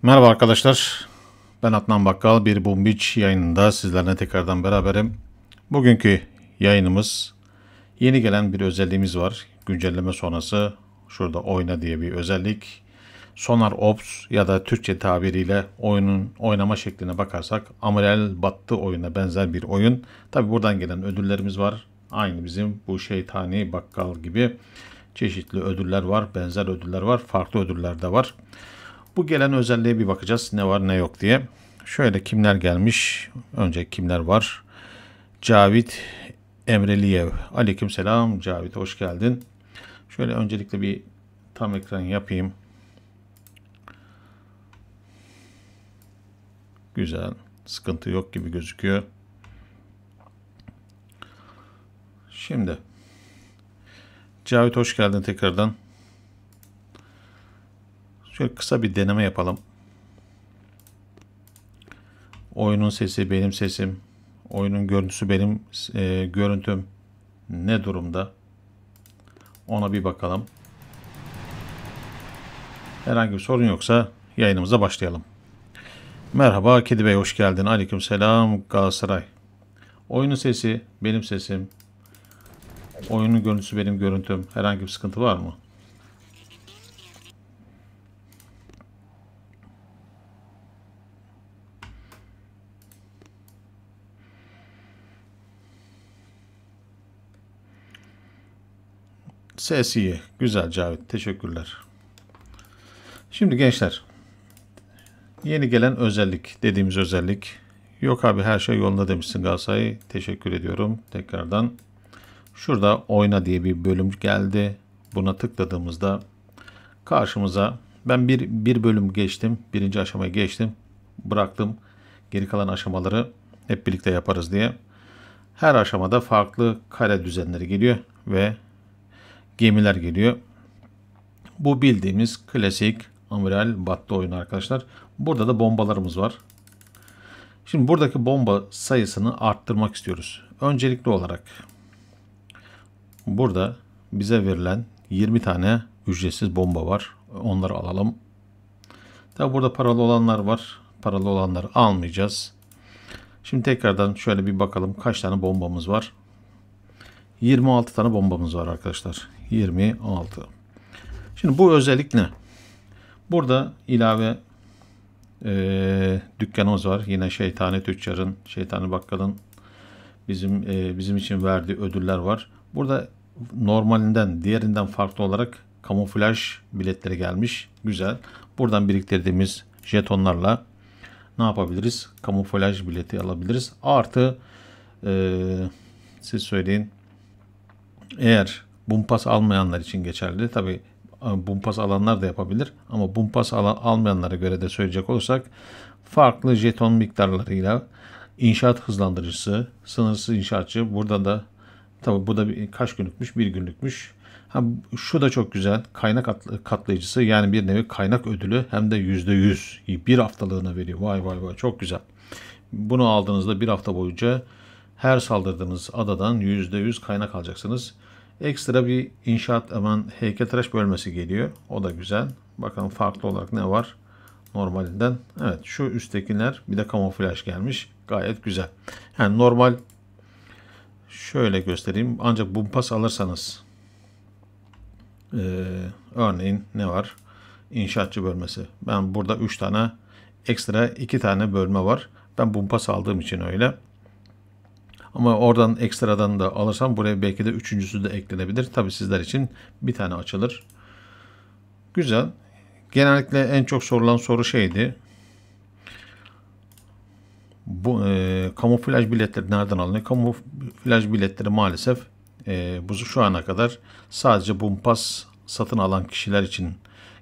Merhaba arkadaşlar. Ben Adnan Bakkal. Bir Boom Beach yayınında sizlerle tekrardan beraberim. Bugünkü yayınımız yeni gelen bir özelliğimiz var. Güncelleme sonrası şurada oyna diye bir özellik. Sonar Ops ya da Türkçe tabiriyle oyunun oynama şekline bakarsak Amiral Battı oyuna benzer bir oyun. Tabi buradan gelen ödüllerimiz var. Aynı bizim bu şeytani bakkal gibi çeşitli ödüller var. Benzer ödüller var. Farklı ödüller de var. Bu gelen özelliğe bir bakacağız. Ne var ne yok diye. Şöyle kimler gelmiş? Önce kimler var? Cavit Emreliyev. Aleykümselam Cavit, hoş geldin. Şöyle öncelikle bir tam ekran yapayım. Güzel. Sıkıntı yok gibi gözüküyor. Şimdi Cavit, hoş geldin tekrardan. Şöyle kısa bir deneme yapalım. Oyunun sesi benim sesim. Oyunun görüntüsü benim görüntüm ne durumda? Ona bir bakalım. Herhangi bir sorun yoksa yayınımıza başlayalım. Merhaba Kedi Bey, hoş geldin. Aleykümselam Galatasaray. Oyunun sesi benim sesim. Oyunun görüntüsü benim görüntüm. Herhangi bir sıkıntı var mı? Ses iyi. Güzel Cavit. Teşekkürler. Şimdi gençler, yeni gelen özellik dediğimiz özellik. Yok abi, her şey yolunda demişsin Galatasaray. Teşekkür ediyorum tekrardan. Şurada oyna diye bir bölüm geldi. Buna tıkladığımızda karşımıza, ben bir bölüm geçtim. Birinci aşamayı geçtim. Bıraktım. Geri kalan aşamaları hep birlikte yaparız diye. Her aşamada farklı kare düzenleri geliyor ve gemiler geliyor. Bu bildiğimiz klasik Amiral Battı oyunu arkadaşlar. Burada da bombalarımız var. Şimdi buradaki bomba sayısını arttırmak istiyoruz. Öncelikli olarak burada bize verilen 20 tane ücretsiz bomba var. Onları alalım. Tabi burada paralı olanlar var. Paralı olanları almayacağız. Şimdi tekrardan şöyle bir bakalım kaç tane bombamız var. 26 tane bombamız var arkadaşlar. 26. Şimdi bu özellik ne? Burada ilave dükkanımız var. Yine Şeytani Tüccar'ın, Şeytani Bakkal'ın bizim için verdiği ödüller var. Burada normalinden, diğerinden farklı olarak kamuflaj biletleri gelmiş. Güzel. Buradan biriktirdiğimiz jetonlarla ne yapabiliriz? Kamuflaj bileti alabiliriz. Artı siz söyleyin. Eğer Bumpas almayanlar için geçerli. Tabi Bumpas alanlar da yapabilir. Ama Bumpas almayanlara göre de söyleyecek olursak farklı jeton miktarlarıyla inşaat hızlandırıcısı, sınırsız inşaatçı. Burada da tabi bu da kaç günlükmüş? Bir günlükmüş. Şu da çok güzel. Kaynak katlayıcısı, yani bir nevi kaynak ödülü, hem de %100 bir haftalığına veriyor. Vay vay vay, çok güzel. Bunu aldığınızda bir hafta boyunca her saldırdığınız adadan %100 kaynak alacaksınız. Ekstra bir inşaat heykeltıraş bölmesi geliyor. O da güzel. Bakalım farklı olarak ne var normalinden. Evet, şu üsttekiler, bir de kamuflaj gelmiş. Gayet güzel. Yani normal, şöyle göstereyim. Ancak bumpas alırsanız örneğin ne var? İnşaatçı bölmesi. Ben burada 3 tane ekstra 2 tane bölme var. Ben bumpas aldığım için öyle. Ama oradan ekstradan da alırsam buraya belki de üçüncüsü de eklenebilir. Tabi sizler için bir tane açılır. Güzel. Genellikle en çok sorulan soru şeydi. Bu kamuflaj biletleri nereden alınıyor? Kamuflaj biletleri maalesef bu şu ana kadar sadece Bumpas satın alan kişiler için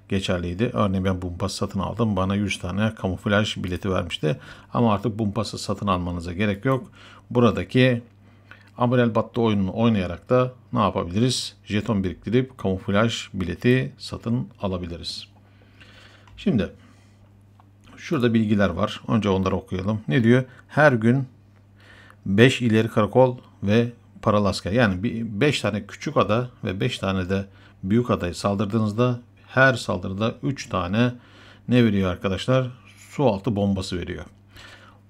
geçerliydi. Örneğin ben Bumpas satın aldım. Bana 100 tane kamuflaj bileti vermişti. Ama artık Bumpas'ı satın almanıza gerek yok. Buradaki Amiral Battı oyununu oynayarak da ne yapabiliriz? Jeton biriktirip kamuflaj bileti satın alabiliriz. Şimdi şurada bilgiler var. Önce onları okuyalım. Ne diyor? Her gün 5 ileri karakol ve paralı asker. Yani 5 tane küçük ada ve 5 tane de büyük adayı saldırdığınızda her saldırıda 3 tane ne veriyor arkadaşlar? Su altı bombası veriyor.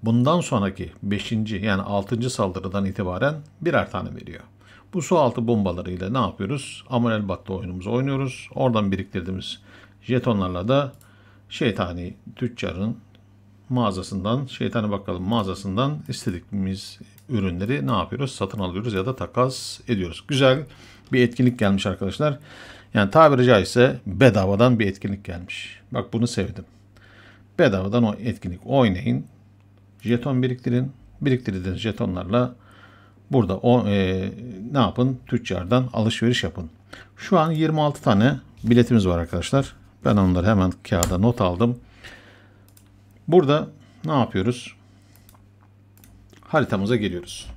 Bundan sonraki 5. yani 6. saldırıdan itibaren birer tane veriyor. Bu su altı bombalarıyla ne yapıyoruz? Amel Battı oyunumuzu oynuyoruz. Oradan biriktirdiğimiz jetonlarla da Şeytani Tüccar'ın mağazasından, Şeytani Bakkal'ın mağazasından istediğimiz ürünleri ne yapıyoruz? Satın alıyoruz ya da takas ediyoruz. Güzel bir etkinlik gelmiş arkadaşlar. Yani tabiri caizse bedavadan bir etkinlik gelmiş. Bak bunu sevdim. Bedavadan o etkinlik oynayın. Jeton biriktirin. Biriktirdiğiniz jetonlarla burada ne yapın? Tüccardan alışveriş yapın. Şu an 26 tane biletimiz var arkadaşlar. Ben onları hemen kağıda not aldım. Burada ne yapıyoruz? Haritamıza geliyoruz.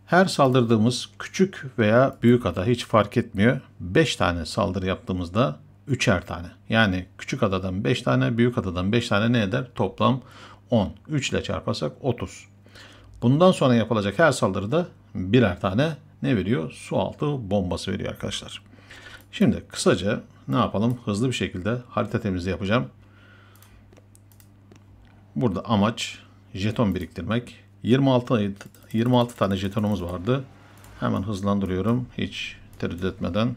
Her saldırdığımız küçük veya büyük ada hiç fark etmiyor. 5 tane saldırı yaptığımızda 3'er tane. Yani küçük adadan 5 tane, büyük adadan 5 tane ne eder? Toplam 10. 3 ile çarparsak 30. Bundan sonra yapılacak her saldırıda birer tane ne veriyor? Su altı bombası veriyor arkadaşlar. Şimdi kısaca ne yapalım? Hızlı bir şekilde harita temizliği yapacağım. Burada amaç jeton biriktirmek. 26 tane jetonumuz vardı. Hemen hızlandırıyorum. Hiç tereddüt etmeden.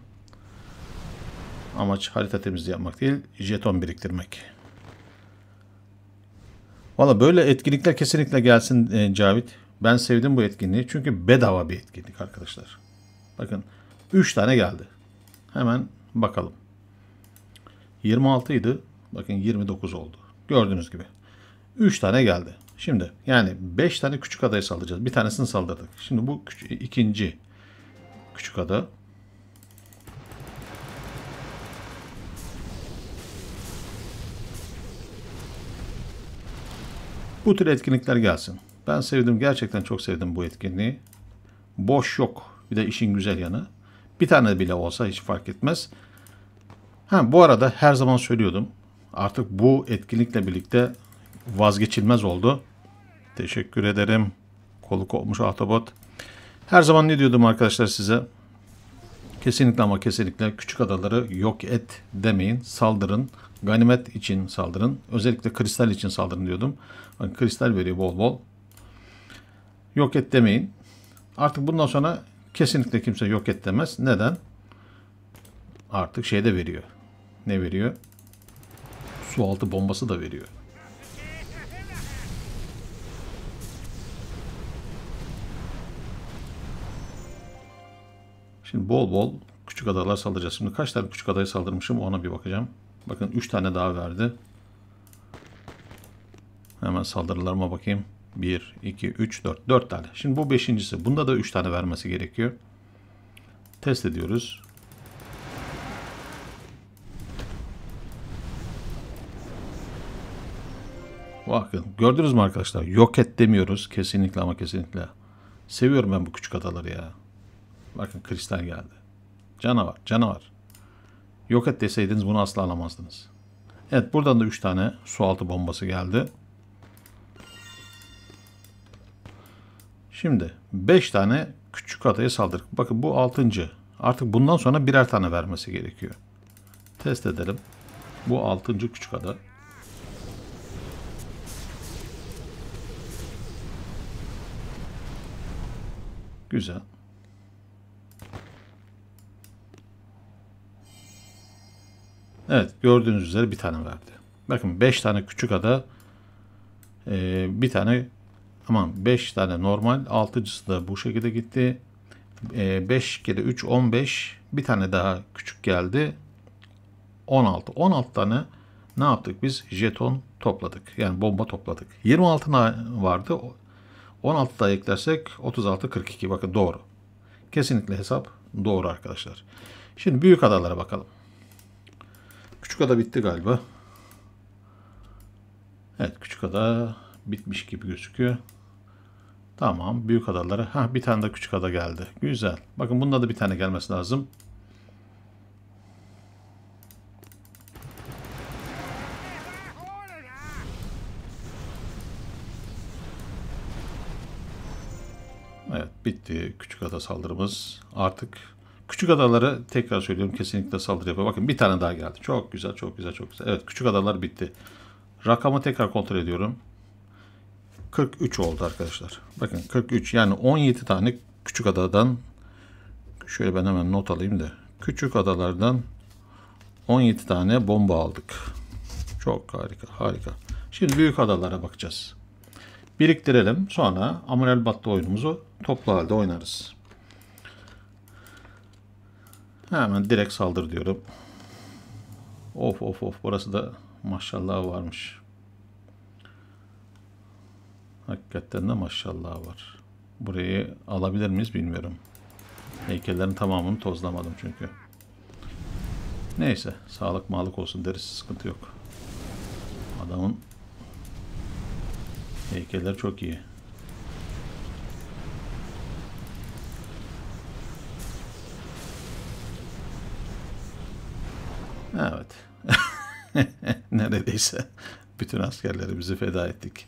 Amaç harita temizliği yapmak değil, jeton biriktirmek. Valla böyle etkinlikler kesinlikle gelsin Cavit. Ben sevdim bu etkinliği. Çünkü bedava bir etkinlik arkadaşlar. Bakın 3 tane geldi. Hemen bakalım. 26 idi. Bakın 29 oldu. Gördüğünüz gibi. 3 tane geldi. Şimdi yani 5 tane küçük adayı saldıracağız. Bir tanesini saldırdık. Şimdi bu ikinci küçük ada. Bu tür etkinlikler gelsin. Ben sevdim. Gerçekten çok sevdim bu etkinliği. Boş yok. Bir de işin güzel yanı. Bir tane bile olsa hiç fark etmez. Bu arada her zaman söylüyordum. Artık bu etkinlikle birlikte vazgeçilmez oldu. Teşekkür ederim. Kolu kopmuş Autobot. Her zaman ne diyordum arkadaşlar size? Kesinlikle ama kesinlikle küçük adaları yok et demeyin. Saldırın. Ganimet için saldırın. Özellikle kristal için saldırın diyordum. Bakın kristal veriyor bol bol. Yok et demeyin. Artık bundan sonra kesinlikle kimse yok et demez. Neden? Artık şey de veriyor. Ne veriyor? Su altı bombası da veriyor. Şimdi bol bol küçük adalar saldıracağız. Şimdi kaç tane küçük adaya saldırmışım ona bir bakacağım. Bakın 3 tane daha verdi. Hemen saldırılarıma bakayım. 1, 2, 3, 4. 4 tane. Şimdi bu 5.'si. Bunda da 3 tane vermesi gerekiyor. Test ediyoruz. Bakın gördünüz mü arkadaşlar? Yok et demiyoruz. Kesinlikle ama kesinlikle. Seviyorum ben bu küçük adaları ya. Bakın kristal geldi. Canavar, canavar. Yok et deseydiniz bunu asla alamazdınız. Evet buradan da 3 tane su altı bombası geldi. Şimdi 5 tane küçük adaya saldırdık. Bakın bu 6. Artık bundan sonra birer tane vermesi gerekiyor. Test edelim. Bu 6. küçük ada. Güzel. Evet gördüğünüz üzere bir tane verdi. Bakın 5 tane küçük ada, bir tane aman 5 tane normal, 6.'sı da bu şekilde gitti. 5 kere 3 15, bir tane daha küçük geldi. 16. 16 tane ne yaptık biz? Jeton topladık. Yani bomba topladık. 26 vardı. 16 daha eklersek 36 42. Bakın doğru. Kesinlikle hesap doğru arkadaşlar. Şimdi büyük adalara bakalım. Küçük ada bitti galiba. Evet küçük ada bitmiş gibi gözüküyor. Tamam büyük adalara. Bir tane de küçük ada geldi. Güzel. Bakın bunda da bir tane gelmesi lazım. Evet bitti küçük ada saldırımız. Artık Küçük adaları tekrar söylüyorum, kesinlikle saldırı yapıyor. Bakın bir tane daha geldi. Çok güzel, çok güzel, çok güzel. Evet, küçük adalar bitti. Rakamı tekrar kontrol ediyorum. 43 oldu arkadaşlar. Bakın 43, yani 17 tane küçük adadan, şöyle ben hemen not alayım da, küçük adalardan 17 tane bomba aldık. Çok harika, harika. Şimdi büyük adalara bakacağız. Biriktirelim, sonra Amiral Battı oyunumuzu toplu halde oynarız. Hemen direkt saldır diyorum. Of of of, burası da maşallah varmış. Hakikaten de maşallah var. Burayı alabilir miyiz bilmiyorum. Heykellerin tamamını tozlamadım çünkü. Neyse, sağlık mağlık olsun deriz, sıkıntı yok. Adamın heykeller çok iyi. Evet. Neredeyse bütün askerlerimizi feda ettik.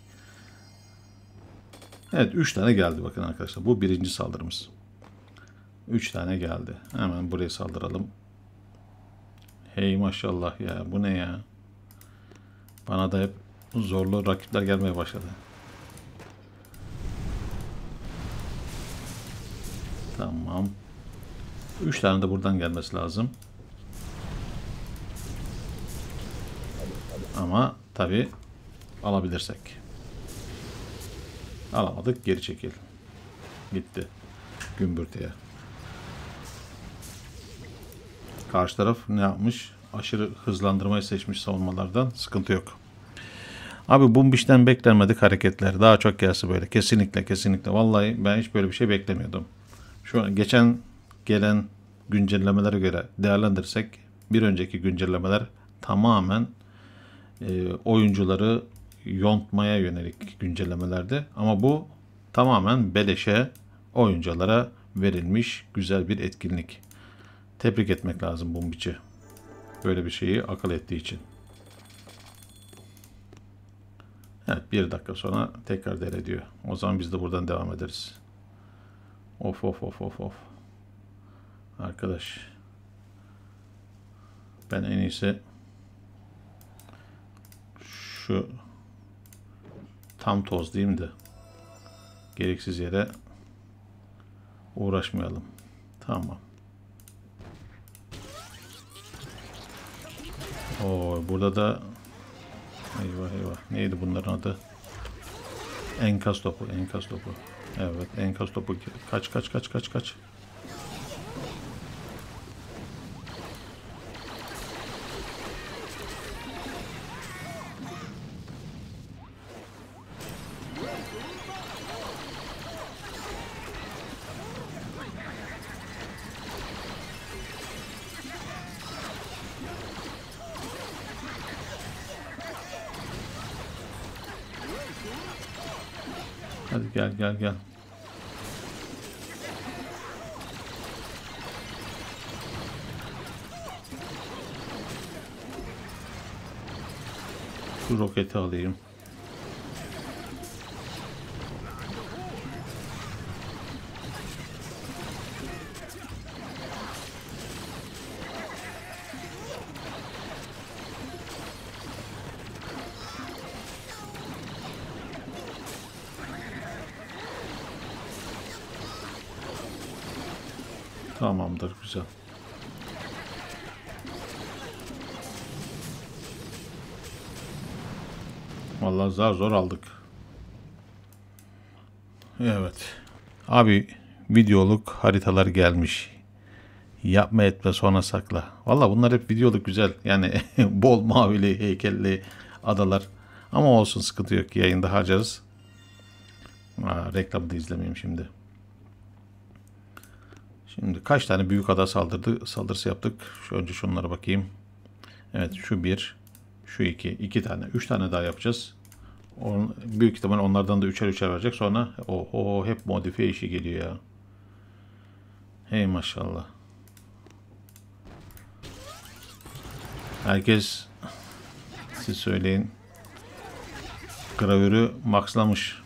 Evet, 3 tane geldi bakın arkadaşlar. Bu birinci saldırımız. 3 tane geldi. Hemen buraya saldıralım. Hey maşallah ya, bu ne ya? Bana da hep zorlu rakipler gelmeye başladı. Tamam. 3 tane de buradan gelmesi lazım. Ama tabi alabilirsek. Alamadık, geri çekil. Gitti. Gümbürtüye. Karşı taraf ne yapmış? Aşırı hızlandırmayı seçmiş savunmalardan. Sıkıntı yok. Abi Bumbiş'ten beklenmedik hareketler. Daha çok gelse böyle. Kesinlikle, kesinlikle. Vallahi ben hiç böyle bir şey beklemiyordum. Şu an geçen gelen güncellemelere göre değerlendirirsek, bir önceki güncellemeler tamamen oyuncuları yontmaya yönelik güncellemelerdi. Ama bu tamamen beleşe oyunculara verilmiş güzel bir etkinlik. Tebrik etmek lazım Bumbiç'i. Böyle bir şeyi akıl ettiği için. Evet, 1 dakika sonra tekrar devrediyor. O zaman biz de buradan devam ederiz. Of of of of of. Arkadaş. Ben en iyisi şu tam toz diyeyim de gereksiz yere uğraşmayalım. Tamam. Oo, burada da eyvah eyvah. Neydi bunların adı? Enkaz topu, enkaz topu. Evet, enkaz topu. Kaç kaç kaç kaç kaç. Hadi gel gel gel. Şu roketi alayım. Tamamdır, güzel. Vallahi zar zor aldık. Evet. Abi videoluk haritalar gelmiş. Yapma etme sonra sakla. Vallahi bunlar hep videoluk güzel. Yani bol mavili, heykelli adalar. Ama olsun, sıkıntı yok. Yayında harcarız. Reklamı da izlemeyeyim şimdi. Şimdi kaç tane büyük ada saldırısı yaptık. Önce şunlara bakayım. Evet, şu 1, şu 2, 2 tane, 3 tane daha yapacağız. Büyük ihtimal onlardan da 3'er 3'er verecek. Sonra oho, hep modifiye işi geliyor ya. Hey maşallah. Herkes, siz söyleyin, gravürü maxlamış.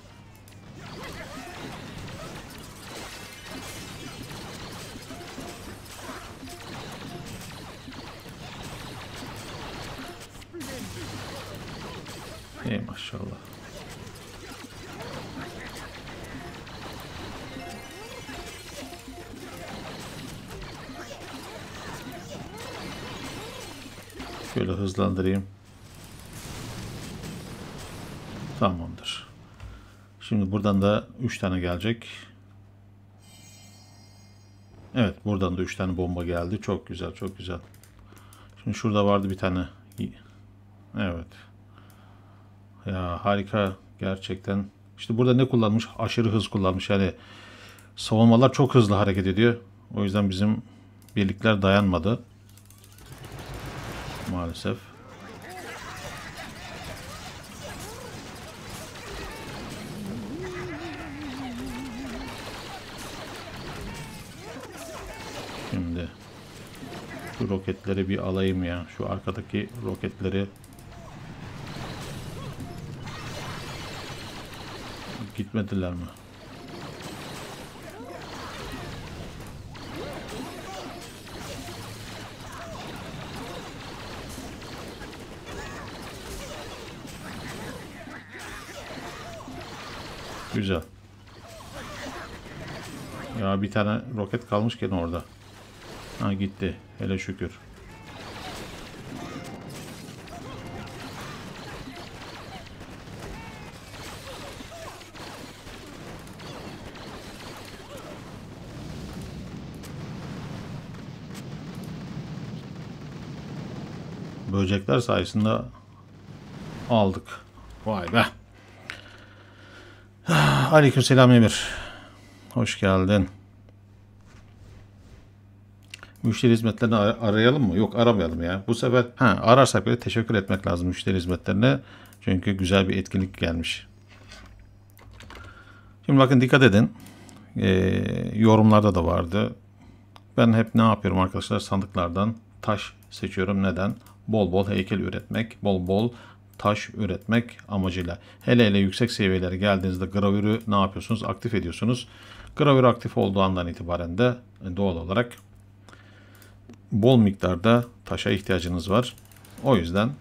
Ey maşallah. Şöyle hızlandırayım. Tamamdır. Şimdi buradan da 3 tane gelecek. Evet, buradan da 3 tane bomba geldi. Çok güzel, çok güzel. Şimdi şurada vardı bir tane. Evet. Ya harika gerçekten. İşte burada ne kullanmış? Aşırı hız kullanmış. Yani savunmalar çok hızlı hareket ediyor. O yüzden bizim birlikler dayanmadı. Maalesef. Şimdi şu roketleri bir alayım ya. Şu arkadaki roketleri gitmediler mi? Güzel. Ya bir tane roket kalmış gene orada. Ha gitti. Hele şükür. Böcekler sayesinde aldık. Vay be. Aleykümselam Emir. Hoş geldin. Müşteri hizmetlerini arayalım mı? Yok, aramayalım ya. Bu sefer ararsak bile teşekkür etmek lazım müşteri hizmetlerine. Çünkü güzel bir etkinlik gelmiş. Şimdi bakın dikkat edin. Yorumlarda da vardı. Ben hep ne yapıyorum arkadaşlar? Sandıklardan taş seçiyorum. Neden? Bol bol heykel üretmek, bol bol taş üretmek amacıyla. Hele hele yüksek seviyelere geldiğinizde gravürü ne yapıyorsunuz? Aktif ediyorsunuz. Gravür aktif olduğu andan itibaren de doğal olarak bol miktarda taşa ihtiyacınız var. O yüzden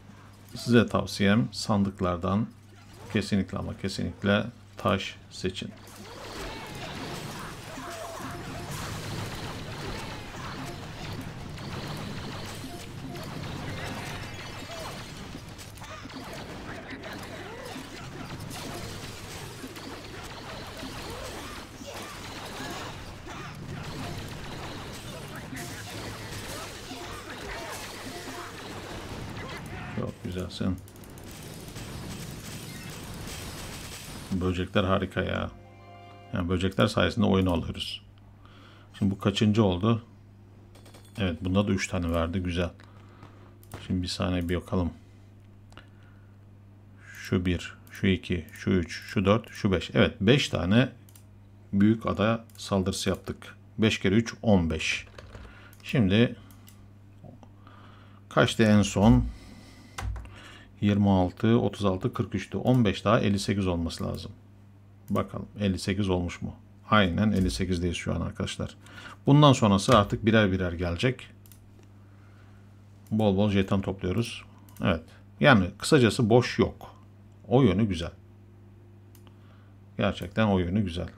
size tavsiyem sandıklardan kesinlikle ama kesinlikle taş seçin. Çok güzelsin. Böcekler harika ya. Yani böcekler sayesinde oyun alıyoruz. Şimdi bu kaçıncı oldu? Evet, bunda da 3 tane verdi. Güzel. Şimdi bir saniye bir bakalım. Şu 1, şu 2, şu 3, şu 4, şu 5. Evet, 5 tane büyük ada saldırısı yaptık. 5 kere 3, 15. Şimdi kaçtı en son? 26, 36, 43'tü. 15 daha 58 olması lazım. Bakalım 58 olmuş mu? Aynen 58'deyiz şu an arkadaşlar. Bundan sonrası artık birer birer gelecek. Bol bol jeton topluyoruz. Evet. Yani kısacası boş yok. O yönü güzel. Gerçekten o yönü güzel.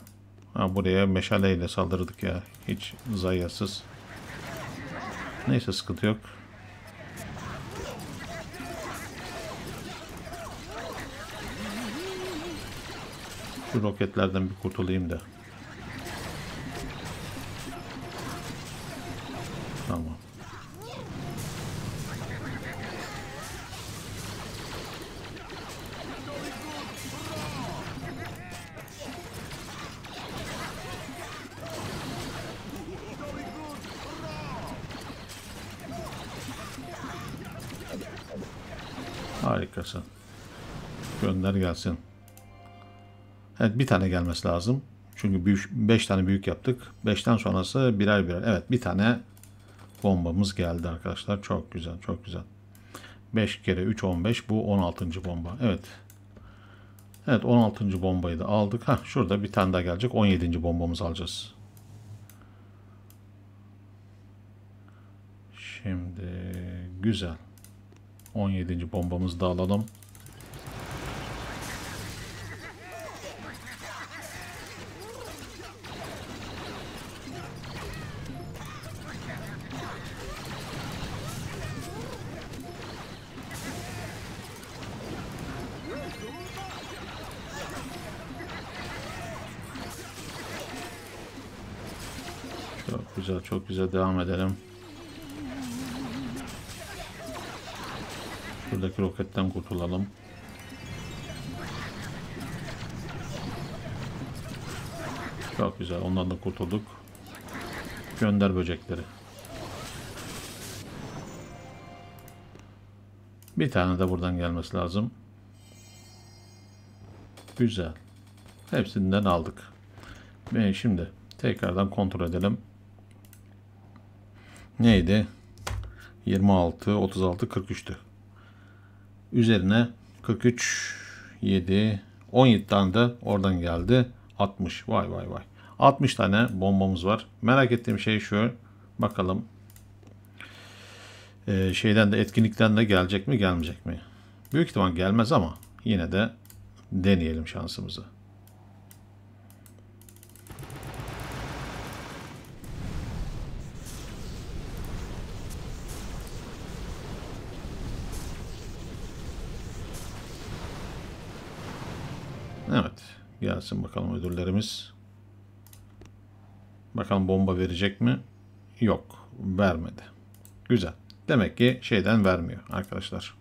Buraya meşaleyle saldırdık ya. Hiç zayiatsız. Neyse, sıkıntı yok. Şu roketlerden bir kurtulayım da. Tamam. Harikasın. Gönder gelsin. Evet, bir tane gelmesi lazım. Çünkü 5 tane büyük yaptık. 5'ten sonrası birer birer. Evet, bir tane bombamız geldi arkadaşlar. Çok güzel, çok güzel. 5 kere 3, 15. Bu 16. bomba. Evet. Evet, 16. bombayı da aldık. Şurada bir tane daha gelecek. 17. bombamızı alacağız. Şimdi güzel. 17. bombamızı da alalım. güzel, çok güzel, devam edelim. Şuradaki roketten kurtulalım. Çok güzel, ondan da kurtulduk. Gönder böcekleri. Bir tane de buradan gelmesi lazım. Güzel. Hepsinden aldık. Ve şimdi tekrardan kontrol edelim. Neydi? 26, 36, 43'tü. Üzerine 43, 7, 17 tane de oradan geldi. 60. Vay vay vay. 60 tane bombamız var. Merak ettiğim şey şu. Bakalım. Şeyden de, etkinlikten de gelecek mi gelmeyecek mi? Büyük ihtimal gelmez ama yine de deneyelim şansımızı. Evet. Gelsin bakalım ödüllerimiz. Bakalım bomba verecek mi? Yok. Vermedi. Güzel. Demek ki şeyden vermiyor arkadaşlar.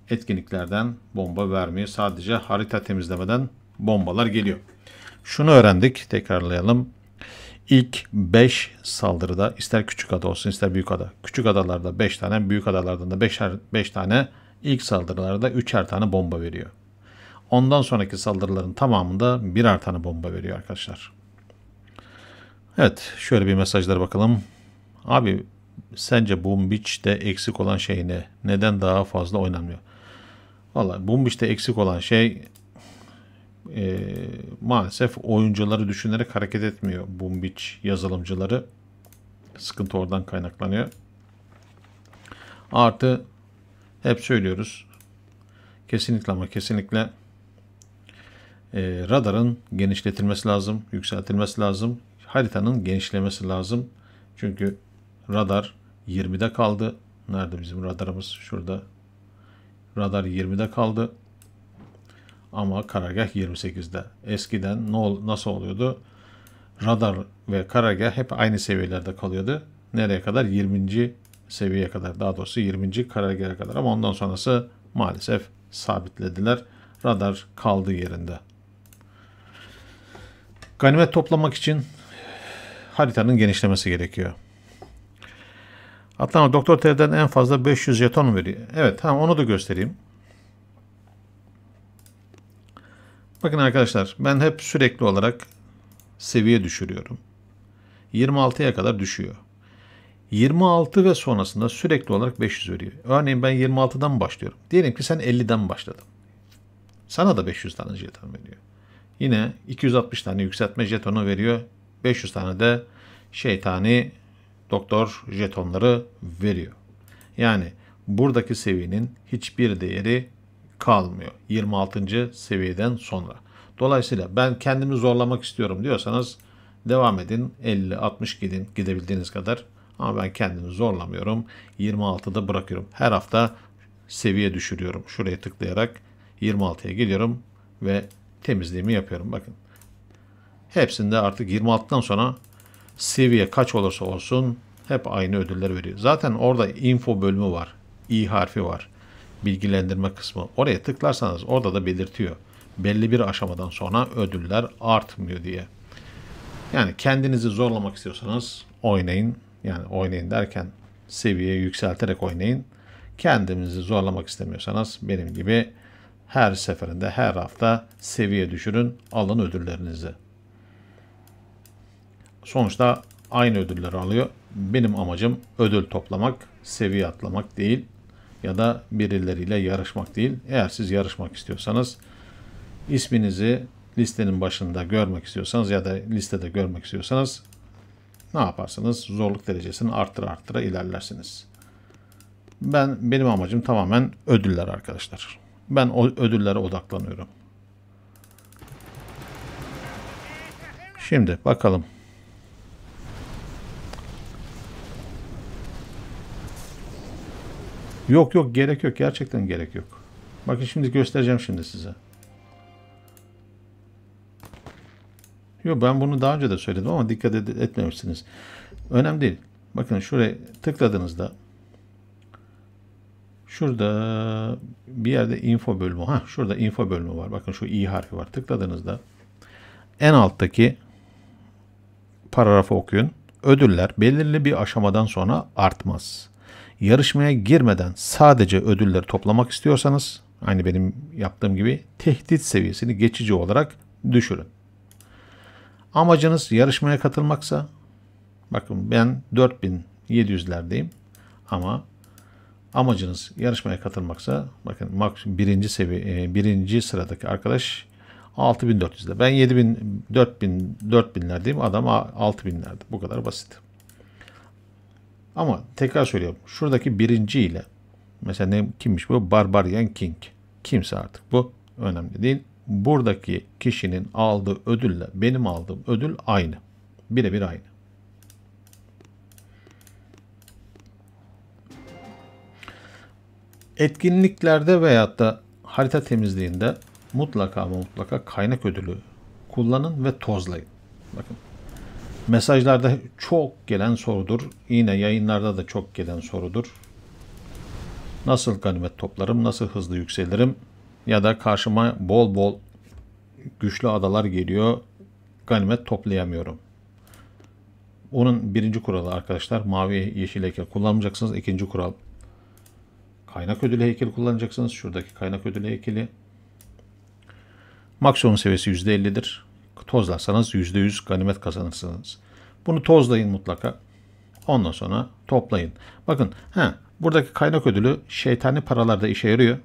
Etkinliklerden bomba vermiyor. Sadece harita temizlemeden bombalar geliyor. Şunu öğrendik. Tekrarlayalım. İlk 5 saldırıda, ister küçük ada olsun ister büyük ada. Küçük adalarda 5 tane, büyük adalardan da 5 tane, ilk saldırılarda 3'er tane bomba veriyor. Ondan sonraki saldırıların tamamında birer tane bomba veriyor arkadaşlar. Evet, şöyle bir mesajlara bakalım. Abi sence Boom Beach'te eksik olan şey ne? Neden daha fazla oynanmıyor? Vallahi Boom Beach'te eksik olan şey maalesef oyuncuları düşünerek hareket etmiyor Boom Beach yazılımcıları. Sıkıntı oradan kaynaklanıyor. Artı hep söylüyoruz. Kesinlikle ama kesinlikle radarın genişletilmesi lazım, yükseltilmesi lazım. Haritanın genişlemesi lazım. Çünkü radar 20'de kaldı. Nerede bizim radarımız? Şurada. Radar 20'de kaldı. Ama karargah 28'de. Eskiden nasıl oluyordu? Radar ve karargah hep aynı seviyelerde kalıyordu. Nereye kadar? 20. seviyeye kadar. Daha doğrusu 20. karargaha kadar. Ama ondan sonrası maalesef sabitlediler. Radar kaldığı yerinde. Ganimet toplamak için haritanın genişlemesi gerekiyor. Atlama Doktor TV'den en fazla 500 jeton veriyor. Evet, onu da göstereyim. Bakın arkadaşlar, ben hep sürekli olarak seviye düşürüyorum. 26'ya kadar düşüyor. 26 ve sonrasında sürekli olarak 500 veriyor. Örneğin ben 26'dan başlıyorum. Diyelim ki sen 50'den başladın. Sana da 500 tane jeton veriyor. Yine 260 tane yükseltme jetonu veriyor. 500 tane de şeytani doktor jetonları veriyor. Yani buradaki seviyenin hiçbir değeri kalmıyor 26. seviyeden sonra. Dolayısıyla ben kendimi zorlamak istiyorum diyorsanız devam edin. 50-60 gidin, gidebildiğiniz kadar. Ama ben kendimi zorlamıyorum. 26'da bırakıyorum. Her hafta seviye düşürüyorum. Şuraya tıklayarak 26'ya gidiyorum ve temizliğimi yapıyorum. Bakın. Hepsinde artık 26'dan sonra seviye kaç olursa olsun hep aynı ödüller veriyor. Zaten orada info bölümü var. İ harfi var. Bilgilendirme kısmı. Oraya tıklarsanız orada da belirtiyor. Belli bir aşamadan sonra ödüller artmıyor diye. Yani kendinizi zorlamak istiyorsanız oynayın. Yani oynayın derken seviyeyi yükselterek oynayın. Kendinizi zorlamak istemiyorsanız benim gibi her seferinde her hafta seviye düşürün. Alın ödüllerinizi. Sonuçta aynı ödülleri alıyor. Benim amacım ödül toplamak, seviye atlamak değil ya da birileriyle yarışmak değil. Eğer siz yarışmak istiyorsanız, isminizi listenin başında görmek istiyorsanız ya da listede görmek istiyorsanız ne yaparsınız? Zorluk derecesini arttıra ilerlersiniz. Benim amacım tamamen ödüller arkadaşlar. Ben o ödüllere odaklanıyorum. Şimdi bakalım. Yok gerek yok. Gerçekten gerek yok. Bakın şimdi göstereceğim şimdi size. Yok ben bunu daha önce de söyledim ama dikkat etmemişsiniz. Önemli değil. Bakın şuraya tıkladığınızda şurada bir yerde info bölümü. Şurada info bölümü var. Bakın şu i harfi var. Tıkladığınızda en alttaki paragrafı okuyun. Ödüller belirli bir aşamadan sonra artmaz. Yarışmaya girmeden sadece ödülleri toplamak istiyorsanız, aynı benim yaptığım gibi tehdit seviyesini geçici olarak düşürün. Amacınız yarışmaya katılmaksa, bakın ben 4700'lerdeyim ama amacınız yarışmaya katılmaksa, bakın birinci sıradaki arkadaş 6400'de. Ben 7000, 4000'lerdeyim. Adam 6000'lerde. Bu kadar basit. Ama tekrar söylüyorum. Şuradaki birinci ile mesela kimmiş bu? Barbarian King. Kimse artık bu. Önemli değil. Buradaki kişinin aldığı ödülle benim aldığım ödül aynı. Birebir aynı. Etkinliklerde veyahut da harita temizliğinde mutlaka ama mutlaka kaynak ödülü kullanın ve tozlayın. Bakın, mesajlarda çok gelen sorudur. Yine yayınlarda da çok gelen sorudur. Nasıl ganimet toplarım, nasıl hızlı yükselirim ya da karşıma bol bol güçlü adalar geliyor, ganimet toplayamıyorum. Onun birinci kuralı arkadaşlar, mavi yeşil heykel kullanmayacaksınız. İkinci kural, kaynak ödülü heykeli kullanacaksınız. Şuradaki kaynak ödülü heykeli. Maksimum seviyesi %50'dir. Tozlarsanız %100 ganimet kazanırsınız. Bunu tozlayın mutlaka. Ondan sonra toplayın. Bakın buradaki kaynak ödülü şeytani paralarda işe yarıyor.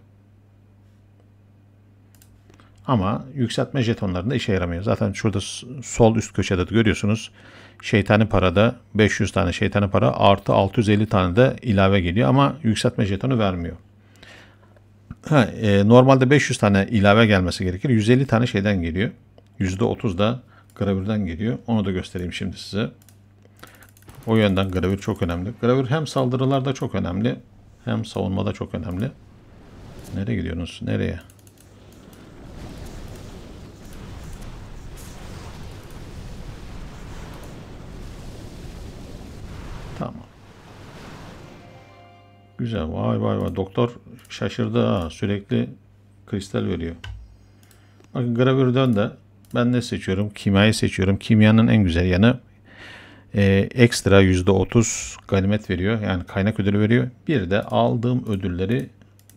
Ama yükseltme jetonlarında işe yaramıyor. Zaten şurada sol üst köşede de görüyorsunuz. Şeytani parada 500 tane şeytani para artı 650 tane de ilave geliyor ama yükseltme jetonu vermiyor. Normalde 500 tane ilave gelmesi gerekir. 150 tane şeyden geliyor. %30 da gravürden geliyor. Onu da göstereyim şimdi size. O yönden gravür çok önemli. Gravür hem saldırılarda çok önemli hem savunmada çok önemli. Nereye gidiyorsunuz? Nereye? Tamam. Güzel. Vay vay vay. Doktor şaşırdı ha. Sürekli kristal veriyor. Bakın gravürden de ben ne seçiyorum? Kimyayı seçiyorum. Kimyanın en güzel yanı ekstra %30 ganimet veriyor. Yani kaynak ödülü veriyor. Bir de aldığım ödülleri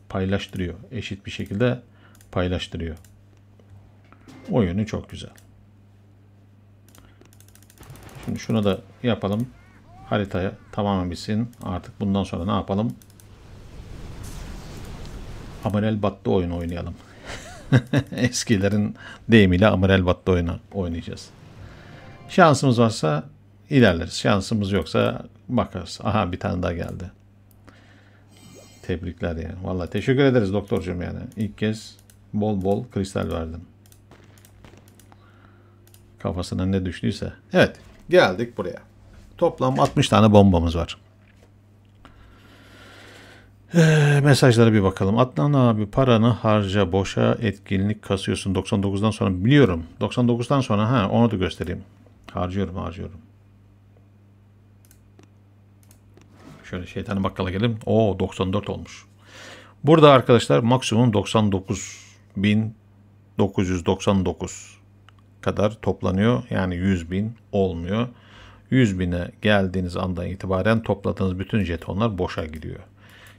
paylaştırıyor. Eşit bir şekilde paylaştırıyor. O yönü çok güzel. Şimdi şunu da yapalım. Haritaya tamamen bitsin. Artık bundan sonra ne yapalım? Amarel Battı oyunu oynayalım. Eskilerin deyimiyle Amarel Battı oyunu oynayacağız. Şansımız varsa ilerleriz. Şansımız yoksa bakarız. Aha, bir tane daha geldi. Tebrikler yani. Vallahi teşekkür ederiz doktorcuğum yani. İlk kez bol bol kristal verdim. Kafasına ne düştüyse. Evet, geldik buraya. Toplam 60 tane bombamız var. Mesajlara bir bakalım. Adnan abi, paranı harca, boşa etkinlik kasıyorsun 99'dan sonra. Biliyorum. 99'dan sonra onu da göstereyim. Harcıyorum. Şöyle şeytani bakkala gelelim. 94 olmuş. Burada arkadaşlar maksimum 99.999 kadar toplanıyor. Yani 100.000 olmuyor. 100.000'e geldiğiniz andan itibaren topladığınız bütün jetonlar boşa gidiyor.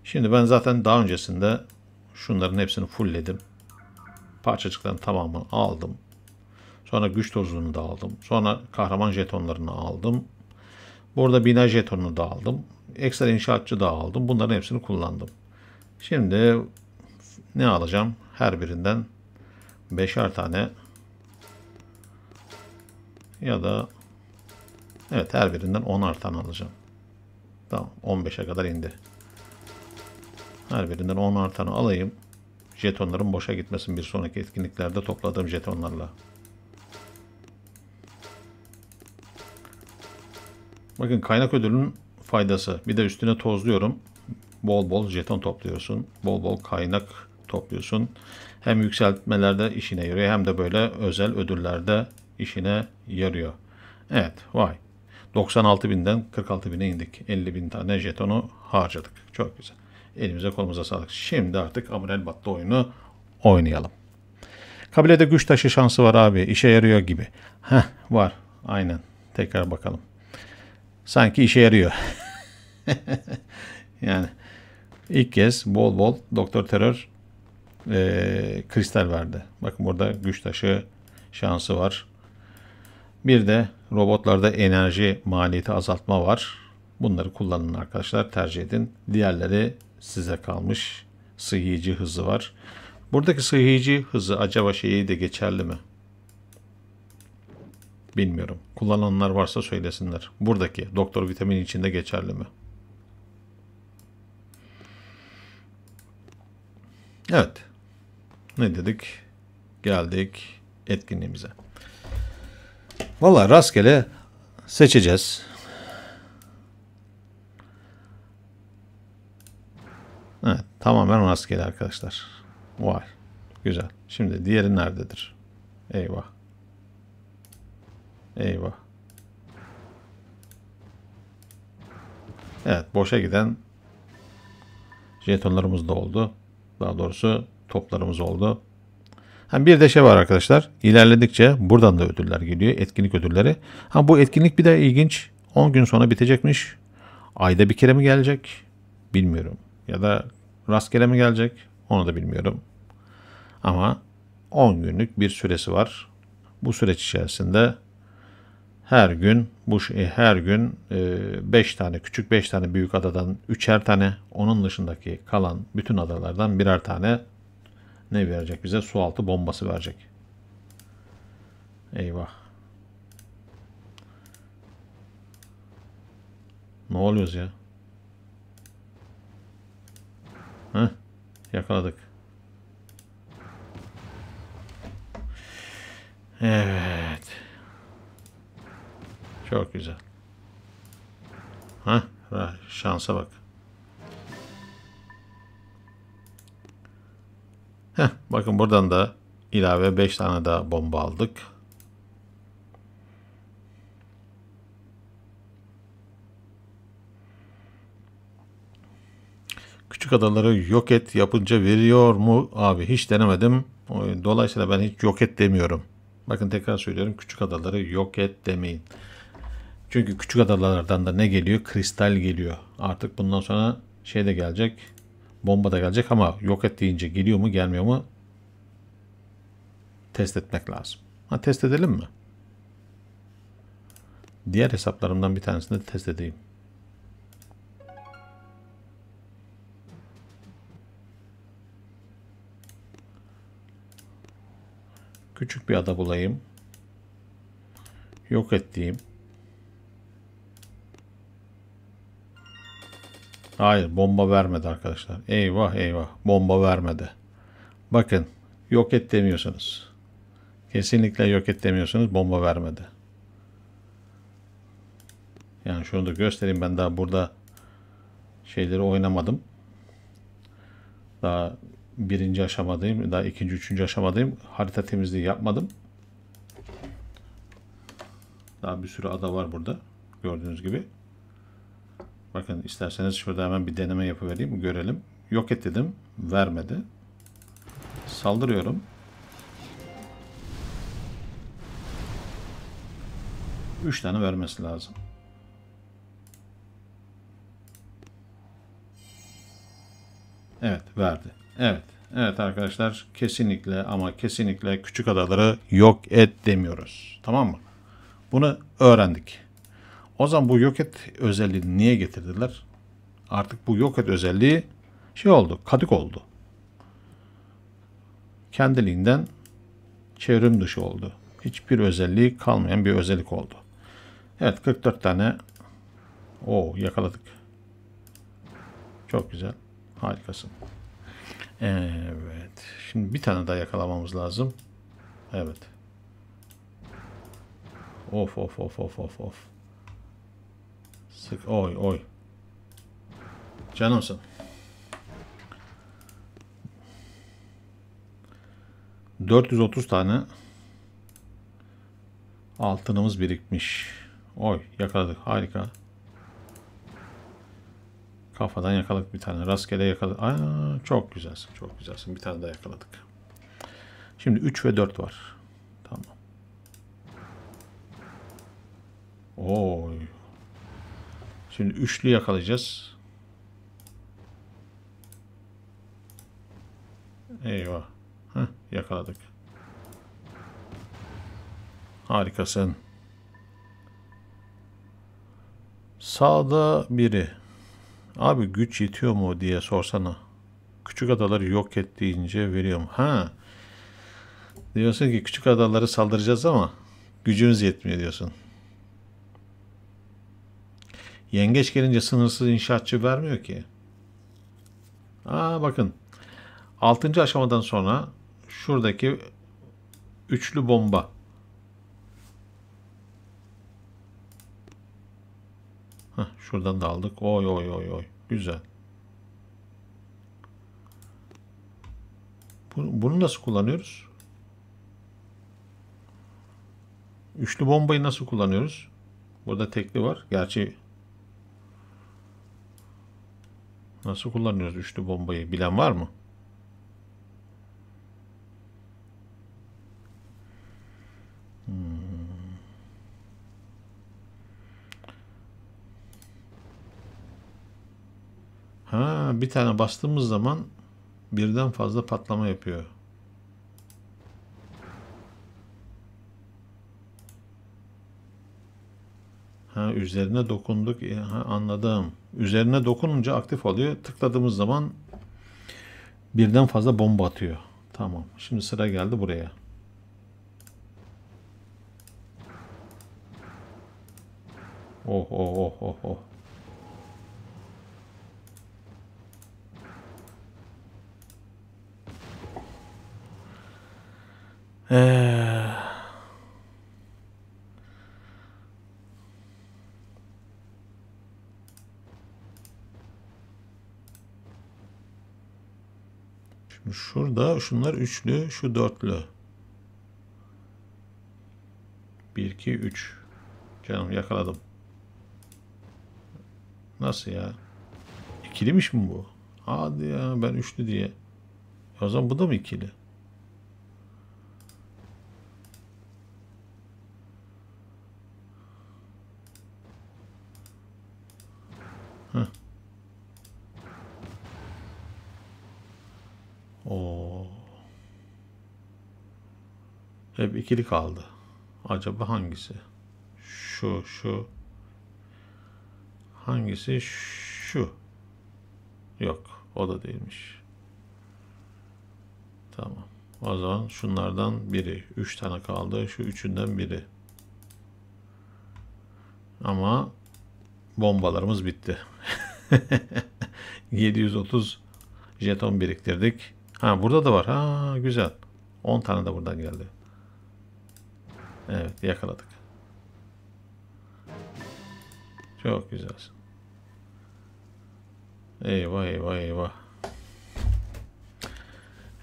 Şimdi ben zaten daha öncesinde şunların hepsini fullledim. Parçacıkların tamamını aldım. Sonra güç tozunu da aldım. Sonra kahraman jetonlarını aldım. Burada bina jetonunu da aldım. Ekstra inşaatçı da aldım. Bunların hepsini kullandım. Şimdi ne alacağım? Her birinden 5'er tane ya da evet, her birinden 10'ar tane alacağım. Tamam, 15'e kadar indi. Her birinden 10'ar tane alayım. Jetonlarım boşa gitmesin bir sonraki etkinliklerde topladığım jetonlarla. Bakın kaynak ödülünün faydası. Bir de üstüne tozluyorum. Bol bol jeton topluyorsun. Bol bol kaynak topluyorsun. Hem yükseltmelerde işine yarıyor hem de böyle özel ödüllerde işine yarıyor. Evet, vay. 96.000'den 46.000'e indik. 50.000 tane jetonu harcadık. Çok güzel. Elimize kolumuza sağlık. Şimdi artık Amiral Battı oyunu oynayalım. Kabilede güç taşı şansı var abi. İşe yarıyor gibi. Heh, var. Aynen. Tekrar bakalım. Sanki işe yarıyor. Yani ilk kez bol bol Doktor Terör kristal verdi. Bakın burada güç taşı şansı var. Bir de robotlarda enerji maliyeti azaltma var. Bunları kullanın arkadaşlar. Tercih edin. Diğerleri size kalmış. Sıhhici hızı var. Buradaki sıhhici hızı acaba şeyi de geçerli mi? Bilmiyorum. Kullananlar varsa söylesinler. Buradaki doktor vitamin içinde geçerli mi? Evet. Ne dedik? Geldik etkinliğimize. Vallahi rastgele seçeceğiz. Evet, tamamen rastgele arkadaşlar. Vay. Güzel. Şimdi diğeri nerededir? Eyvah. Eyvah. Evet, boşa giden jetonlarımız da oldu. Daha doğrusu toplarımız oldu. Bir de şey var arkadaşlar. İlerledikçe buradan da ödüller geliyor. Etkinlik ödülleri. Bu etkinlik bir de ilginç. 10 gün sonra bitecekmiş. Ayda bir kere mi gelecek? Bilmiyorum. Ya da rastgele mi gelecek? Onu da bilmiyorum. Ama 10 günlük bir süresi var. Bu süreç içerisinde her gün 5 tane küçük 5 tane büyük adadan 3'er tane, onun dışındaki kalan bütün adalardan birer tane ne verecek bize? Sualtı bombası verecek. Eyvah. Ne oluyoruz ya? Heh, yakaladık. Evet. Çok güzel. Şansa bak. Bakın buradan da ilave 5 tane daha bomba aldık. Küçük adaları yok et yapınca veriyor mu? Abi hiç denemedim. Dolayısıyla ben hiç yok et demiyorum. Bakın tekrar söylüyorum. Küçük adaları yok et demeyin. Çünkü küçük adalardan da ne geliyor? Kristal geliyor. Artık bundan sonra şey de gelecek. Bomba da gelecek ama yok et deyince geliyor mu gelmiyor mu? Test etmek lazım. Test edelim mi? Diğer hesaplarımdan bir tanesini de test edeyim. Küçük bir ada bulayım. Yok ettiğim. Hayır, bomba vermedi arkadaşlar. Eyvah eyvah, bomba vermedi. Bakın, yok et demiyorsunuz. Kesinlikle yok et demiyorsunuz, bomba vermedi. Yani şunu da göstereyim, ben daha burada şeyleri oynamadım. Daha birinci aşamadayım, daha ikinci, üçüncü aşamadayım. Harita temizliği yapmadım. Daha bir sürü ada var burada, gördüğünüz gibi. Bakın isterseniz şurada hemen bir deneme yapıvereyim, görelim. Yok et dedim, vermedi. Saldırıyorum. Üç tane vermesi lazım. Evet, verdi. Evet. Evet arkadaşlar, kesinlikle ama kesinlikle küçük adaları yok et demiyoruz. Tamam mı? Bunu öğrendik. O zaman bu yok et özelliğini niye getirdiler? Artık bu yok et özelliği şey oldu, kadık oldu. Kendiliğinden çevrim dışı oldu. Hiçbir özelliği kalmayan bir özellik oldu. Evet, 44 tane. Yakaladık. Çok güzel. Harikasın. Evet. Şimdi bir tane daha yakalamamız lazım. Evet. Of. Sık. Oy. Canımsın. 430 tane altınımız birikmiş. Oy, yakaladık. Harika. Kafadan yakaladık bir tane. Rastgele yakaladık. Aa, çok güzelsin. Çok güzelsin. Bir tane daha yakaladık. Şimdi 3 ve 4 var. Tamam. Oy. Şimdi üçlü yakalayacağız. Eyvah. Heh, yakaladık. Harikasın. Sağda biri. Abi güç yetiyor mu diye sorsana. Küçük adaları yok et deyince veriyorum. Ha. Diyorsun ki küçük adaları saldıracağız ama gücümüz yetmiyor diyorsun. Yengeç gelince sınırsız inşaatçı vermiyor ki. Aa bakın. 6. aşamadan sonra şuradaki üçlü bomba. Heh, şuradan da aldık. Oy oy oy oy. Güzel. Bunu nasıl kullanıyoruz? Üçlü bombayı nasıl kullanıyoruz? Burada tekli var. Gerçi nasıl kullanıyoruz üçlü bombayı? Bilen var mı? Ha, bir tane bastığımız zaman birden fazla patlama yapıyor. Ha, üzerine dokunduk. Ha, anladım. Üzerine dokununca aktif oluyor. Tıkladığımız zaman birden fazla bomba atıyor. Tamam. Şimdi sıra geldi buraya. Oh oh oh oh oh. Ee, Şimdi şurada şunlar üçlü, şu dörtlü. 1, 2, 3. Canım yakaladım. Nasıl ya? İkiliymiş mi bu? Hadi ya, ben üçlü diye. O zaman bu da mı ikili? Heh. Oo. Hep ikili kaldı. Acaba hangisi? Şu. Hangisi? Şu. Yok. O da değilmiş. Tamam. O zaman şunlardan biri. 3 tane kaldı. Şu üçünden biri. Ama bombalarımız bitti. 730 jeton biriktirdik. Ha, burada da var. Ha, güzel. 10 tane de buradan geldi. Evet, yakaladık. Çok güzelsin. Eyvah eyvah eyvah.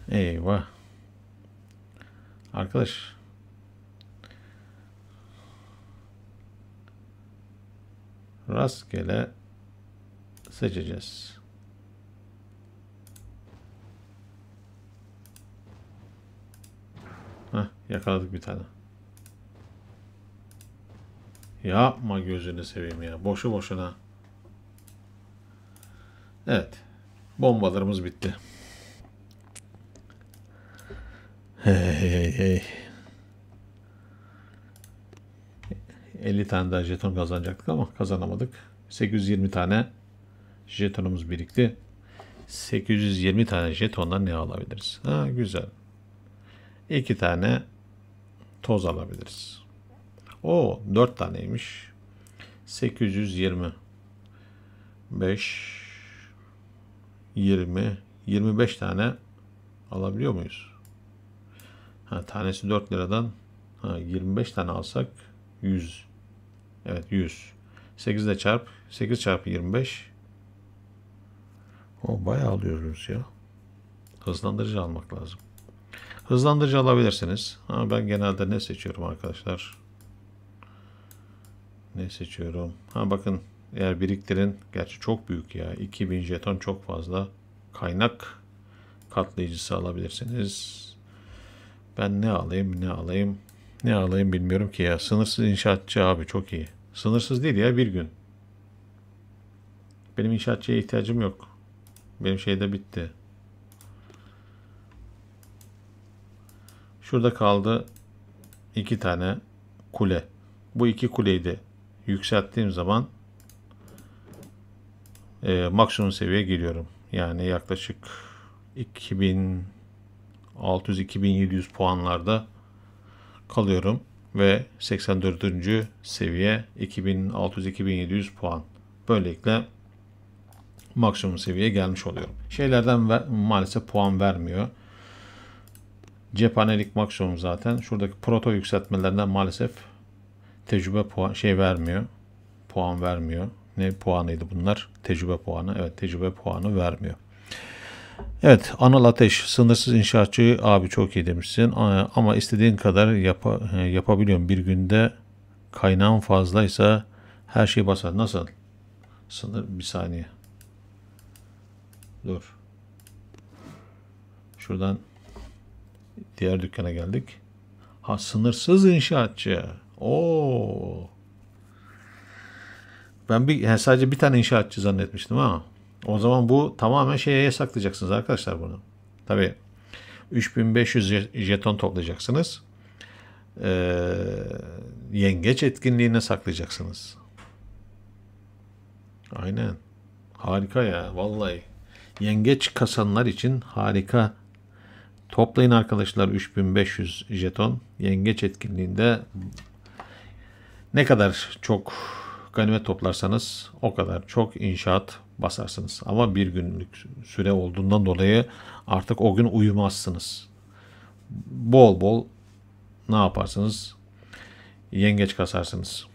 Eyvah. Arkadaş. Rastgele seçeceğiz. Heh, yakaladık bir tane. Yapma gözünü seveyim ya. Boşu boşuna. Evet. Bombalarımız bitti. Hey. 50 tane daha jeton kazanacaktık ama kazanamadık. 820 tane jetonumuz birikti. 820 tane jetondan ne alabiliriz? Ha, güzel. 2 tane toz alabiliriz. O 4 taneymiş. 820 5 20 25 tane alabiliyor muyuz? Ha, tanesi 4 liradan 25 tane alsak 100. Evet, 100. 8 ile çarp. 8 çarpı 25. O bayağı alıyoruz ya. Hızlandırıcı almak lazım. Hızlandırıcı alabilirsiniz. Ben genelde ne seçiyorum arkadaşlar? Ne seçiyorum? Ha bakın, eğer biriktirin. Gerçi çok büyük ya. 2000 jeton çok fazla. Kaynak katlayıcısı alabilirsiniz. Ben ne alayım, ne alayım, ne alayım bilmiyorum ki ya. Sınırsız inşaatçı abi çok iyi. Sınırsız değil ya, bir gün. Benim inşaatçıya ihtiyacım yok. Benim şey de bitti. Şurada kaldı 2 tane kule. Bu 2 kuleyi de yükselttiğim zaman maksimum seviyeye geliyorum. Yani yaklaşık 2600-2700 puanlarda kalıyorum ve 84. seviye 2600-2700 puan. Böylelikle maksimum seviyeye gelmiş oluyorum. Şeylerden maalesef puan vermiyor. Cephanelik maksimum zaten. Şuradaki proto yükseltmelerinden maalesef tecrübe puan vermiyor. Puan vermiyor. Ne puanıydı bunlar? Tecrübe puanı. Evet, tecrübe puanı vermiyor. Evet, Anıl Ateş, sınırsız inşaatçı abi çok iyi demişsin. Ama istediğin kadar yapabiliyorum. Bir günde kaynağın fazlaysa her şey basar. Nasıl? Bir saniye. Dur. Şuradan diğer dükkana geldik. Ha, sınırsız inşaatçı. Oo. Ben sadece bir tane inşaatçı zannetmiştim ama o zaman bu tamamen şeye yasaklayacaksınız arkadaşlar bunu. Tabii 3500 jeton toplayacaksınız. Yengeç etkinliğine saklayacaksınız. Aynen. Harika ya vallahi. Yengeç kasanlar için harika. Toplayın arkadaşlar 3500 jeton. Yengeç etkinliğinde ne kadar çok ganimet toplarsanız o kadar çok inşaat basarsınız. Ama bir günlük süre olduğundan dolayı artık o gün uyumazsınız. Bol bol ne yaparsınız? Yengeç kasarsınız.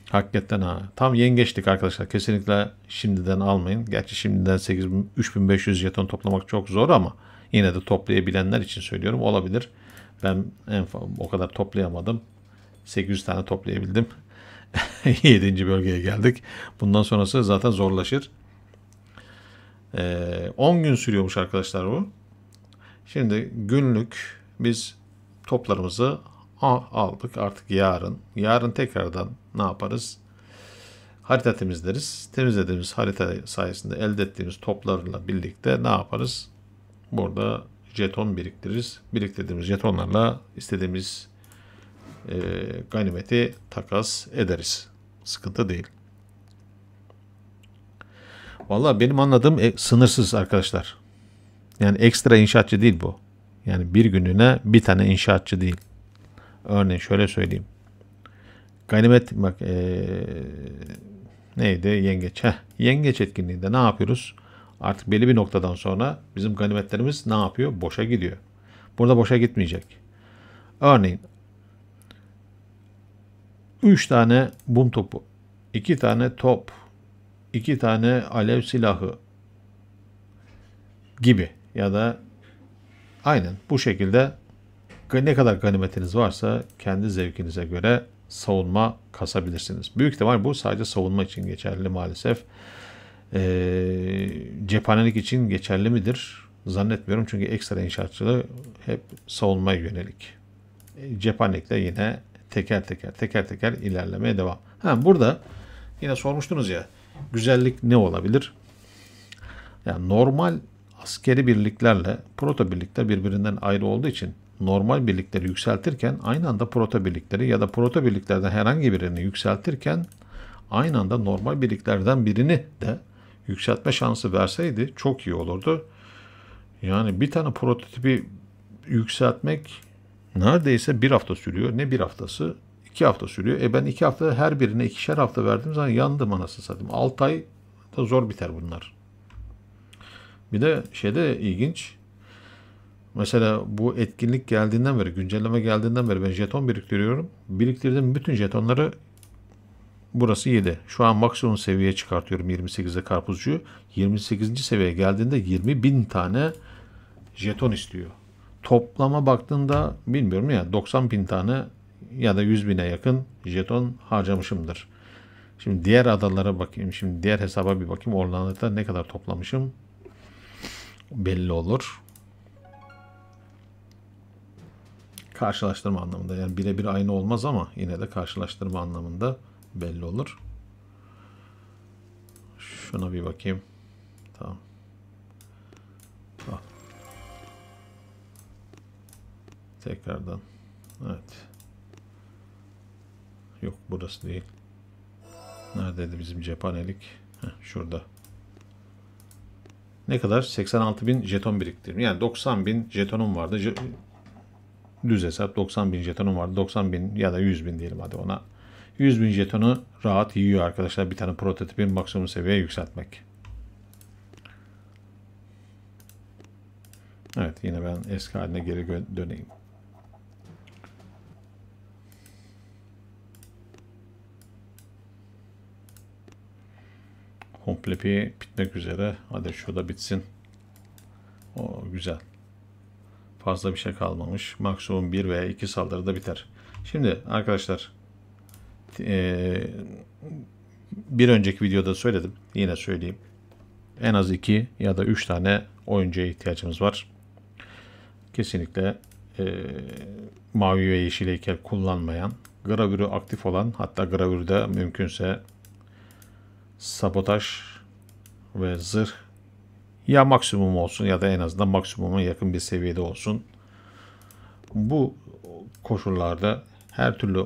Hakikaten ha. Tam yengeçlik arkadaşlar. Kesinlikle şimdiden almayın. Gerçi şimdiden 3500 jeton toplamak çok zor ama yine de toplayabilenler için söylüyorum. Olabilir. Ben o kadar toplayamadım. 800 tane toplayabildim. 7. bölgeye geldik. Bundan sonrası zaten zorlaşır. 10 gün sürüyormuş arkadaşlar bu. Şimdi günlük biz toplarımızı aldık. Artık yarın tekrardan ne yaparız? Harita temizleriz. Temizlediğimiz harita sayesinde elde ettiğimiz toplarla birlikte ne yaparız? Burada jeton biriktiririz. Biriktirdiğimiz jetonlarla istediğimiz ganimeti takas ederiz. Sıkıntı değil. Vallahi benim anladığım sınırsız arkadaşlar. Yani ekstra inşaatçı değil bu. Yani bir gününe bir tane inşaatçı değil. Örneğin şöyle söyleyeyim. Ganimet bak neydi? Yengeç. Yengeç etkinliğinde ne yapıyoruz? Artık belli bir noktadan sonra bizim ganimetlerimiz ne yapıyor? Boşa gidiyor. Burada boşa gitmeyecek. Örneğin 3 tane bum topu, 2 tane top, 2 tane alev silahı gibi ya da aynen bu şekilde ne kadar ganimetiniz varsa kendi zevkinize göre savunma kasabilirsiniz. Büyük ihtimal bu sadece savunma için geçerli maalesef. Cephanelik için geçerli midir? Zannetmiyorum çünkü ekstra inşaatçılığı hep savunmaya yönelik. Cephanelikte yine teker teker ilerlemeye devam. Burada yine sormuştunuz ya, güzellik ne olabilir? Yani normal askeri birliklerle proto birlikler birbirinden ayrı olduğu için normal birlikleri yükseltirken aynı anda proto birlikleri ya da proto birliklerden herhangi birini yükseltirken aynı anda normal birliklerden birini de yükseltme şansı verseydi çok iyi olurdu. Yani bir tane prototipi yükseltmek neredeyse bir hafta sürüyor. Ne bir haftası? 2 hafta sürüyor. Ben 2 hafta her birine 2'şer hafta verdiğim zaman yandım anasını satayım. 6 ay da zor biter bunlar. Bir de şeyde ilginç. Mesela bu etkinlik geldiğinden beri, güncelleme geldiğinden beri ben jeton biriktiriyorum. Biriktirdiğim bütün jetonları burası 7. Şu an maksimum seviyeye çıkartıyorum 28'e karpuzcu. 28. seviyeye geldiğinde 20.000 tane jeton istiyor. Toplama baktığında bilmiyorum ya 90.000 tane ya da 100.000'e yakın jeton harcamışımdır. Şimdi diğer adalara bakayım. Şimdi diğer hesaba bir bakayım. Oralarda ne kadar toplamışım. Belli olur. Karşılaştırma anlamında. Yani birebir aynı olmaz ama yine de karşılaştırma anlamında belli olur. Şuna bir bakayım. Tamam. Al. Tekrardan. Evet. Yok burası değil. Neredeydi bizim cephanelik? Şurada. Ne kadar? 86.000 jeton biriktirdim. Yani 90.000 jetonum vardı. Düz hesap 90.000 jetonum vardı. 90.000 ya da 100.000 diyelim hadi ona. 100.000 jetonu rahat yiyor arkadaşlar. Bir tane prototipin maksimum seviyeye yükseltmek. Evet yine ben eski haline geri döneyim. Komplepi bitmek üzere. Hadi şurada bitsin. O güzel. Fazla bir şey kalmamış. Maksimum 1 veya 2 saldırıda biter. Şimdi arkadaşlar bir önceki videoda söyledim. Yine söyleyeyim. En az 2 ya da 3 tane oyuncuya ihtiyacımız var. Kesinlikle mavi ve yeşil heykel kullanmayan, gravürü aktif olan, hatta gravürde mümkünse sabotaj ve zırh ya maksimum olsun ya da en azından maksimuma yakın bir seviyede olsun. Bu koşullarda her türlü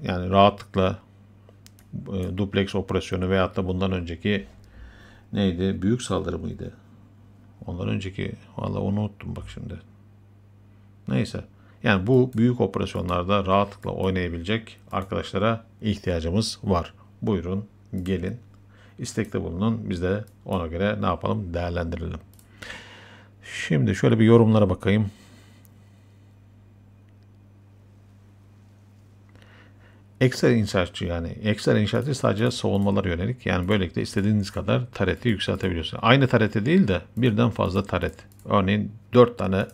yani rahatlıkla duplex operasyonu veyahut da bundan önceki neydi? Büyük saldırı mıydı? Ondan önceki vallahi onu unuttum bak şimdi. Neyse. Yani bu büyük operasyonlarda rahatlıkla oynayabilecek arkadaşlara ihtiyacımız var. Buyurun gelin. İstekte bulunun. Biz de ona göre ne yapalım? Değerlendirelim. Şimdi şöyle bir yorumlara bakayım. Ekstra inşaatçı yani. Ekstra inşaatçı sadece savunmalara yönelik. Yani böylelikle istediğiniz kadar tareti yükseltebiliyorsunuz. Aynı tarete değil de birden fazla taret. Örneğin 4 tane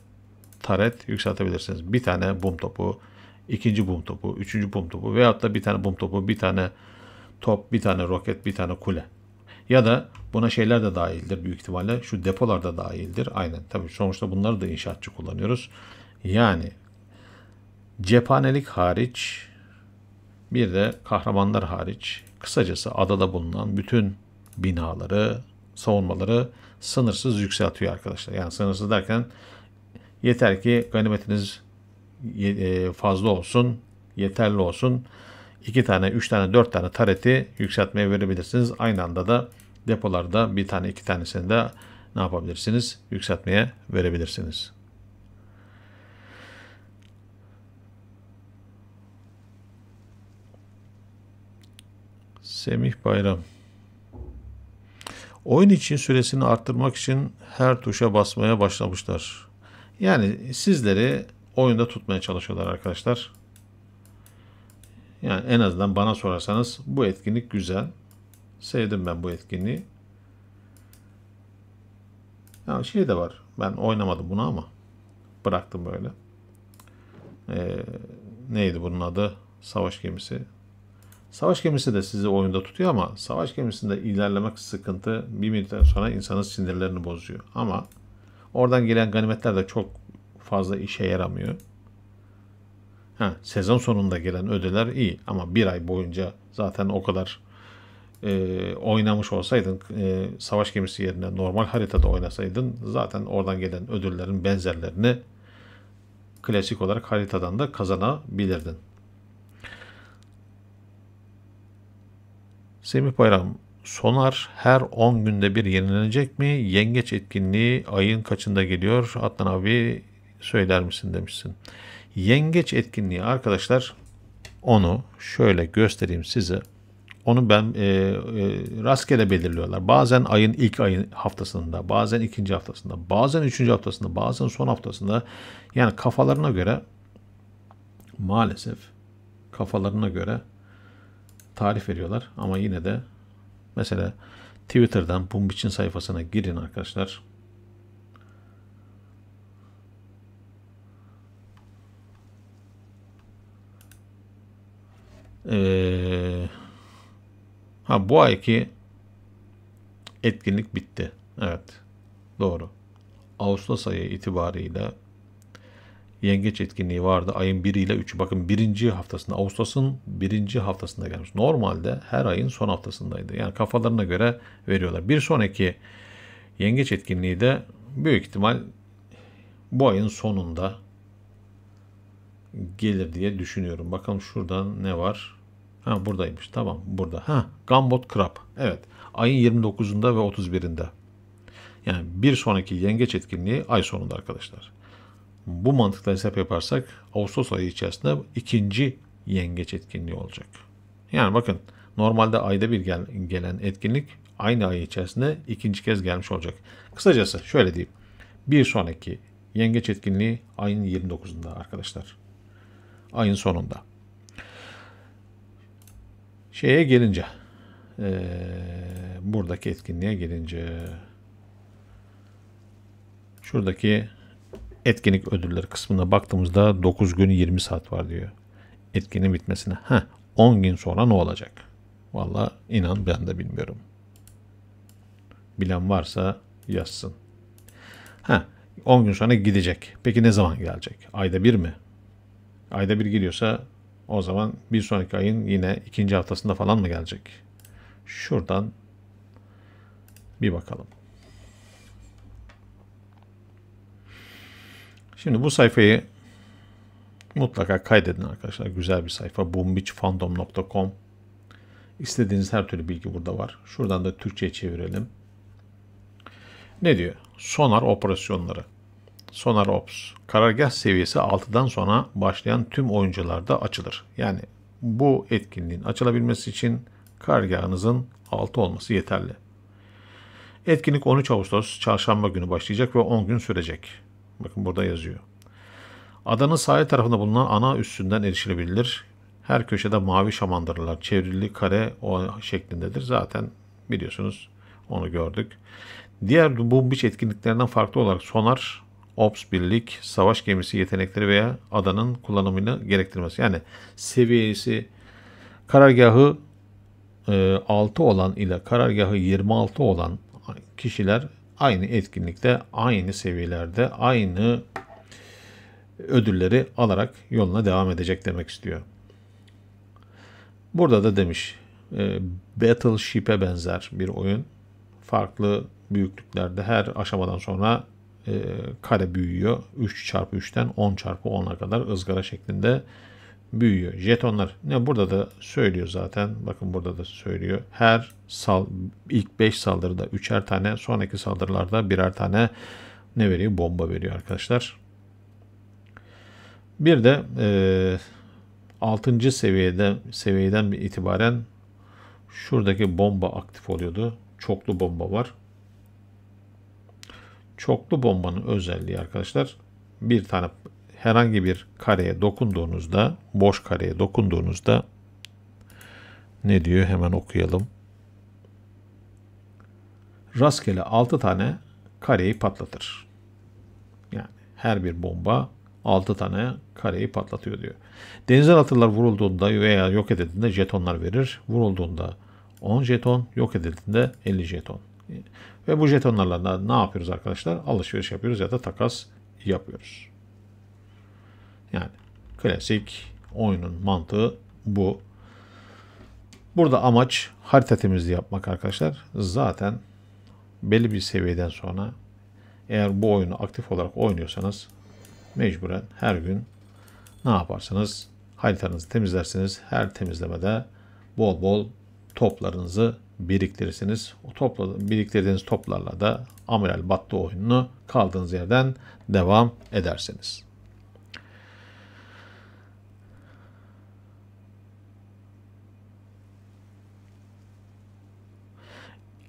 taret yükseltebilirsiniz. Bir tane bum topu, ikinci bum topu, üçüncü bum topu veyahut da bir tane bum topu, bir tane top, bir tane roket, bir tane kule. Ya da buna şeyler de dahildir büyük ihtimalle. Şu depolar da dahildir. Aynen. Tabii sonuçta bunları da inşaatçı kullanıyoruz. Yani cephanelik hariç bir de kahramanlar hariç kısacası adada bulunan bütün binaları, savunmaları sınırsız yükseltiyor arkadaşlar. Yani sınırsız derken yeter ki ganimetiniz fazla olsun, yeterli olsun. 2 tane, 3 tane, 4 tane tareti yükseltmeye verebilirsiniz. Aynı anda da depolarda bir tane, 2 tanesini de ne yapabilirsiniz? Yükseltmeye verebilirsiniz. Semih Bayram. Oyun için süresini arttırmak için her tuşa basmaya başlamışlar. Yani sizleri oyunda tutmaya çalışıyorlar arkadaşlar. Yani en azından bana sorarsanız bu etkinlik güzel. Sevdim ben bu etkinliği. Ya şey de var. Ben oynamadım bunu ama bıraktım böyle. Neydi bunun adı? Savaş gemisi. Savaş gemisi de sizi oyunda tutuyor ama savaş gemisinde ilerlemek sıkıntı. Bir müddet sonra insanın sinirlerini bozuyor. Ama oradan gelen ganimetler de çok fazla işe yaramıyor. Sezon sonunda gelen ödüller iyi ama bir ay boyunca zaten o kadar oynamış olsaydın, savaş gemisi yerine normal haritada oynasaydın zaten oradan gelen ödüllerin benzerlerini klasik olarak haritadan da kazanabilirdin. Semih Bayram, Sonar her 10 günde bir yenilenecek mi? Yengeç etkinliği ayın kaçında geliyor? Adnan abi söyler misin demişsin. Yengeç etkinliği arkadaşlar, onu şöyle göstereyim size. Onu ben rastgele belirliyorlar. Bazen ayın ilk ayın haftasında, bazen ikinci haftasında, bazen üçüncü haftasında, bazen son haftasında. Yani kafalarına göre maalesef kafalarına göre tarif veriyorlar. Ama yine de mesela Twitter'dan Boombiç'in sayfasına girin arkadaşlar. Ha, bu ayki etkinlik bitti. Evet. Doğru. Ağustos ayı itibariyle yengeç etkinliği vardı. Ayın 1 ile 3'ü. Bakın birinci haftasında, Ağustos'un birinci haftasında gelmiş. Normalde her ayın son haftasındaydı. Yani kafalarına göre veriyorlar. Bir sonraki yengeç etkinliği de büyük ihtimal bu ayın sonunda gelir diye düşünüyorum. Bakalım şuradan ne var? Ha, buradaymış. Tamam, burada. Ha, Gambot Crab. Evet. Ayın 29'unda ve 31'inde. Yani bir sonraki yengeç etkinliği ay sonunda arkadaşlar. Bu mantıkla hesap yaparsak Ağustos ayı içerisinde ikinci yengeç etkinliği olacak. Yani bakın, normalde ayda bir gelen etkinlik aynı ay içerisinde ikinci kez gelmiş olacak. Kısacası şöyle diyeyim. Bir sonraki yengeç etkinliği ayın 29'unda arkadaşlar. Ayın sonunda. Şeye gelince, buradaki etkinliğe gelince, şuradaki etkinlik ödülleri kısmına baktığımızda 9 gün 20 saat var diyor etkinin bitmesine. 10 gün sonra ne olacak? Vallahi inan ben de bilmiyorum. Bilen varsa yazsın. 10 gün sonra gidecek. Peki ne zaman gelecek? Ayda bir mi? Ayda bir gidiyorsa o zaman bir sonraki ayın yine ikinci haftasında falan mı gelecek? Şuradan bir bakalım. Şimdi bu sayfayı mutlaka kaydedin arkadaşlar. Güzel bir sayfa. boombeachfandom.com. İstediğiniz her türlü bilgi burada var. Şuradan da Türkçe'ye çevirelim. Ne diyor? Sonar operasyonları. Sonar Ops. Karargah seviyesi 6'dan sonra başlayan tüm oyuncularda açılır. Yani bu etkinliğin açılabilmesi için karargahınızın 6 olması yeterli. Etkinlik 13 Ağustos çarşamba günü başlayacak ve 10 gün sürecek. Bakın burada yazıyor. Adanın sahil tarafında bulunan ana üssünden erişilebilir. Her köşede mavi şamandırlar, çevrili kare o şeklindedir. Zaten biliyorsunuz, onu gördük. Diğer bu beach etkinliklerinden farklı olarak Sonar Ops birlik, savaş gemisi yetenekleri veya adanın kullanımını gerektirmez. Yani seviyesi karargahı 6 olan ile karargahı 26 olan kişiler aynı etkinlikte, aynı seviyelerde, aynı ödülleri alarak yoluna devam edecek demek istiyor. Burada da demiş Battleship'e benzer bir oyun. Farklı büyüklüklerde her aşamadan sonra kare büyüyor. 3x3'ten 10x10'a kadar ızgara şeklinde büyüyor. Jetonlar ne burada da söylüyor zaten. Bakın burada da söylüyor. Her ilk 5 saldırıda 3'er tane, sonraki saldırılarda birer tane ne veriyor? Bomba veriyor arkadaşlar. Bir de 6. seviyeden itibaren şuradaki bomba aktif oluyordu. Çoklu bomba var. Çoklu bombanın özelliği arkadaşlar, bir tane herhangi bir kareye dokunduğunuzda, boş kareye dokunduğunuzda ne diyor? Hemen okuyalım. Rastgele 6 tane kareyi patlatır. Yani her bir bomba 6 tane kareyi patlatıyor diyor. Denizden atırlar vurulduğunda veya yok edildiğinde jetonlar verir. Vurulduğunda 10 jeton, yok edildiğinde 50 jeton. Ve bu jetonlarla da ne yapıyoruz arkadaşlar? Alışveriş yapıyoruz ya da takas yapıyoruz. Yani klasik oyunun mantığı bu. Burada amaç harita temizliği yapmak arkadaşlar. Zaten belli bir seviyeden sonra eğer bu oyunu aktif olarak oynuyorsanız mecburen her gün ne yaparsanız haritanızı temizlersiniz. Her temizlemede bol bol toplarınızı biriktirirsiniz. O biriktirdiğiniz toplarla da Amiral Battı oyununu kaldığınız yerden devam edersiniz.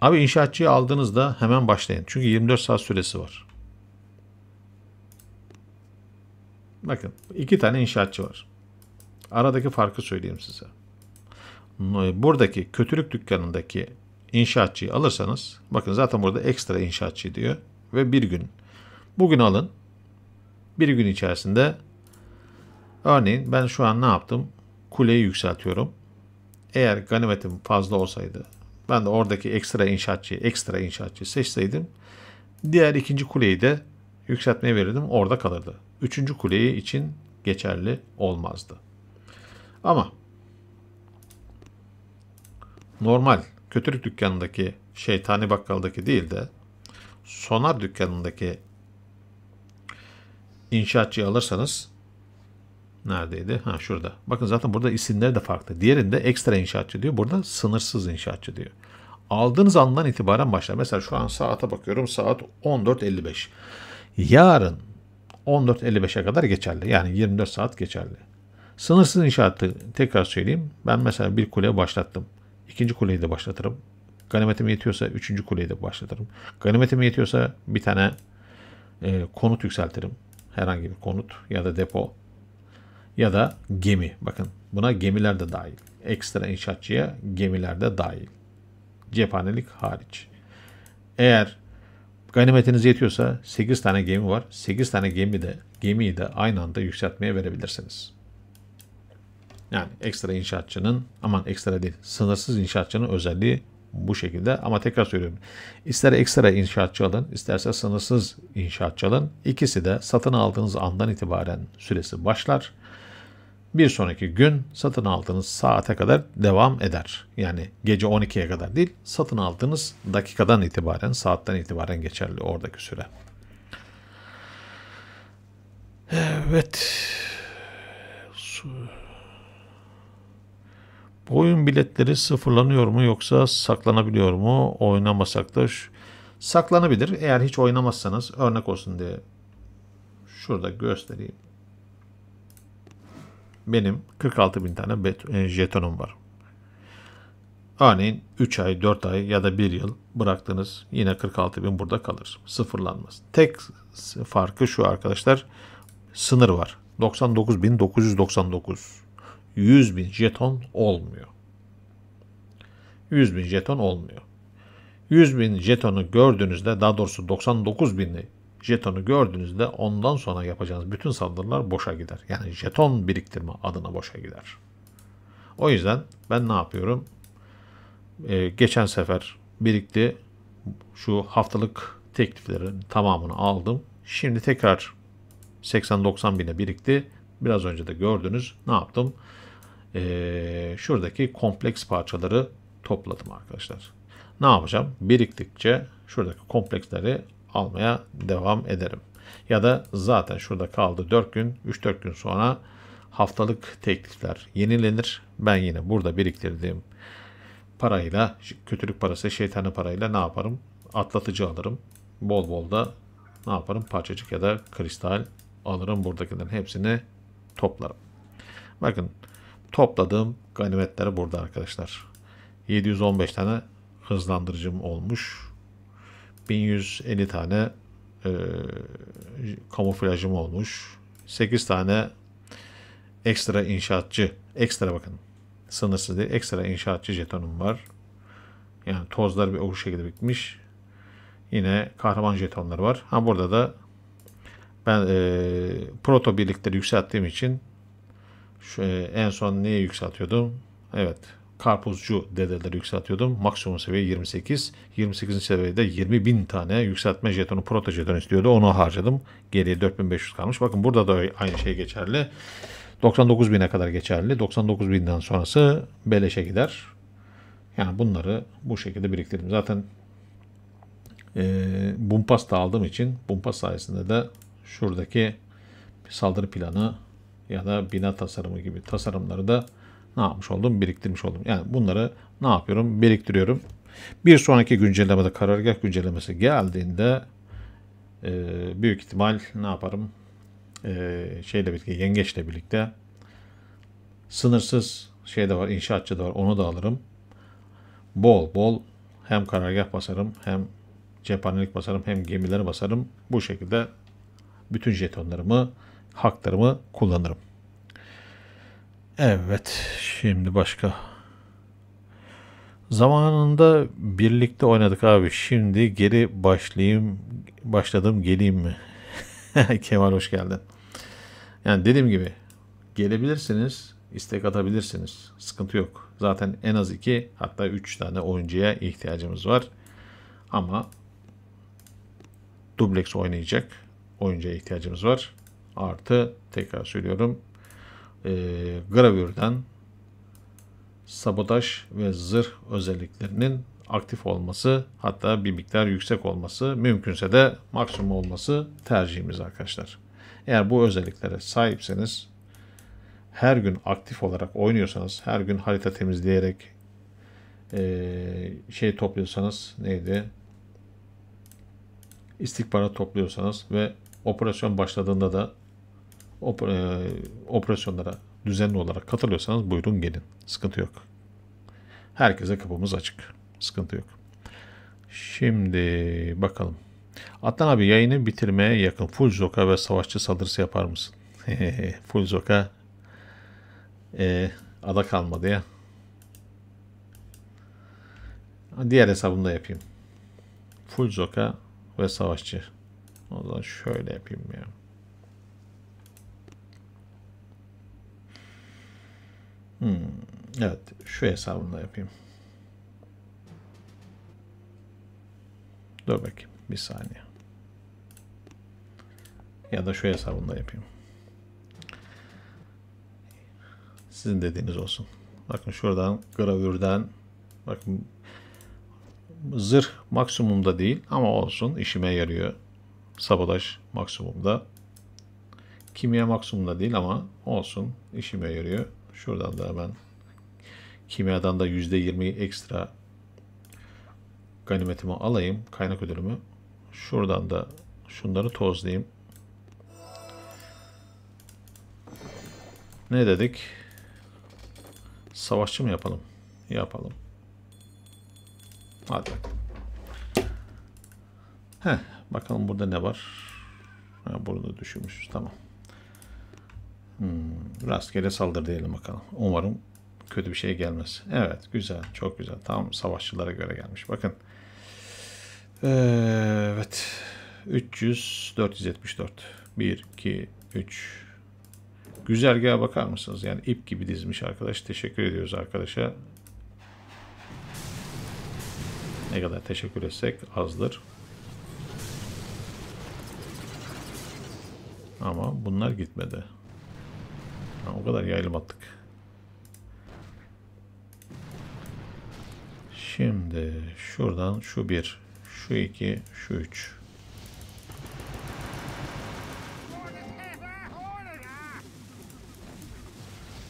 Abi inşaatçıyı aldığınızda hemen başlayın. Çünkü 24 saat süresi var. Bakın 2 tane inşaatçı var. Aradaki farkı söyleyeyim size. Buradaki kötülük dükkanındaki inşaatçıyı alırsanız, bakın zaten burada ekstra inşaatçı diyor ve bir gün. Bugün alın. Bir gün içerisinde örneğin ben şu an ne yaptım? Kuleyi yükseltiyorum. eğer ganimetim fazla olsaydı, ben de oradaki ekstra inşaatçıyı seçseydim, diğer ikinci kuleyi de yükseltmeye verirdim, orada kalırdı. Üçüncü kuleyi için geçerli olmazdı. Ama normal kötülük dükkanındaki, şeytani bakkaldaki değil de sonar dükkanındaki inşaatçıyı alırsanız, neredeydi? Ha, şurada. Bakın zaten burada isimleri de farklı. Diğerinde ekstra inşaatçı diyor. Burada sınırsız inşaatçı diyor. Aldığınız andan itibaren başlar. Mesela şu an saate bakıyorum. Saat 14.55. Yarın 14.55'e kadar geçerli. Yani 24 saat geçerli. Sınırsız inşaatı tekrar söyleyeyim. Ben mesela bir kule başlattım. İkinci kuleyi de başlatırım. Ganimetim yetiyorsa üçüncü kuleyi de başlatırım. Ganimetim yetiyorsa bir tane konut yükseltirim. Herhangi bir konut ya da depo. Ya da gemi. Bakın buna gemiler de dahil. Ekstra inşaatçıya gemiler de dahil. Cephanelik hariç. Eğer ganimetiniz yetiyorsa 8 tane gemi var. 8 tane gemiyi de aynı anda yükseltmeye verebilirsiniz. Yani ekstra inşaatçının, aman ekstra değil, sınırsız inşaatçının özelliği bu şekilde. Ama tekrar söylüyorum. İster ekstra inşaatçı alın, isterse sınırsız inşaatçı alın. İkisi de satın aldığınız andan itibaren süresi başlar. Bir sonraki gün satın aldığınız saate kadar devam eder. Yani gece 12'ye kadar değil, satın aldığınız dakikadan itibaren, saatten itibaren geçerli oradaki süre. Evet. Bu oyun biletleri sıfırlanıyor mu yoksa saklanabiliyor mu? Oynamasak da saklanabilir. Eğer hiç oynamazsanız, örnek olsun diye şurada göstereyim. Benim 46.000 tane jetonum var. Örneğin 3 ay, 4 ay ya da 1 yıl bıraktınız, yine 46.000 burada kalır. Sıfırlanmaz. Tek farkı şu arkadaşlar, sınır var. 99.999. 100.000 jeton olmuyor. 100.000 jeton olmuyor. 100.000 jetonu gördüğünüzde, daha doğrusu 99.000'li jetonu gördüğünüzde ondan sonra yapacağınız bütün saldırılar boşa gider. Yani jeton biriktirme adına boşa gider. O yüzden ben ne yapıyorum? Geçen sefer birikti. Şu haftalık tekliflerin tamamını aldım. Şimdi tekrar 80-90 bine birikti. Biraz önce de gördünüz. Ne yaptım? Şuradaki kompleks parçaları topladım arkadaşlar. Ne yapacağım? Biriktikçe şuradaki kompleksleri almaya devam ederim. Ya da zaten şurada kaldı 4 gün, 3-4 gün sonra haftalık teklifler yenilenir. Ben yine burada biriktirdiğim parayla, kötülük parası, şeytani parayla ne yaparım? Atlatıcı alırım. Bol bol da ne yaparım? Parçacık ya da kristal alırım. Buradakilerin hepsini toplarım. Bakın topladığım ganimetler burada arkadaşlar. 715 tane hızlandırıcım olmuş. 1150 tane kamuflajım olmuş. 8 tane ekstra inşaatçı, ekstra bakın, sınırsız değil, ekstra inşaatçı jetonum var. Yani tozlar bir o şekilde bitmiş. Yine kahraman jetonları var. Ha, burada da ben proto birlikleri yükselttiğim için en son neye yükseltiyordum? Evet, karpuzcu dedeleri yükseltiyordum. Maksimum seviye 28. 28. seviyede 20.000 tane yükseltme jetonu, proto jeton istiyordu. Onu harcadım. Geriye 4.500 kalmış. Bakın burada da aynı şey geçerli. 99.000'e kadar geçerli. 99.000'den sonrası beleşe gider. Yani bunları bu şekilde biriktirdim. Zaten Bumpas da aldığım için Bumpas sayesinde de şuradaki saldırı planı ya da bina tasarımı gibi tasarımları da ne yapmış oldum? Biriktirmiş oldum. Yani bunları ne yapıyorum? Biriktiriyorum. Bir sonraki güncellemede, karargah güncellemesi geldiğinde büyük ihtimal ne yaparım? Şeyle birlikte, yengeçle birlikte sınırsız şey de var, inşaatçı da var. Onu da alırım. Bol bol hem karargah basarım, hem cephanelik basarım, hem gemileri basarım. Bu şekilde bütün jetonlarımı, haklarımı kullanırım. Evet, şimdi başka. Zamanında birlikte oynadık abi. Şimdi geri başladım, geleyim mi? Kemal hoş geldin. Yani dediğim gibi gelebilirsiniz, istek atabilirsiniz. Sıkıntı yok. Zaten en az 2 hatta 3 tane oyuncuya ihtiyacımız var. Ama dubleks oynayacak oyuncuya ihtiyacımız var. Artı tekrar söylüyorum, gravürden sabotaj ve zırh özelliklerinin aktif olması, hatta bir miktar yüksek olması, mümkünse de maksimum olması tercihimiz arkadaşlar. Eğer bu özelliklere sahipseniz, her gün aktif olarak oynuyorsanız, her gün harita temizleyerek şey topluyorsanız, neydi? İstihbarat topluyorsanız ve operasyon başladığında da operasyonlara düzenli olarak katılıyorsanız buyurun gelin. Sıkıntı yok. Herkese kapımız açık. Sıkıntı yok. Şimdi bakalım. Adnan abi, yayını bitirmeye yakın full zoka ve savaşçı saldırısı yapar mısın? Full zoka ada kalmadı ya. Diğer hesabımda yapayım. Full zoka ve savaşçı. O zaman şöyle yapayım ya. Evet, şu hesabımda yapayım. Dur bakayım bir saniye. Ya da şu hesabımda yapayım. Sizin dediğiniz olsun. Bakın şuradan gravürden, bakın zırh maksimumda değil ama olsun, işime yarıyor. Sabotaj maksimumda. Kimya maksimumda değil ama olsun, işime yarıyor. Şuradan da hemen kimyadan da %20 ekstra ganimetimi alayım. Kaynak ödülümü. Şuradan da şunları tozlayayım. Ne dedik? Savaşçı mı yapalım? Yapalım. Hadi. Bakalım burada ne var? Burada düşürmüşüz. Tamam. Rastgele saldır diyelim bakalım. Umarım kötü bir şey gelmez. Evet, güzel. Çok güzel. Tam savaşçılara göre gelmiş. Bakın. Evet. 300, 474. 1, 2, 3. Güzergaha bakar mısınız? Yani ip gibi dizmiş arkadaş. Teşekkür ediyoruz arkadaşa. Ne kadar teşekkür etsek azdır. Ama bunlar gitmedi. O kadar yaylım attık. Şimdi şuradan şu 1, şu 2, şu 3.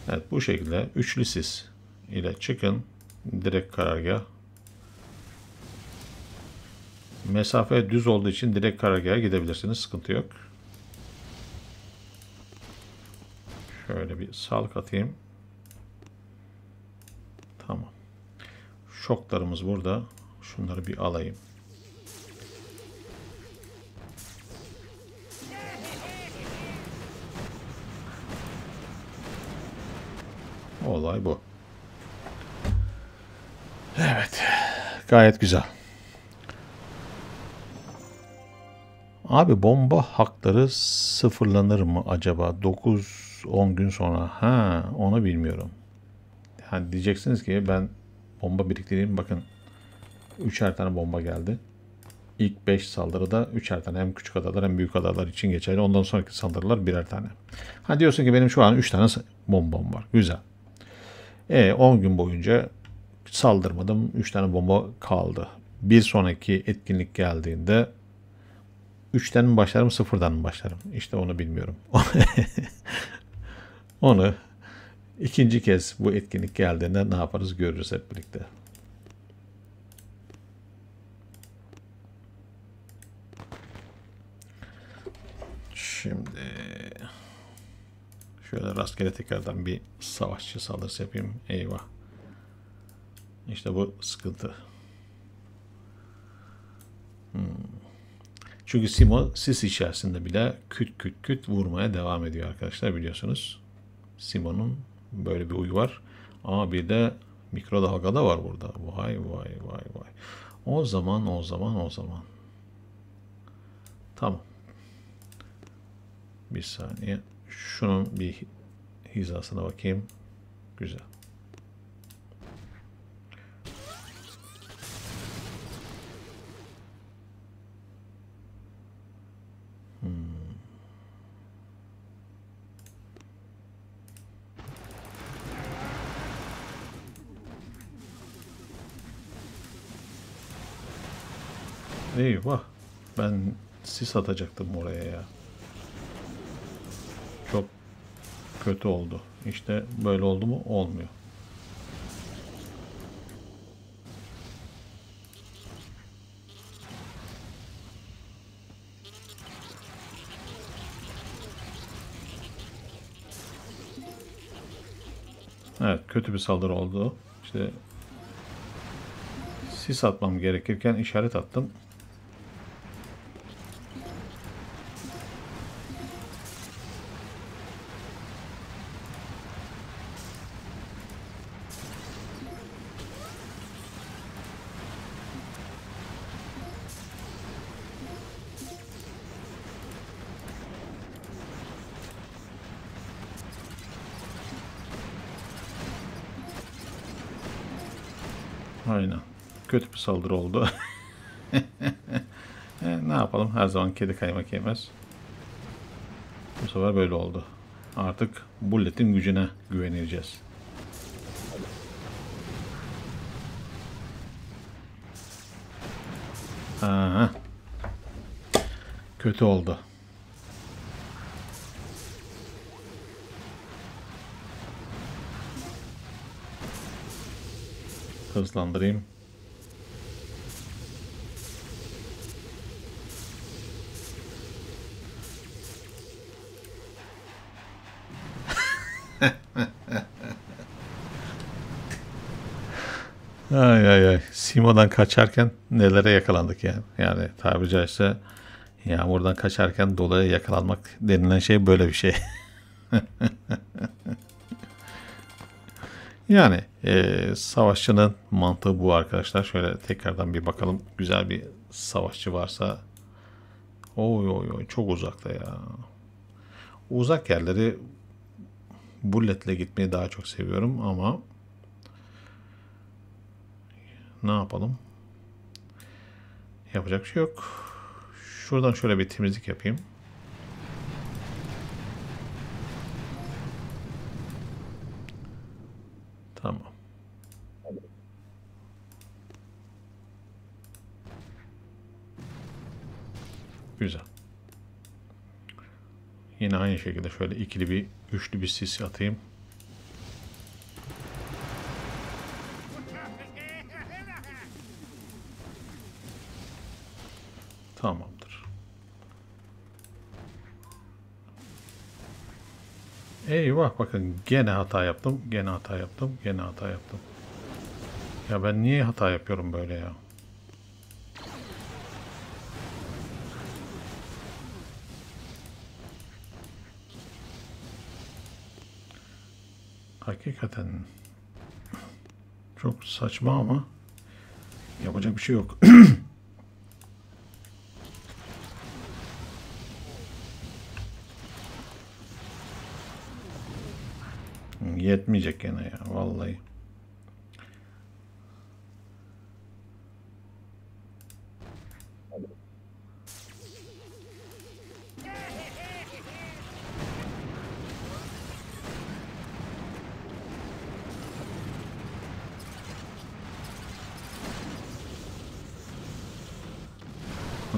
Evet, bu şekilde üçlü sis ile çıkın. Direkt karargah. Mesafe düz olduğu için direkt karargaha gidebilirsiniz. Sıkıntı yok. Şöyle bir sağlık atayım. Tamam. Şoklarımız burada. Şunları bir alayım. Olay bu. Evet. Gayet güzel. Abi, bomba hakları sıfırlanır mı acaba 9-10 gün sonra? Onu bilmiyorum. Yani diyeceksiniz ki ben bomba biriktireyim. Bakın 3'er tane bomba geldi. İlk 5 saldırıda 3'er tane, hem küçük adalar hem büyük adalar için geçerli. Ondan sonraki saldırılar birer tane. Diyorsun ki benim şu an 3 tane bombam var. Güzel. 10 gün boyunca saldırmadım. 3 tane bomba kaldı. Bir sonraki etkinlik geldiğinde 3'ten mi başlarım, 0'dan mı başlarım? İşte onu bilmiyorum. Onu ikinci kez bu etkinlik geldiğinde ne yaparız görürüz hep birlikte. Şimdi şöyle rastgele tekrardan bir savaşçı saldırısı yapayım. Eyvah. İşte bu sıkıntı. Çünkü Simo sis içerisinde bile küt küt küt vurmaya devam ediyor arkadaşlar, biliyorsunuz. Simo'nun böyle bir huyu var. Ama bir de mikrodalga da var burada. Vay vay vay vay. O zaman. Tamam. Bir saniye. Şunun bir hizasına bakayım. Güzel. Eyvah. Ben sis atacaktım oraya ya. Çok kötü oldu. İşte böyle oldu mu? Olmuyor. Evet, kötü bir saldırı oldu. İşte sis atmam gerekirken işaret attım. Aynen. Kötü bir saldırı oldu. Ne yapalım? Her zaman kedi kaymak yemez. Bu sefer böyle oldu. Artık Bullet'in gücüne güveneceğiz. Aha. Kötü oldu. Hızlandırayım. Ay ay ay. Simo'dan kaçarken nelere yakalandık yani. Yani tabiri caizse yağmurdan kaçarken dolaya yakalanmak denilen şey böyle bir şey. Yani savaşçının mantığı bu arkadaşlar. Şöyle tekrardan bir bakalım. Güzel bir savaşçı varsa. Oy oy oy, çok uzakta ya. Uzak yerleri bulletle gitmeyi daha çok seviyorum ama ne yapalım? Yapacak bir şey yok. Şuradan şöyle bir temizlik yapayım. Tamam. Güzel. Yine aynı şekilde şöyle ikili bir, üçlü bir sis atayım. Tamamdır. Eyvah, bakın gene hata yaptım. Gene hata yaptım. Gene hata yaptım. Ya ben niye hata yapıyorum böyle ya? Hakikaten çok saçma ama yapacak bir şey yok. Yetmeyecek gene ya vallahi.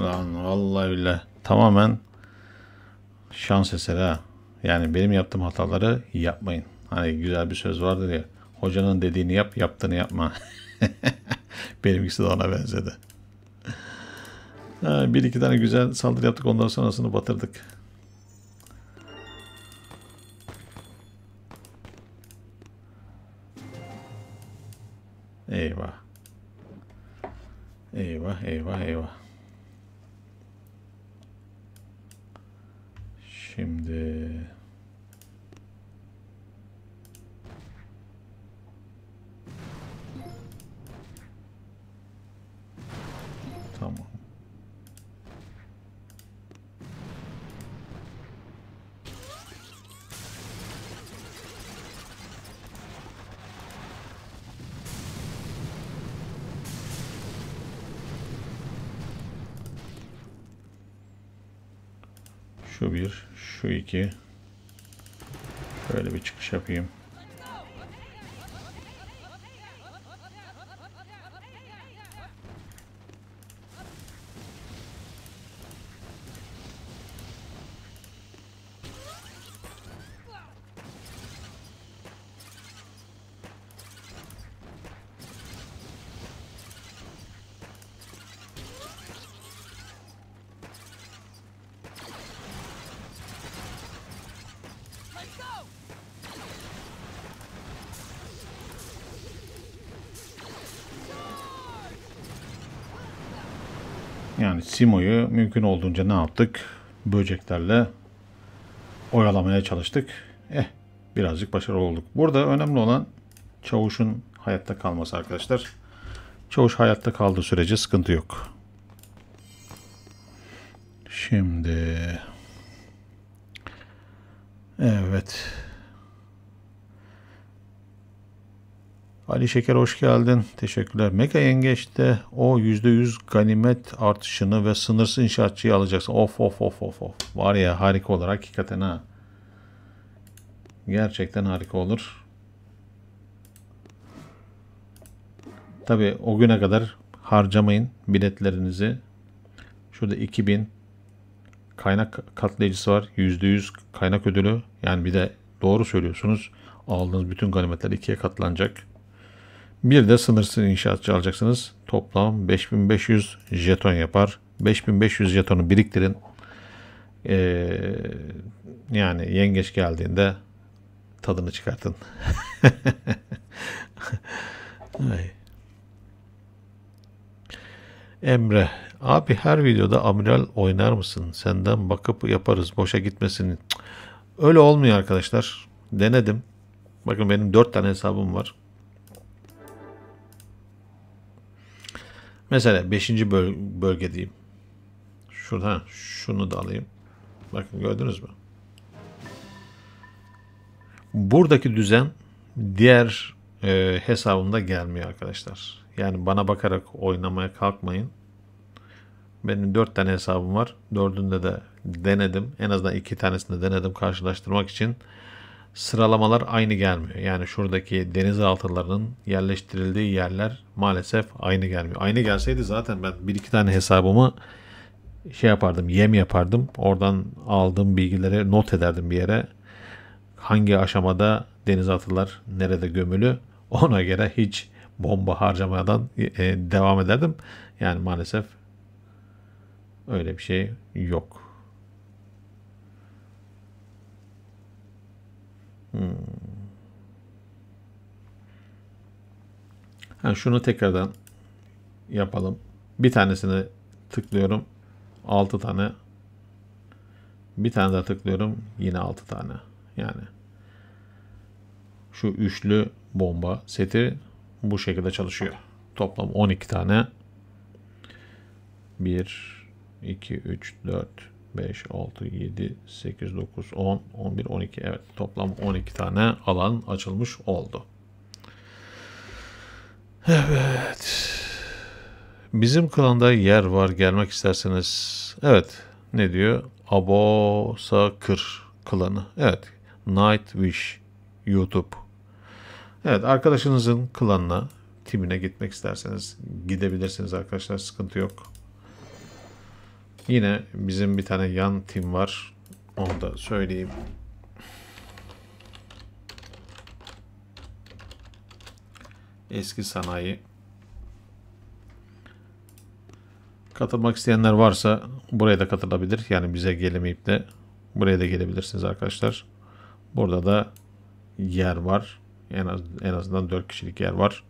Lan vallahi billahi tamamen şans eseri ha. Yani benim yaptığım hataları yapmayın. Hani güzel bir söz vardır ya. Hocanın dediğini yap, yaptığını yapma. Benimkisi de ona benzedi. Ha, bir iki tane güzel saldırı yaptık, ondan sonrasını batırdık. Eyvah. Eyvah, eyvah, eyvah. Şimdi tamam. Şu bir, şu iki. Şöyle bir çıkış yapayım. Yani Simo'yu mümkün olduğunca ne yaptık? Böceklerle oyalamaya çalıştık. Birazcık başarılı olduk. Burada önemli olan Çavuş'un hayatta kalması arkadaşlar. Çavuş hayatta kaldığı sürece sıkıntı yok. Şimdi evet. Ali Şeker hoş geldin. Teşekkürler. Mega Yengeç'te o %100 ganimet artışını ve sınırsız inşaatçıyı alacaksın. Of. Var ya, harika olur hakikaten ha. Gerçekten harika olur. Tabi o güne kadar harcamayın biletlerinizi. Şurada 2000 kaynak katlayıcısı var. %100 kaynak ödülü. Yani bir de doğru söylüyorsunuz. Aldığınız bütün ganimetler 2'ye katlanacak. Bir de sınırsız inşaatçı alacaksınız. Toplam 5500 jeton yapar. 5500 jetonu biriktirin. Yani yengeç geldiğinde tadını çıkartın. Ay. Emre, abi her videoda amiral oynar mısın? Senden bakıp yaparız, boşa gitmesin. Öyle olmuyor arkadaşlar. Denedim. Bakın benim 4 tane hesabım var. Mesela 5. bölgedeyim. Şurada şunu da alayım. Bakın gördünüz mü? Buradaki düzen diğer hesabımda gelmiyor arkadaşlar. Yani bana bakarak oynamaya kalkmayın. Benim 4 tane hesabım var. 4'ünde de denedim. En azından 2 tanesini denedim karşılaştırmak için. Sıralamalar aynı gelmiyor. Yani şuradaki denizaltılarının yerleştirildiği yerler maalesef aynı gelmiyor. Aynı gelseydi zaten ben 1-2 tane hesabımı şey yapardım, yem yapardım. Oradan aldığım bilgileri not ederdim bir yere. Hangi aşamada denizaltılar nerede gömülü, ona göre hiç bomba harcamadan devam ederdim. Yani maalesef öyle bir şey yok. Yani şunu tekrardan yapalım. Bir tanesini tıklıyorum. 6 tane. Bir tane daha tıklıyorum. Yine 6 tane. Yani şu üçlü bomba seti bu şekilde çalışıyor. Toplam 12 tane. 1, 2, 3, 4, 5, 6, 7, 8, 9, 10, 11, 12. Evet, toplam 12 tane alan açılmış oldu. Evet. Bizim klanda yer var, gelmek isterseniz. Evet. Ne diyor? Abosakır klanı. Evet. Night Wish YouTube. Evet, arkadaşınızın klanına, timine gitmek isterseniz gidebilirsiniz arkadaşlar. Sıkıntı yok. Yine bizim bir tane yan tim var. Onu da söyleyeyim. Eski sanayi. Katılmak isteyenler varsa buraya da katılabilir. Yani bize gelemeyip de buraya da gelebilirsiniz arkadaşlar. Burada da yer var. En azından 4 kişilik yer var.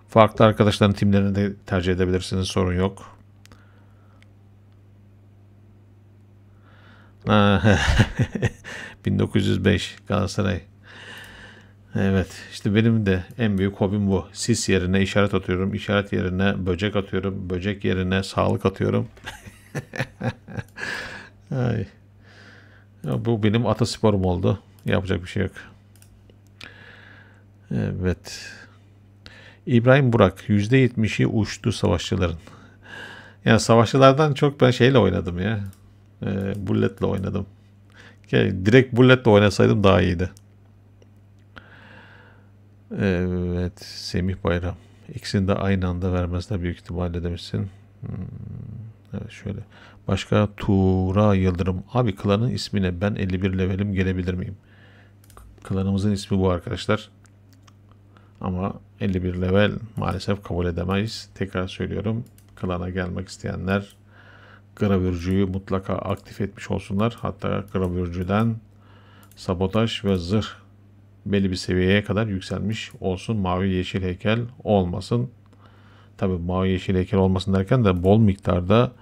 Farklı arkadaşların timlerini de tercih edebilirsiniz. Sorun yok. 1905 Galatasaray. Evet, işte benim de en büyük hobim bu. Sis yerine işaret atıyorum. İşaret yerine böcek atıyorum. Böcek yerine sağlık atıyorum. Ay. Ya bu benim atasporum oldu. Yapacak bir şey yok. Evet. İbrahim Burak. %70'i uçtu savaşçıların. Yani savaşçılardan çok ben şeyle oynadım ya. Bulletle oynadım. Direkt bulletle oynasaydım daha iyiydi. Evet. Semih Bayram. İkisini de aynı anda vermezler büyük ihtimalle demişsin. Evet şöyle. Başka Tuğra Yıldırım. Abi klanın ismi ne? Ben 51 levelim, gelebilir miyim? Klanımızın ismi bu arkadaşlar. Ama 51 level maalesef kabul edemeyiz. Tekrar söylüyorum. Klana gelmek isteyenler gravürcüyü mutlaka aktif etmiş olsunlar. Hatta gravürcüden sabotaj ve zırh belli bir seviyeye kadar yükselmiş olsun. Mavi yeşil heykel olmasın. tabii mavi yeşil heykel olmasın derken de bol miktarda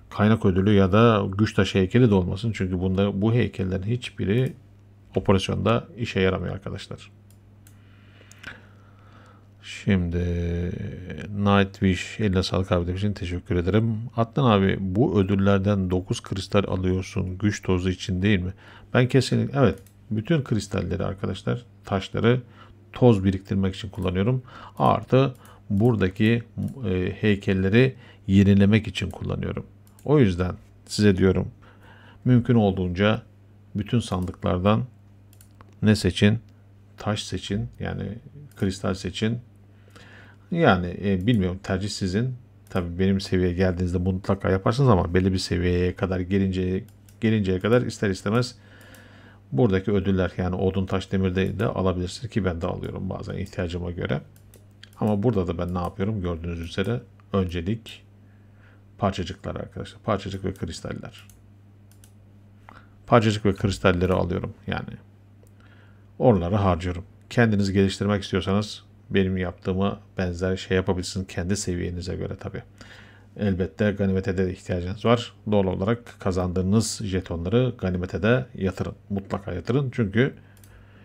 kaynak ödülü ya da güç taşı heykeli de olmasın. Çünkü bu heykellerin hiçbiri operasyonda işe yaramıyor arkadaşlar. Şimdi Nightwish eline sağlık abi demiş için teşekkür ederim. Adnan abi, bu ödüllerden 9 kristal alıyorsun güç tozu için değil mi? Ben kesinlikle evet, bütün kristalleri arkadaşlar, taşları toz biriktirmek için kullanıyorum. Artı buradaki heykelleri yenilemek için kullanıyorum. O yüzden size diyorum, mümkün olduğunca bütün sandıklardan ne seçin? Taş seçin, yani kristal seçin. Yani bilmiyorum, tercih sizin. Tabii benim seviyeye geldiğinizde mutlaka yaparsınız ama belli bir seviyeye kadar gelinceye kadar ister istemez buradaki ödüller, yani odun taş demirde de alabilirsiniz ki ben de alıyorum bazen ihtiyacıma göre. Ama burada da ben ne yapıyorum? Gördüğünüz üzere öncelik parçacıklar arkadaşlar. Parçacık ve kristaller. Parçacık ve kristalleri alıyorum yani. Oraları harcıyorum. Kendinizi geliştirmek istiyorsanız benim yaptığımı benzer şey yapabilirsiniz kendi seviyenize göre tabi. Elbette ganimete de ihtiyacınız var. Doğal olarak kazandığınız jetonları ganimete de yatırın. Mutlaka yatırın. Çünkü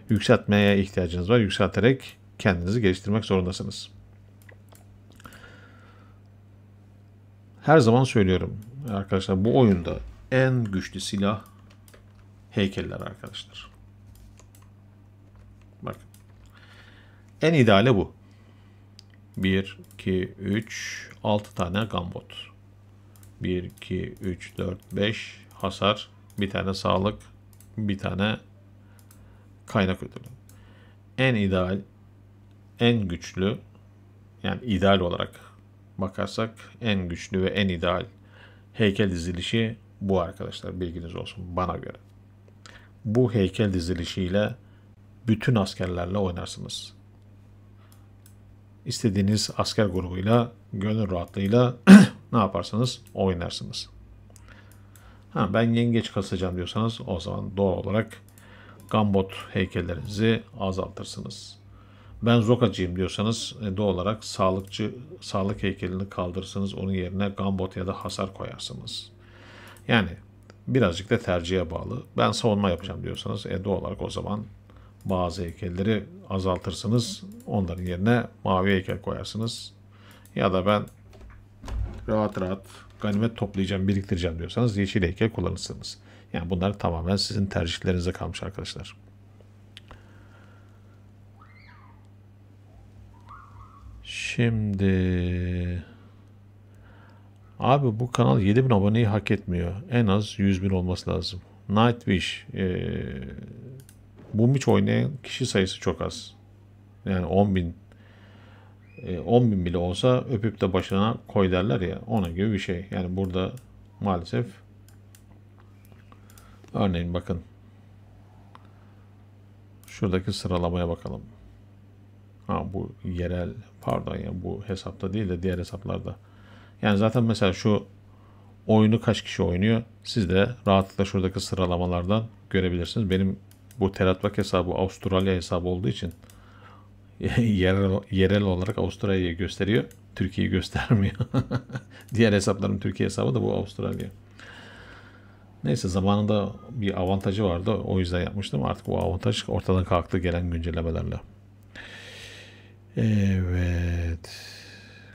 yükseltmeye ihtiyacınız var. Yükselterek kendinizi geliştirmek zorundasınız. Her zaman söylüyorum arkadaşlar, bu oyunda en güçlü silah heykeller arkadaşlar. Bakın. En ideali bu. 1, 2, 3, 6 tane gambot. 1, 2, 3, 4, 5 hasar, bir tane sağlık, bir tane kaynak ödülü. En ideal, en güçlü, yani ideal olarak bakarsak en güçlü ve en ideal heykel dizilişi bu arkadaşlar, bilginiz olsun bana göre. Bu heykel dizilişiyle bütün askerlerle oynarsınız. İstediğiniz asker grubuyla gönül rahatlığıyla ne yaparsanız oynarsınız. Ben yengeç kasacağım diyorsanız o zaman doğal olarak gambot heykellerinizi azaltırsınız. Ben zokacıyım diyorsanız doğal olarak sağlık heykelini kaldırırsınız. Onun yerine gambot ya da hasar koyarsınız. Yani birazcık da tercihe bağlı. Ben savunma yapacağım diyorsanız doğal olarak o zaman bazı heykelleri azaltırsınız. Onların yerine mavi heykel koyarsınız. Ya da ben rahat rahat ganimet toplayacağım, biriktireceğim diyorsanız yeşil heykel kullanırsınız. Yani bunlar tamamen sizin tercihlerinize kalmış arkadaşlar. Şimdi abi, bu kanal 7000 aboneyi hak etmiyor. En az 100.000 olması lazım. Nightwish bu maç oynayan kişi sayısı çok az. Yani 10.000 bile olsa öpüp de başına koy derler ya, ona gibi bir şey. Yani burada maalesef, örneğin bakın şuradaki sıralamaya bakalım. Bu yerel, pardon ya, bu hesapta değil de diğer hesaplarda. Yani zaten mesela şu oyunu kaç kişi oynuyor, siz de rahatlıkla şuradaki sıralamalardan görebilirsiniz. Benim bu Teratbak hesabı Avustralya hesabı olduğu için yerel olarak Avustralya'yı gösteriyor. Türkiye'yi göstermiyor. Diğer hesaplarım Türkiye hesabı da bu Avustralya. Neyse, zamanında bir avantajı vardı. O yüzden yapmıştım. Artık bu avantaj ortadan kalktı gelen güncellemelerle. Evet.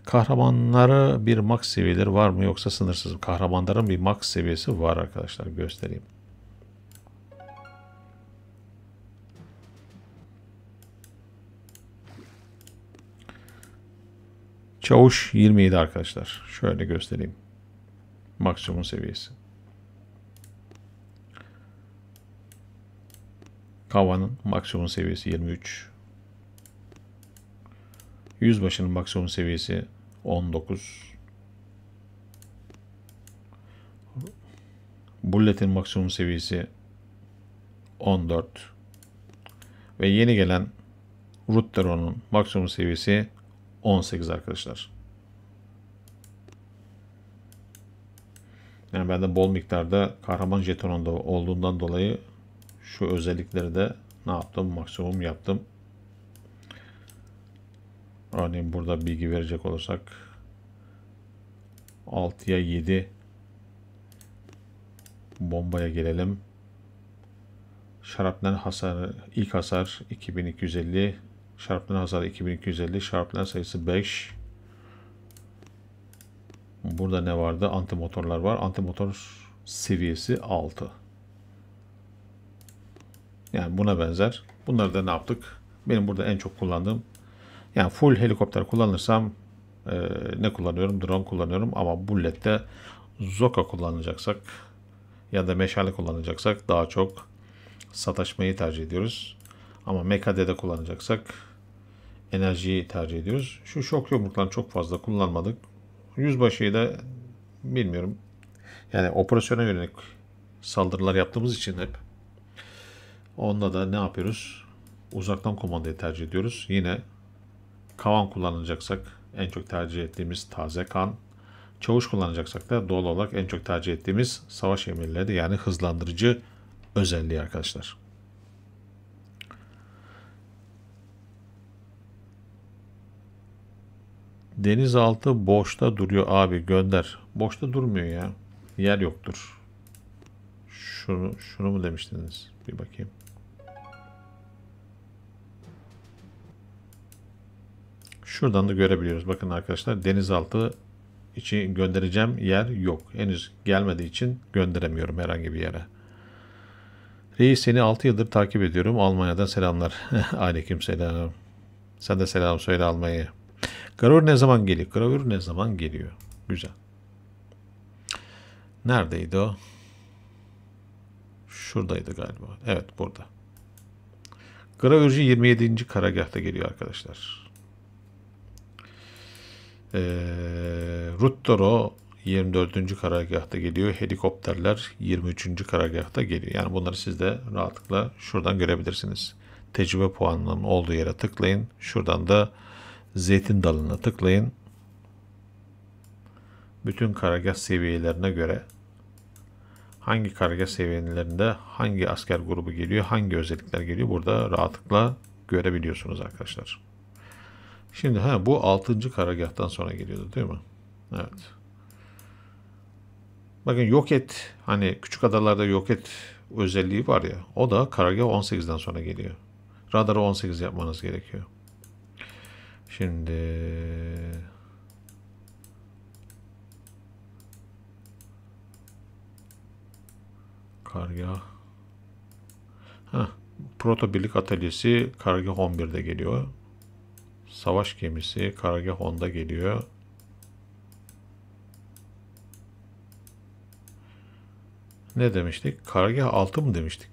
Kahramanlara bir max seviyeleri var mı yoksa sınırsız mı? Kahramanların bir max seviyesi var arkadaşlar. Göstereyim. Çavuş 27 arkadaşlar. Şöyle göstereyim. Maksimum seviyesi. Kavanın maksimum seviyesi 23. Yüzbaşının maksimum seviyesi 19. Bullet'in maksimum seviyesi 14. Ve yeni gelen Rutteron'un maksimum seviyesi 18 arkadaşlar. Yani bende bol miktarda kahraman jetonunda olduğundan dolayı şu özellikleri de ne yaptım? Maksimum yaptım. Örneğin burada bilgi verecek olursak 6'ya 7 bombaya gelelim. Şarapnel hasarı, ilk hasar 2250. Şarapnel hasarı 2250. Şarapnel sayısı 5. Burada ne vardı? Antimotorlar var. Antimotor seviyesi 6. Yani buna benzer. Bunları da ne yaptık? Benim burada en çok kullandığım, yani full helikopter kullanırsam ne kullanıyorum? Drone kullanıyorum. Ama Bullet'te Zoka kullanacaksak ya da meşale kullanacaksak daha çok sataşmayı tercih ediyoruz. Ama MKD'de kullanacaksak enerjiyi tercih ediyoruz. Şu şok yumruklarını çok fazla kullanmadık. Yüzbaşıyı da bilmiyorum. Yani operasyona yönelik saldırılar yaptığımız için hep onda da ne yapıyoruz? Uzaktan kumandayı tercih ediyoruz. Yine kavan kullanacaksak en çok tercih ettiğimiz taze kan. Çavuş kullanacaksak da doğal olarak en çok tercih ettiğimiz savaş emirleri, yani hızlandırıcı özelliği arkadaşlar. Denizaltı boşta duruyor abi, gönder. Boşta durmuyor ya. Yer yoktur. Şunu mu demiştiniz? Bir bakayım. Şuradan da görebiliyoruz. Bakın arkadaşlar, denizaltı için göndereceğim yer yok. Henüz gelmediği için gönderemiyorum herhangi bir yere. Reis, seni 6 yıldır takip ediyorum. Almanya'dan selamlar. Aleykümselam. Sen de selam söyle Almanya'ya. Gravür ne zaman geliyor? Gravür ne zaman geliyor? Güzel. Neredeydi o? Şuradaydı galiba. Evet, burada. Gravürcü 27. karargahta geliyor arkadaşlar. Ruttoro 24. karargahta geliyor. Helikopterler 23. karargahta geliyor. Yani bunları siz de rahatlıkla şuradan görebilirsiniz. Tecrübe puanının olduğu yere tıklayın. Şuradan da zeytin dalına tıklayın. Bütün karargah seviyelerine göre hangi karargah seviyelerinde hangi asker grubu geliyor, hangi özellikler geliyor, burada rahatlıkla görebiliyorsunuz arkadaşlar. Şimdi bu 6. karargahtan sonra geliyordu değil mi? Evet. Bakın yok et, hani küçük adalarda yok et özelliği var ya, o da karargah 18'den sonra geliyor. Radarı 18 yapmanız gerekiyor. Şimdi karargah Proto Birlik Atölyesi karargah 11'de geliyor. Savaş gemisi karargah 10'da geliyor. Ne demiştik? Karargah 6 mı demiştik?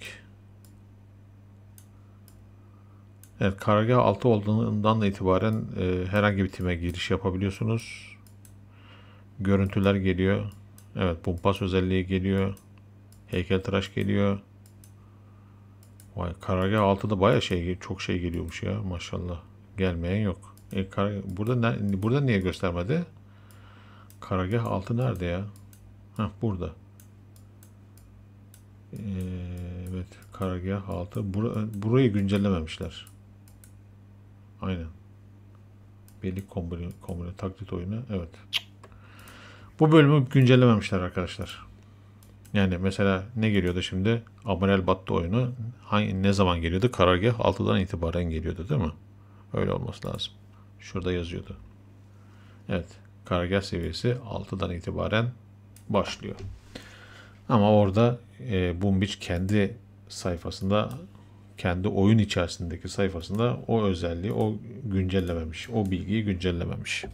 Evet, karargah 6 olduğundan itibaren herhangi bir time giriş yapabiliyorsunuz. Görüntüler geliyor. Evet, bumpas özelliği geliyor. Heykeltıraş geliyor. Vay, karargah 6'da bayağı çok şey geliyormuş ya, maşallah. Gelmeyen yok. Burada niye göstermedi? Karargah 6 nerede ya? Burada. Evet, karargah 6. Burayı güncellememişler. Aynen. Birlik kombine taklit oyunu. Evet. Bu bölümü güncellememişler arkadaşlar. Yani mesela ne geliyordu şimdi? Amiral Battı oyunu ne zaman geliyordu? Karargah 6'dan itibaren geliyordu değil mi? Öyle olması lazım. Şurada yazıyordu. Evet. Karargah seviyesi 6'dan itibaren başlıyor. Ama orada Boom Beach kendi sayfasında, kendi oyun içerisindeki sayfasında o özelliği güncellememiş. O bilgiyi güncellememiş.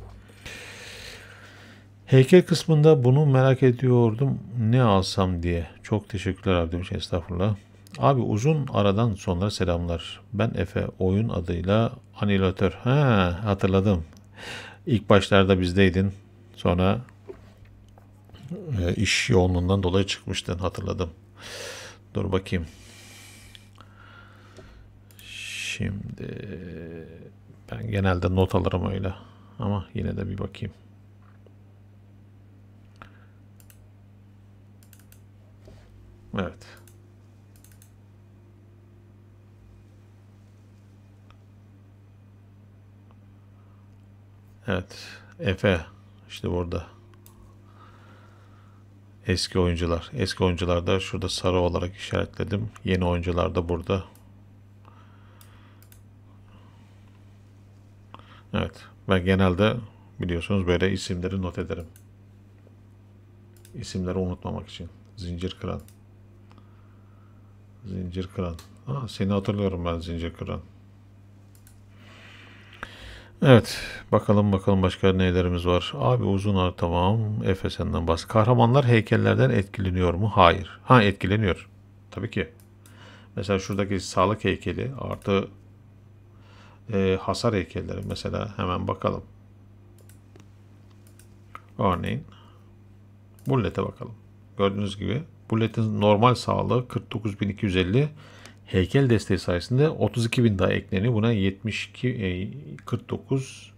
Heykel kısmında bunu merak ediyordum. Ne alsam diye. Çok teşekkürler abi demiş, estağfurullah. Abi uzun aradan sonra selamlar. Ben Efe, oyun adıyla Anilatör. Hatırladım. İlk başlarda bizdeydin. Sonra iş yoğunluğundan dolayı çıkmıştın, hatırladım. Dur bakayım. Şimdi ben genelde not alırım öyle. Ama yine de bir bakayım. Evet. Evet. Efe işte burada. Eski oyuncular. Eski oyuncularda şurada sarı olarak işaretledim. Yeni oyuncular da burada. Evet. Ben genelde biliyorsunuz böyle isimleri not ederim. İsimleri unutmamak için. Zincir kıran. Zincir kıran. Aa, seni hatırlıyorum ben, zincir kıran. Evet. Bakalım başka nelerimiz var. Abi uzun ağ tamam. Efes'den bahs. Kahramanlar heykellerden etkileniyor mu? Hayır. Ha, etkileniyor. Tabii ki. Mesela şuradaki sağlık heykeli artı hasar heykelleri mesela, hemen bakalım. Örneğin Bullet'e bakalım. Gördüğünüz gibi Bullet'in normal sağlığı 49.250, heykel desteği sayesinde 32.000 daha ekleniyor. Buna 72, 49,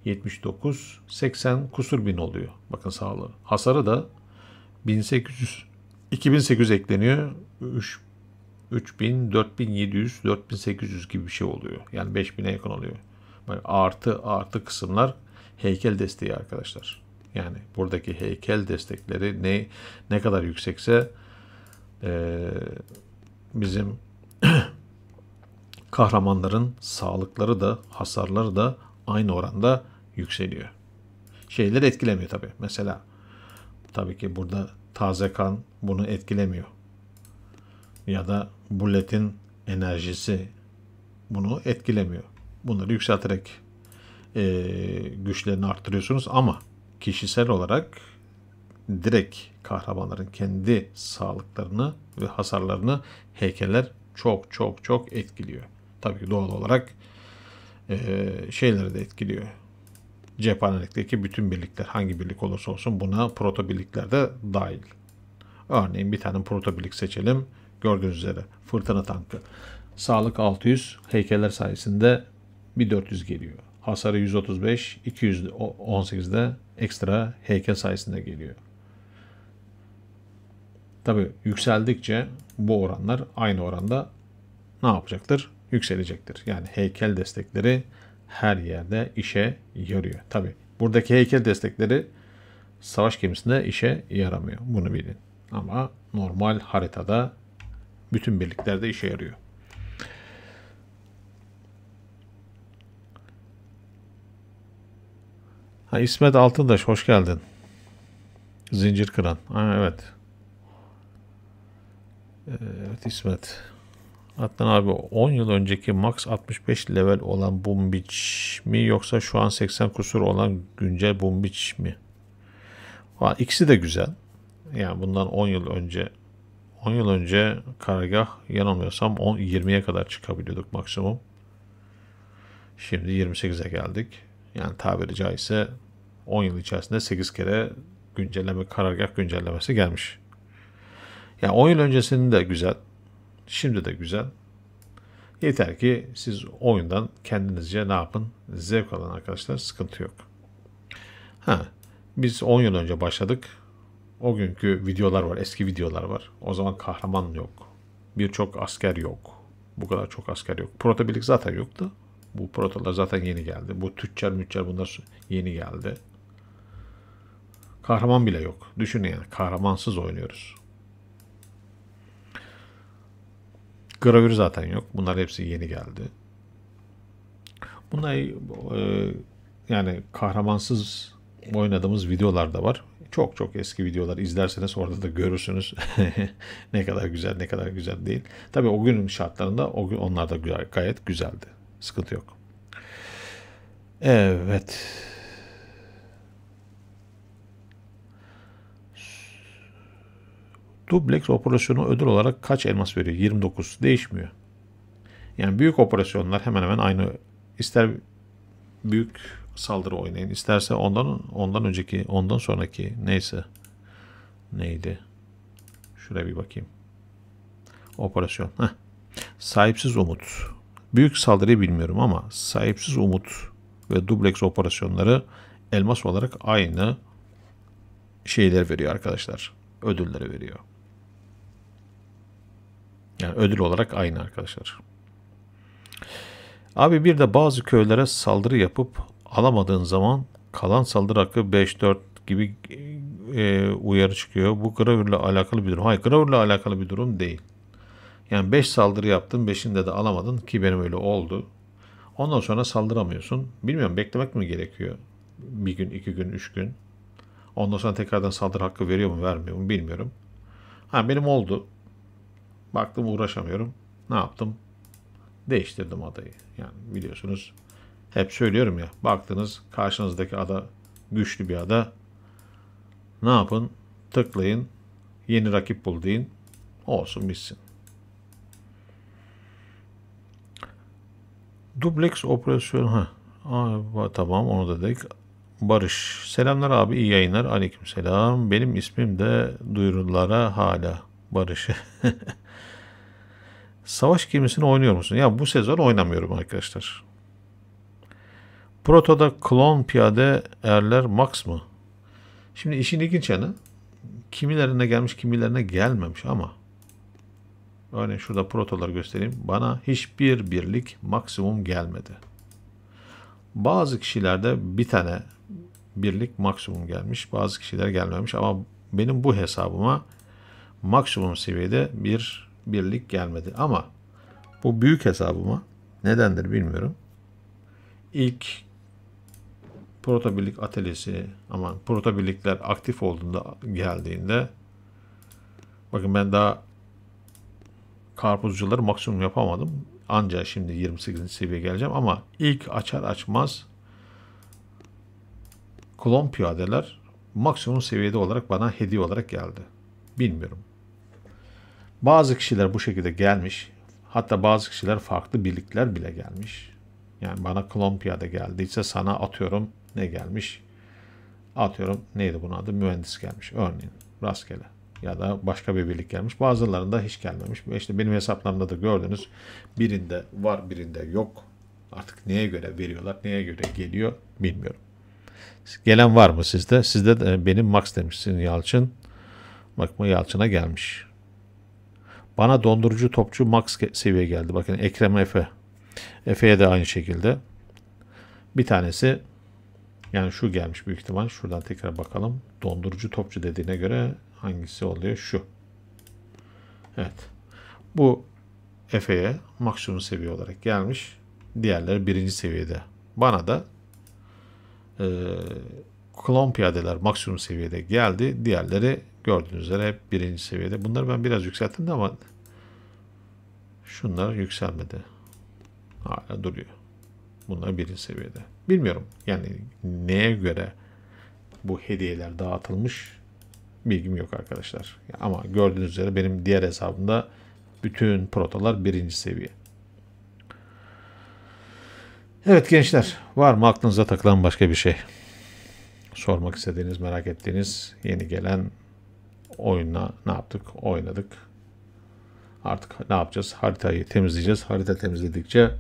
79, 80 kusur bin oluyor. Bakın sağlığı. Hasarı da 1800, 2800 ekleniyor. 3000, 4700, 4800 gibi bir şey oluyor. Yani 5000'e yakın oluyor. Bak, artı kısımlar heykel desteği arkadaşlar. Yani buradaki heykel destekleri ne kadar yüksekse bizim kahramanların sağlıkları da hasarları da aynı oranda yükseliyor. Şeyleri etkilemiyor tabii. Mesela tabii ki burada taze kan bunu etkilemiyor. Ya da Bullet'in enerjisi bunu etkilemiyor. Bunları yükselterek güçlerini arttırıyorsunuz ama kişisel olarak direkt kahramanların kendi sağlıklarını ve hasarlarını heykeller çok etkiliyor. Tabii ki doğal olarak şeyleri de etkiliyor. Cephanelikteki bütün birlikler, hangi birlik olursa olsun buna proto birlikler de dahil. Örneğin bir tane proto birlik seçelim. Gördüğünüz üzere fırtına tankı. Sağlık 600, heykeller sayesinde 1400 geliyor. Hasarı 135, 218'de ekstra heykel sayesinde geliyor. Tabi yükseldikçe bu oranlar aynı oranda ne yapacaktır? Yükselecektir. Yani heykel destekleri her yerde işe yarıyor. Tabi buradaki heykel destekleri savaş gemisinde işe yaramıyor. Bunu bilin. Ama normal haritada bütün birliklerde işe yarıyor. Ha, İsmet Altındaş hoş geldin. Zincir kıran. Ha, evet. Evet İsmet. Hatta abi 10 yıl önceki max 65 level olan Boombiç mi yoksa şu an 80 kusur olan güncel Boombiç mi? Ha, ikisi de güzel. Yani bundan 10 yıl önce karargah yanılmıyorsam 20'ye kadar çıkabiliyorduk maksimum. Şimdi 28'e geldik. Yani tabiri caizse 10 yıl içerisinde 8 kere karargah güncellemesi gelmiş. Yani 10 yıl öncesinde de güzel. Şimdi de güzel. Yeter ki siz oyundan kendinizce ne yapın? Zevk alın arkadaşlar. Sıkıntı yok. Biz 10 yıl önce başladık. O günkü videolar var. Eski videolar var. O zaman kahraman yok. Birçok asker yok. Bu kadar çok asker yok. Proto birlik zaten yoktu. Bu protolar zaten yeni geldi. Bu tüccar bunlar yeni geldi. Kahraman bile yok. Düşünün yani. Kahramansız oynuyoruz. Gravür zaten yok. Bunlar hepsi yeni geldi. Bunlar yani kahramansız oynadığımız videolar da var. Çok eski videolar izlerseniz orada da görürsünüz ne kadar güzel ne kadar güzel değil. Tabii o günün şartlarında onlar da gayet güzeldi. Sıkıntı yok. Evet. Duplex operasyonu ödül olarak kaç elmas veriyor? 29. Değişmiyor. Yani büyük operasyonlar hemen hemen aynı. İster büyük saldırı oynayın, isterse ondan sonraki neydi? Şuraya bir bakayım. Operasyon. Sahipsiz umut. Büyük saldırıyı bilmiyorum ama sahipsiz umut ve duplex operasyonları elmas olarak aynı şeyler veriyor arkadaşlar. Ödülleri veriyor. Yani ödül olarak aynı arkadaşlar. Abi bir de bazı köylere saldırı yapıp alamadığın zaman kalan saldırı hakkı 5-4 gibi uyarı çıkıyor. Bu gravürle alakalı bir durum. Hayır, gravürle alakalı bir durum değil. Yani 5 saldırı yaptın, 5'inde de alamadın ki benim öyle oldu. Ondan sonra saldıramıyorsun. Bilmiyorum, beklemek mi gerekiyor? Bir gün, 2 gün, 3 gün. Ondan sonra tekrardan saldırı hakkı veriyor mu, vermiyor mu bilmiyorum. Ha, benim oldu. Baktım uğraşamıyorum. Ne yaptım? Değiştirdim adayı. Yani biliyorsunuz, hep söylüyorum ya. Baktınız karşınızdaki ada güçlü bir ada. Ne yapın? Tıklayın. Yeni rakip bul deyin. Olsun bitsin. Duplex operasyon. Tamam, onu da dedik. Barış. Selamlar abi, iyi yayınlar. Aleykümselam. Benim ismim de duyurulara hala. Barış. Savaş gemisini oynuyor musun? Ya bu sezon oynamıyorum arkadaşlar. Proto'da klon piyade erler max mı? Şimdi işin ilginç yanı, kimilerine gelmiş kimilerine gelmemiş ama örneğin şurada protoları göstereyim. Bana hiçbir birlik maksimum gelmedi. Bazı kişilerde bir tane birlik maksimum gelmiş. Bazı kişiler gelmemiş ama benim bu hesabıma maksimum seviyede bir birlik gelmedi. Ama bu büyük hesabıma nedendir bilmiyorum. İlk proto birlik atölyesi, aman proto birlikler aktif olduğunda, geldiğinde, bakın ben daha karpuzcuları maksimum yapamadım. Ancak şimdi 28. seviyeye geleceğim ama ilk açar açmaz klon piyadeler maksimum seviyede olarak bana hediye olarak geldi. Bilmiyorum. Bazı kişiler bu şekilde gelmiş. Hatta bazı kişiler farklı birlikler bile gelmiş. Yani bana klon piyade geldiyse sana atıyorum ne gelmiş? Atıyorum neydi bunun adı? Mühendis gelmiş örneğin. Rastgele. Ya da başka bir birlik gelmiş. Bazılarında hiç gelmemiş. İşte benim hesaplarımda da gördünüz. Birinde var, birinde yok. Artık neye göre veriyorlar, neye göre geliyor bilmiyorum. Gelen var mı sizde? Sizde de benim max demişsin Yalçın. Bakma, Yalçın'a gelmiş. Bana dondurucu topçu max seviye geldi. Bakın Ekrem Efe. Efe'ye de aynı şekilde. Bir tanesi, yani şu gelmiş büyük ihtimal. Şuradan tekrar bakalım. Dondurucu topçu dediğine göre hangisi oluyor? Şu. Evet. Bu Efe'ye maksimum seviye olarak gelmiş. Diğerleri birinci seviyede. Bana da klon piyadeler maksimum seviyede geldi. Diğerleri gördüğünüz üzere hep birinci seviyede. Bunları ben biraz yükselttim de ama şunlar yükselmedi. Hala duruyor. Bunlar birinci seviyede. Bilmiyorum yani neye göre bu hediyeler dağıtılmış bilgim yok arkadaşlar. Ama gördüğünüz üzere benim diğer hesabımda bütün protolar birinci seviye. Evet gençler, var mı aklınıza takılan başka bir şey? Sormak istediğiniz, merak ettiğiniz, yeni gelen oyuna ne yaptık? Oynadık. Artık ne yapacağız? Haritayı temizleyeceğiz. Harita temizledikçe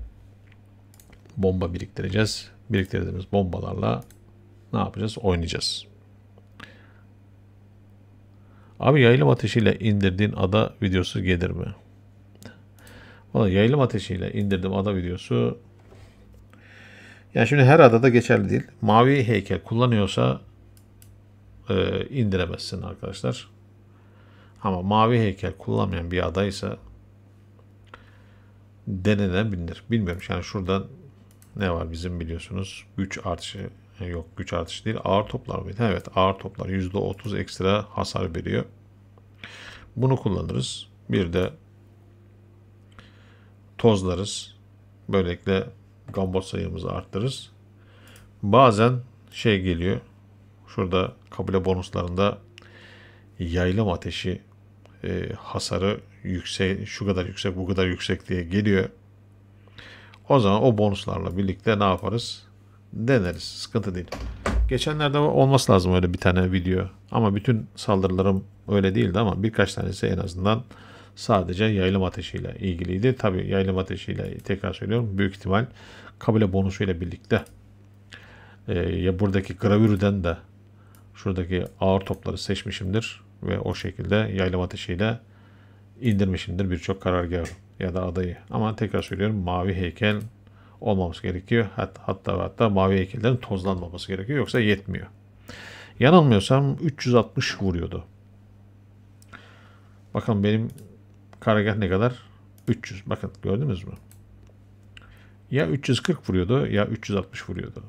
bomba biriktireceğiz. Biriktirdiğimiz bombalarla ne yapacağız? Oynayacağız. Abi yaylım ateşiyle indirdiğin ada videosu gelir mi? Valla yaylım ateşiyle indirdiğim ada videosu, yani şimdi her adada geçerli değil. Mavi heykel kullanıyorsa indiremezsin arkadaşlar. Ama mavi heykel kullanmayan bir adaysa denenebilir. Bilmiyorum. Yani şuradan ne var bizim biliyorsunuz. Güç artışı yok. Güç artışı değil. Ağır toplar mıydı? Evet, ağır toplar. %30 ekstra hasar veriyor. Bunu kullanırız. Bir de tozlarız. Böylelikle gambot sayımızı arttırırız. Bazen şey geliyor. Şurada kabile bonuslarında yaylım ateşi hasarı yüksek, şu kadar yüksek, bu kadar yüksek diye geliyor. O zaman o bonuslarla birlikte ne yaparız? Deneriz. Sıkıntı değil. Geçenlerde olması lazım öyle bir tane video. Ama bütün saldırılarım öyle değildi ama birkaç tanesi en azından sadece yaylım ateşiyle ilgiliydi. Tabii yaylım ateşiyle tekrar söylüyorum. Büyük ihtimal kabile bonusuyla birlikte ya buradaki gravürden de şuradaki ağır topları seçmişimdir ve o şekilde yaylım ateşiyle indirmişimdir birçok karargahı ya da adayı. Ama tekrar söylüyorum, mavi heykel olmaması gerekiyor. Hatta mavi heykellerin tozlanmaması gerekiyor. Yoksa yetmiyor. Yanılmıyorsam 360 vuruyordu. Bakın benim karargah ne kadar? 300. Bakın gördünüz mü? Ya 340 vuruyordu ya 360 vuruyordu.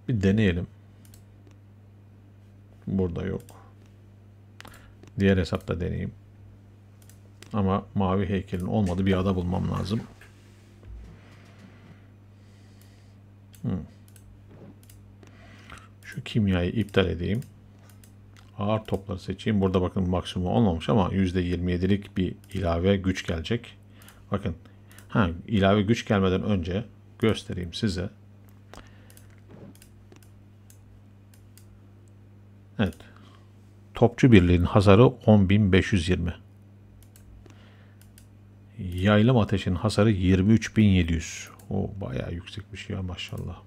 Bir deneyelim. Burada yok. Diğer hesapta deneyeyim. Ama mavi heykelin olmadığı bir ada bulmam lazım. Şu kimyayı iptal edeyim. Ağır topları seçeyim. Burada bakın maksimum olmamış ama %27'lik bir ilave güç gelecek. Bakın. İlave güç gelmeden önce göstereyim size. Evet. Topçu birliğinin hasarı 10.520. Yaylım ateşinin hasarı 23.700. O bayağı yüksekmiş ya maşallah.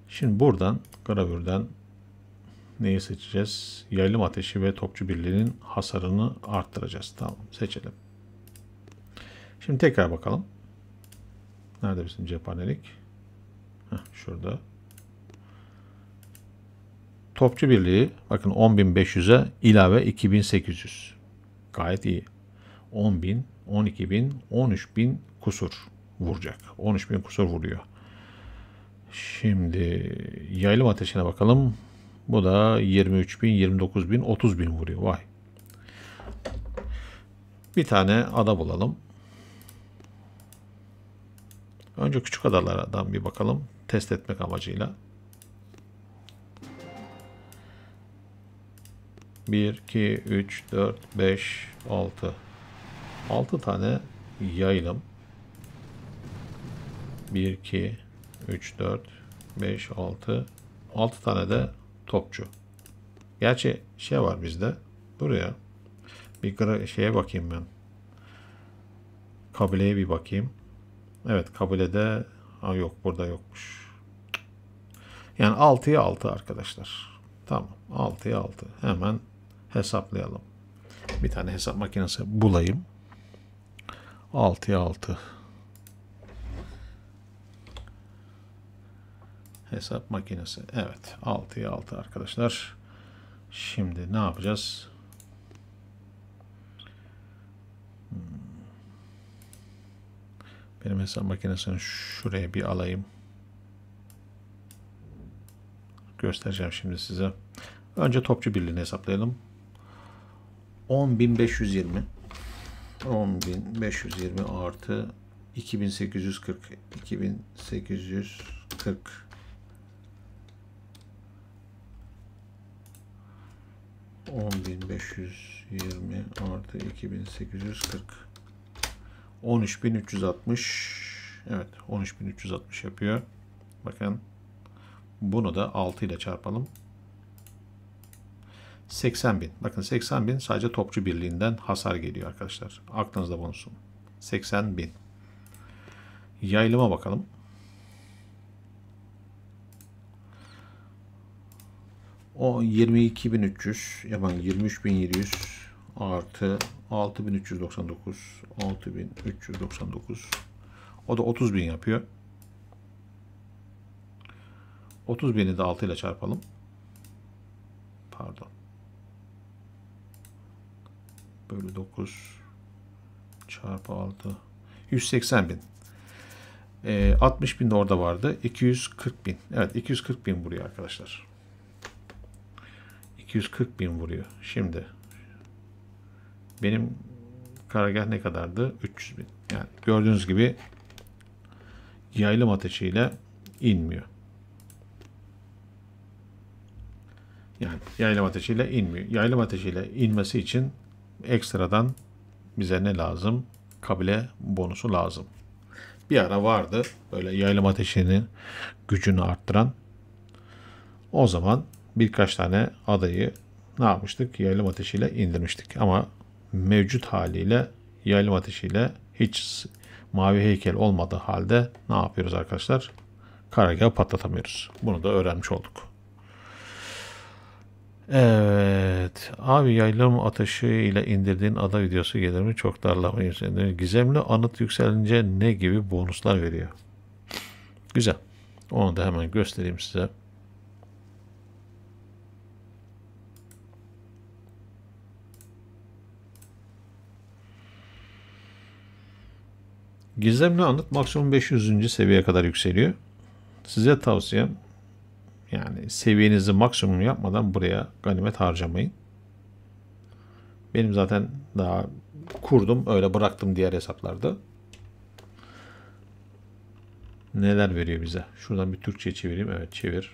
Şimdi buradan gravürden neyi seçeceğiz? Yaylım ateşi ve topçu birliğinin hasarını arttıracağız. Tamam, seçelim. Şimdi tekrar bakalım. Nerede bizim cephanelik? Şurada. Topçu birliği bakın 10.500'e ilave 2.800. Gayet iyi. 10.000, 12.000, 13.000 kusur vuracak. 13.000 kusur vuruyor. Şimdi yaylım ateşine bakalım. Bu da 23.000, 29.000, 30.000 vuruyor. Vay. Bir tane ada bulalım. Önce küçük adalardan bir bakalım. Test etmek amacıyla. 1, 2, 3, 4, 5, 6. 6 tane yaylım. 1, 2, 3, 4, 5, 6. 6 tane de topçu. Gerçi şey var bizde. Buraya bir şeye bakayım ben. Kabileye bir bakayım. Evet, kabilede yok, burada yokmuş. Yani 6'ya 6 arkadaşlar. Tamam, 6'ya 6. Hemen hesaplayalım. Bir tane hesap makinesi bulayım. 6'ya 6. Hesap makinesi. Evet, 6'ya 6 arkadaşlar. Şimdi ne yapacağız? Benim hesap makinesini şuraya bir alayım. Göstereceğim şimdi size. Önce topçu birliğini hesaplayalım. 10.520. 10.520 artı 2.840. 2.840. 10.520 artı 2.840. 13.360. Evet, 13.360 yapıyor. Bakın. Bunu da 6 ile çarpalım. 80.000. Bakın 80.000 sadece topçu birliğinden hasar geliyor arkadaşlar. Aklınızda bulunsun. 80.000. Yaylıma bakalım. O 22.300 yapan 23.700 artı 6.399 6.399 o da 30.000 yapıyor. 30.000'i de 6 ile çarpalım. Pardon. Bölü 9 çarpı 6 180.000. 60.000 de orada vardı. 240.000. Evet, 240.000 vuruyor arkadaşlar. 240.000 vuruyor. Şimdi benim karargah ne kadardı? 300.000. Yani gördüğünüz gibi yaylım ateşiyle inmiyor. Yani yaylım ateşiyle inmiyor. Yaylım ateşiyle inmesi için ekstradan bize ne lazım? Kabile bonusu lazım. Bir ara vardı böyle yaylım ateşinin gücünü arttıran. O zaman birkaç tane adayı ne yapmıştık? Yaylım ateşiyle indirmiştik. Ama mevcut haliyle yaylım ateşiyle hiç mavi heykel olmadığı halde ne yapıyoruz arkadaşlar? Karargahı patlatamıyoruz. Bunu da öğrenmiş olduk. Evet. Abi yaylım ateşi ile indirdiğin ada videosu gelir mi? Çok darlamayın seni. Gizemli anıt yükselince ne gibi bonuslar veriyor? Güzel. Onu da hemen göstereyim size. Gizemli anıt maksimum 500. seviyeye kadar yükseliyor. Size tavsiyem, yani seviyenizi maksimum yapmadan buraya ganimet harcamayın. Benim zaten daha kurdum, öyle bıraktım diğer hesaplarda. Neler veriyor bize? Şuradan bir Türkçe çevireyim. Evet, çevir.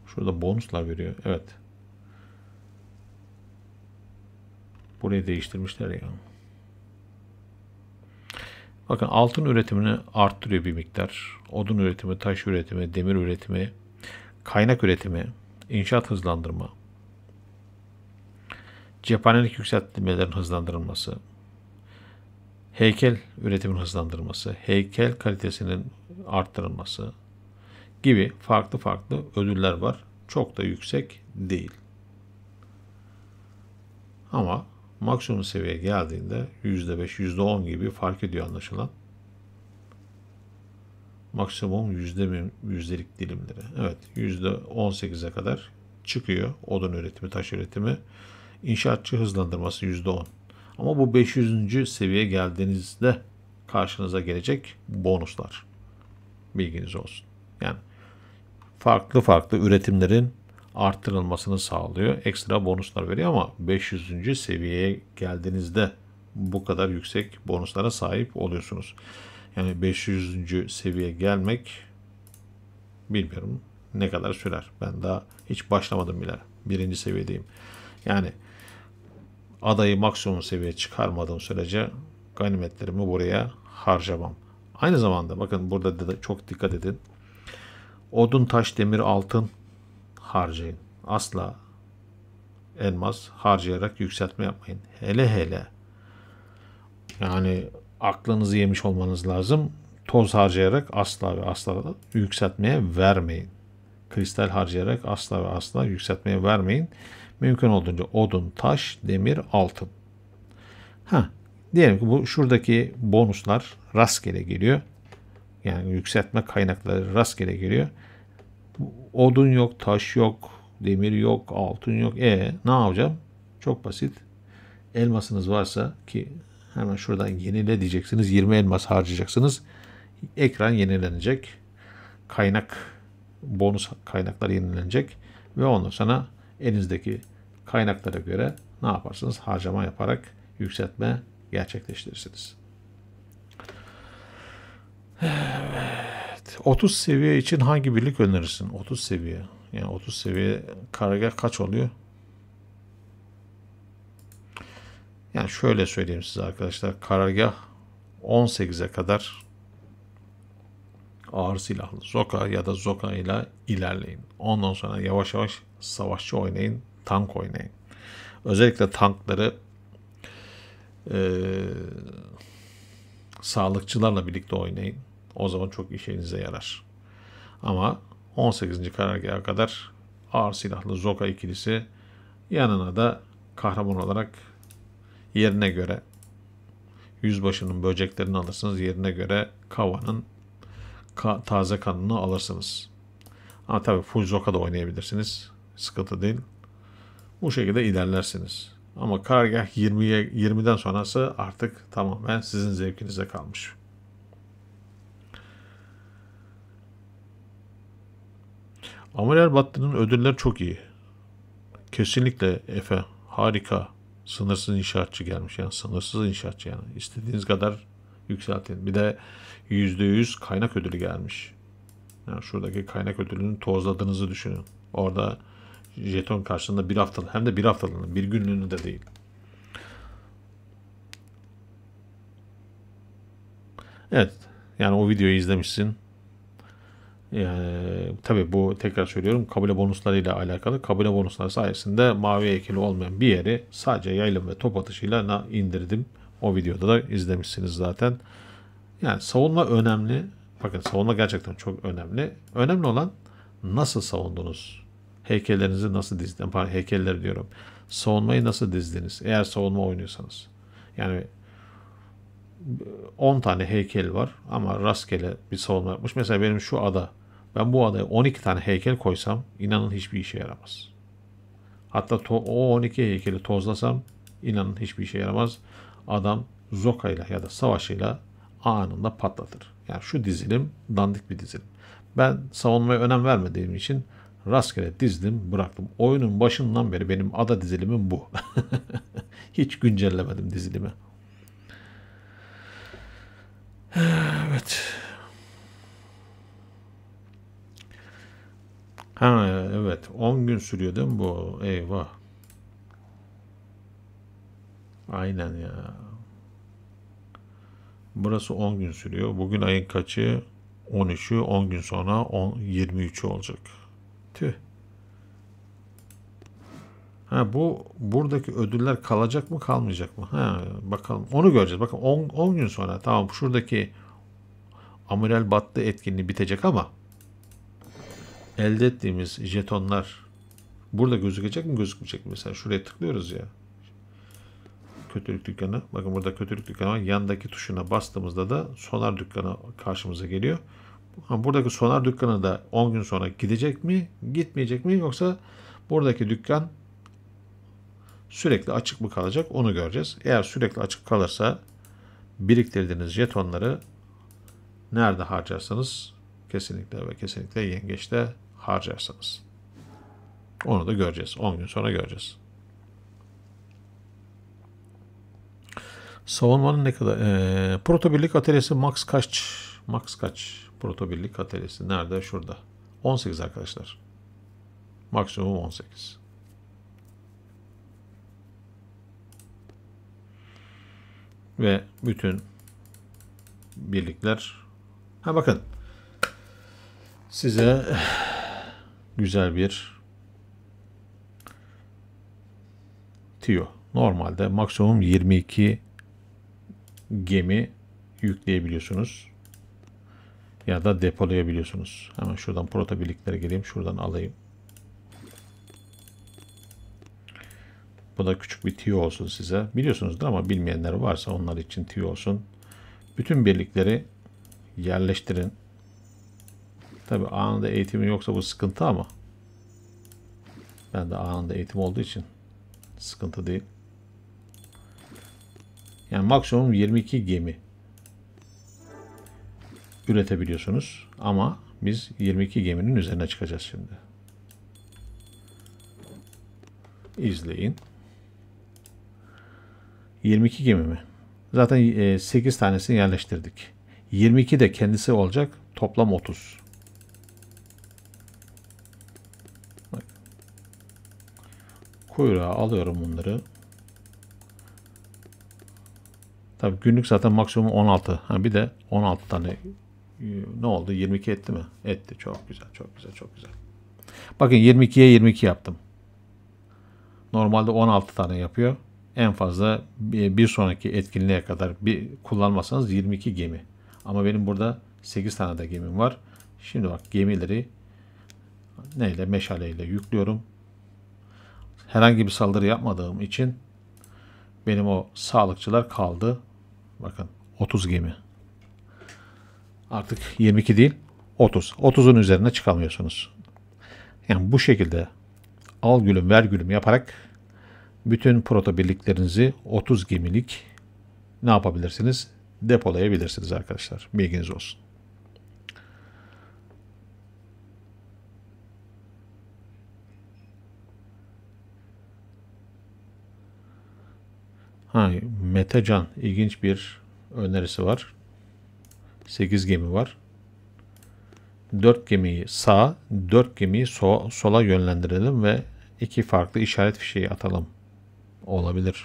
Şurada bonuslar veriyor. Evet. Burayı değiştirmişler ya. Bakın, altın üretimini arttırıyor bir miktar. Odun üretimi, taş üretimi, demir üretimi, kaynak üretimi, inşaat hızlandırma, cephanelik yükseltmelerin hızlandırılması, heykel üretimin hızlandırılması, heykel kalitesinin arttırılması gibi farklı farklı ödüller var. Çok da yüksek değil. Ama maksimum seviyeye geldiğinde %5, %10 gibi fark ediyor anlaşılan. Maksimum yüzdelik dilimleri. Evet, %18'e kadar çıkıyor odun üretimi, taş üretimi. İnşaatçı hızlandırması %10. Ama bu 500. seviyeye geldiğinizde karşınıza gelecek bonuslar. Bilginiz olsun. Yani farklı farklı üretimlerin arttırılmasını sağlıyor. Ekstra bonuslar veriyor ama 500. seviyeye geldiğinizde bu kadar yüksek bonuslara sahip oluyorsunuz. Yani 500. seviyeye gelmek bilmiyorum ne kadar sürer. Ben daha hiç başlamadım bile. Birinci seviyedeyim. Yani adayı maksimum seviyeye çıkarmadığım sürece ganimetlerimi buraya harcamam. Aynı zamanda bakın, burada da çok dikkat edin. Odun, taş, demir, altın harcayın. Asla elmas harcayarak yükseltme yapmayın. Hele hele, yani aklınızı yemiş olmanız lazım. Toz harcayarak asla ve asla yükseltmeye vermeyin. Kristal harcayarak asla ve asla yükseltmeye vermeyin. Mümkün olduğunca odun, taş, demir, altın. Diyelim ki bu şuradaki bonuslar rastgele geliyor. Yani yükseltme kaynakları rastgele geliyor. Odun yok, taş yok, demir yok, altın yok. Ne yapacağım? Çok basit. Elmasınız varsa, ki hemen şuradan yenile diyeceksiniz. 20 elmas harcayacaksınız. Ekran yenilenecek. Bonus kaynaklar yenilenecek. Ve ondan sonra elinizdeki kaynaklara göre ne yaparsınız? Harcama yaparak yükseltme gerçekleştirirsiniz. Evet. 30 seviye için hangi birlik önerirsin? 30 seviye. Yani 30 seviye karargah kaç oluyor? Yani şöyle söyleyeyim size arkadaşlar. Karargah 18'e kadar ağır silahlı Zoka ya da Zoka ile ilerleyin. Ondan sonra yavaş yavaş savaşçı oynayın, tank oynayın. Özellikle tankları sağlıkçılarla birlikte oynayın. O zaman çok işinize yarar. Ama 18. karargaha kadar ağır silahlı Zoka ikilisi, yanına da kahraman olarak yerine göre yüzbaşının böceklerini alırsınız. Yerine göre Kava'nın taze kanını alırsınız. Ama tabii full Zoka da oynayabilirsiniz. Sıkıntı değil. Bu şekilde ilerlersiniz. Ama karargah 20'den sonrası artık tamamen sizin zevkinize kalmış. Amiral Battı'nın ödülleri çok iyi. Kesinlikle Efe. Harika. Sınırsız inşaatçı gelmiş. Yani sınırsız inşaatçı yani. İstediğiniz kadar yükseltin. Bir de %100 kaynak ödülü gelmiş. Yani şuradaki kaynak ödülünü tozladığınızı düşünün. Orada jeton karşılığında bir haftalık, hem de bir haftalığına, bir günlüğüne de değil. Evet. Yani o videoyu izlemişsin. Tabii bu, tekrar söylüyorum, kabile bonuslarıyla alakalı. Kabile bonusları sayesinde mavi heykeli olmayan bir yeri sadece yaylım ve top atışıyla indirdim. O videoda da izlemişsiniz zaten. Yani savunma önemli. Bakın savunma gerçekten çok önemli. Önemli olan nasıl savundunuz? Heykellerinizi nasıl dizdiniz? Pardon, heykeller diyorum. Savunmayı nasıl dizdiniz? Eğer savunma oynuyorsanız. Yani 10 tane heykel var ama rastgele bir savunma yapmış. Mesela benim şu ada. Ben bu adaya 12 tane heykel koysam inanın hiçbir işe yaramaz. Hatta o 12 heykeli tozlasam inanın hiçbir işe yaramaz. Adam zokayla ya da savaşıyla anında patlatır. Yani şu dizilim dandik bir dizilim. Ben savunmaya önem vermediğim için rastgele dizdim bıraktım. Oyunun başından beri benim ada dizilimim bu. Hiç güncellemedim dizilimi. Evet. Ha evet 10 gün sürüyor değil mi bu? Eyvah. Aynen ya. Burası 10 gün sürüyor. Bugün ayın kaçı? 13'ü. 10 gün sonra 23'ü olacak. Tüh. Ha bu buradaki ödüller kalacak mı kalmayacak mı? Ha bakalım. Onu göreceğiz. Bakın 10 gün sonra tamam şuradaki Amiral Battı etkinliği bitecek ama elde ettiğimiz jetonlar burada gözükecek mi gözükmeyecek mi? Mesela şuraya tıklıyoruz ya. Kötülük dükkanı. Bakın burada kötülük dükkanı var. Yandaki tuşuna bastığımızda da sonar dükkanı karşımıza geliyor. Buradaki sonar dükkanı da 10 gün sonra gidecek mi, gitmeyecek mi yoksa buradaki dükkan sürekli açık mı kalacak onu göreceğiz. Eğer sürekli açık kalırsa biriktirdiğiniz jetonları nerede harcarsanız kesinlikle ve kesinlikle yengeçte harcarsınız. Onu da göreceğiz. 10 gün sonra göreceğiz. Savunmanın ne kadar? Proto Birlik Atölyesi max kaç? Max kaç? Proto Birlik Atölyesi nerede? Şurada. 18 arkadaşlar. Maksimum 18. Ve bütün birlikler. Ha bakın. Size güzel bir tüyo. Normalde maksimum 22 gemi yükleyebiliyorsunuz. Ya da depolayabiliyorsunuz. Hemen şuradan proto birliklere geleyim. Şuradan alayım. Bu da küçük bir tüyo olsun size. Biliyorsunuzdur ama bilmeyenler varsa onlar için tüyo olsun. Bütün birlikleri yerleştirin. Tabi anında eğitimi yoksa bu sıkıntı ama ben de anında eğitim olduğu için sıkıntı değil. Yani maksimum 22 gemi üretebiliyorsunuz ama biz 22 geminin üzerine çıkacağız şimdi. İzleyin. 22 gemi mi? Zaten 8 tanesini yerleştirdik. 22 de kendisi olacak. Toplam 30. Bak. Kuyruğa alıyorum bunları. Tabii günlük zaten maksimum 16. Ha bir de 16 tane ne oldu? 22 etti mi? Etti. Çok güzel, çok güzel, çok güzel. Bakın 22'ye 22 yaptım. Normalde 16 tane yapıyor. En fazla bir sonraki etkinliğe kadar bir kullanmasanız 22 gemi. Ama benim burada 8 tane de gemim var. Şimdi bak gemileri neyle? Meşaleyle yüklüyorum. Herhangi bir saldırı yapmadığım için benim o sağlıkçılar kaldı. Bakın 30 gemi. Artık 22 değil 30. 30'un üzerine çıkamıyorsunuz. Yani bu şekilde al gülüm ver gülüm yaparak bütün proto birliklerinizi 30 gemilik ne yapabilirsiniz? Depolayabilirsiniz arkadaşlar. Bilginiz olsun. Metecan ilginç bir önerisi var. 8 gemi var. 4 gemiyi sağa, 4 gemiyi sola yönlendirelim ve 2 farklı işaret fişeği atalım. Olabilir.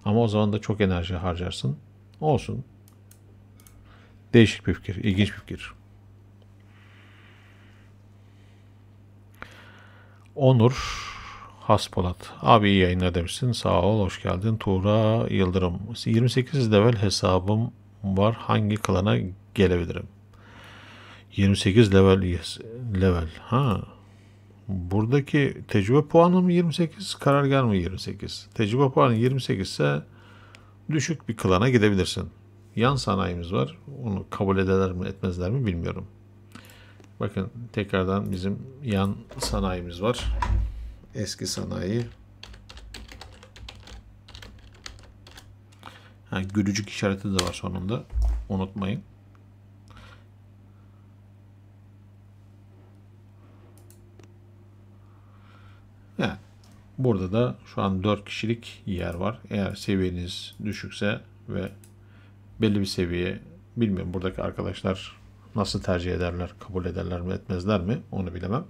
Ama o zaman da çok enerji harcarsın. Olsun. Değişik bir fikir, ilginç bir fikir. Onur Haspolat. Abi iyi yayınlar demişsin. Sağ ol. Hoş geldin. Tuğra Yıldırım. 28 level hesabım var. Hangi klana gelebilirim? 28 level. Level. Ha. Buradaki tecrübe puanı mı 28? Karargah mı 28? Tecrübe puanı 28 ise düşük bir klana gidebilirsin. Yan sanayimiz var. Onu kabul ederler mi etmezler mi bilmiyorum. Bakın tekrardan bizim yan sanayimiz var. Eski sanayi. Ha, gülücük işareti de var sonunda. Unutmayın. Yani burada da şu an 4 kişilik yer var. Eğer seviyeniz düşükse ve belli bir seviye, bilmiyorum buradaki arkadaşlar nasıl tercih ederler, kabul ederler mi etmezler mi onu bilemem.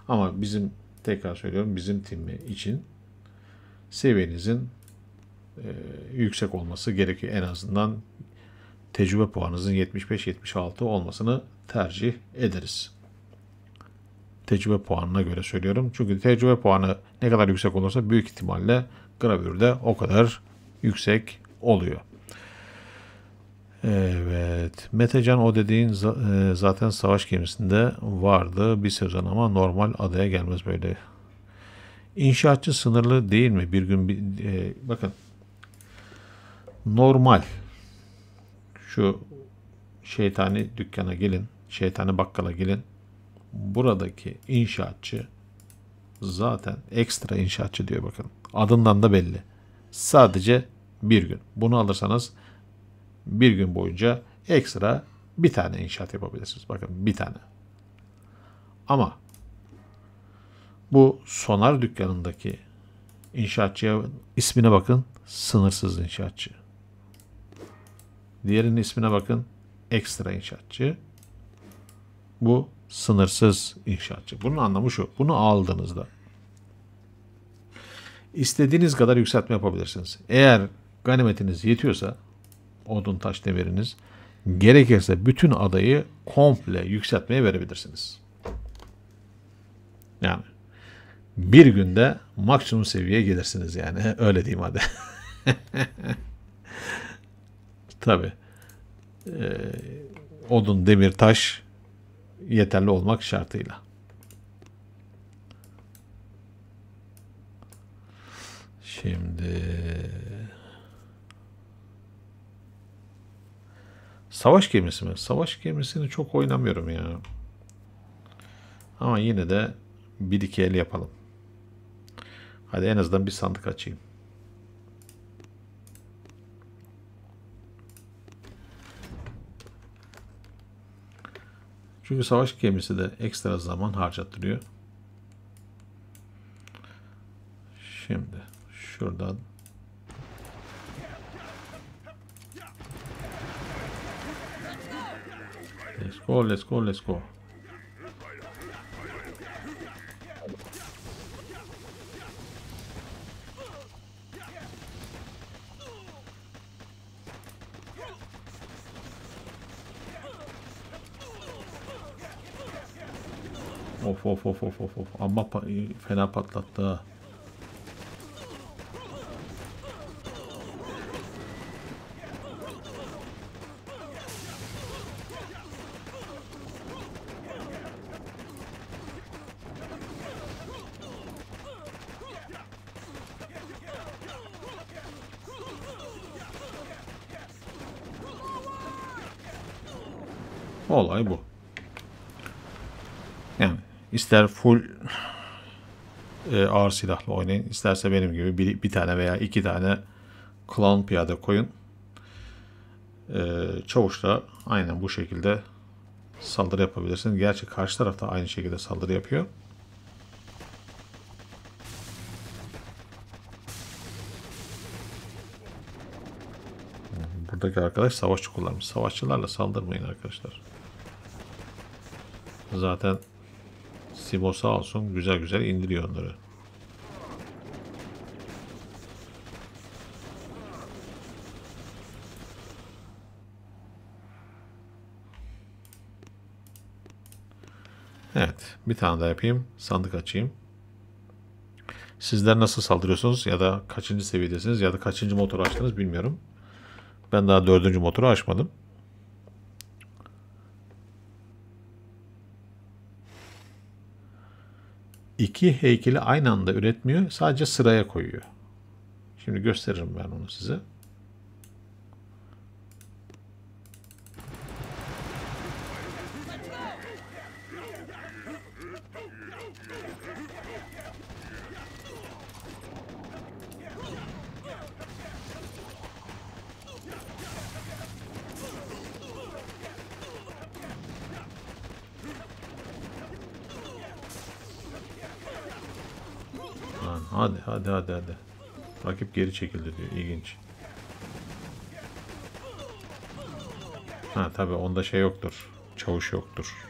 Ama bizim, tekrar söylüyorum, bizim tim için seviyenizin yüksek olması gerekiyor. En azından tecrübe puanınızın 75-76 olmasını tercih ederiz. Tecrübe puanına göre söylüyorum. Çünkü tecrübe puanı ne kadar yüksek olursa büyük ihtimalle gravürde o kadar yüksek oluyor. Evet. Metecan, o dediğin zaten savaş gemisinde vardı bir sezon ama normal adaya gelmez böyle. İnşaatçı sınırlı değil mi? Bir gün bakın, normal şu şeytani dükkana gelin, şeytani bakkala gelin. Buradaki inşaatçı zaten ekstra inşaatçı diyor, bakın. Adından da belli. Sadece bir gün. Bunu alırsanız bir gün boyunca ekstra bir tane inşaat yapabilirsiniz. Bakın, bir tane. Ama bu sonar dükkanındaki inşaatçıya ismine bakın. Sınırsız inşaatçı. Diğerinin ismine bakın. Ekstra inşaatçı. Bu sınırsız inşaatçı. Bunun anlamı şu. Bunu aldığınızda istediğiniz kadar yükseltme yapabilirsiniz. Eğer ganimetiniz yetiyorsa, odun, taş, demiriniz, gerekirse bütün adayı komple yükseltmeye verebilirsiniz. Yani bir günde maksimum seviyeye gelirsiniz yani. Öyle diyeyim hadi. Tabii. Odun, demir, taş yeterli olmak şartıyla. Şimdi savaş gemisi mi? Savaş gemisini çok oynamıyorum ya. Ama yine de bir iki el yapalım. Hadi en azından bir sandık açayım. Çünkü savaş gemisi de ekstra zaman harcattırıyor. Şimdi şuradan let's go, let's go, let's go. Of of of of of of. Amma fena patlattı ha. Olay bu. Yani ister full ağır silahlı oynayın, isterse benim gibi bir tane veya iki tane klon piyade koyun. Çavuşla aynen bu şekilde saldırı yapabilirsin. Gerçi karşı taraf da aynı şekilde saldırı yapıyor. Buradaki arkadaş savaşçı kullanmış. Savaşçılarla saldırmayın arkadaşlar. Zaten Simo sağ olsun güzel güzel indiriyor onları. Evet, bir tane daha yapayım. Sandık açayım. Sizler nasıl saldırıyorsunuz ya da kaçıncı seviyedesiniz ya da kaçıncı motoru açtınız bilmiyorum. Ben daha 4. motoru açmadım. İki heykeli aynı anda üretmiyor. Sadece sıraya koyuyor. Şimdi gösteririm ben onu size. Lan hadi. Rakip geri çekildi diyor. İlginç. Ha tabii onda şey yoktur. Çavuş yoktur.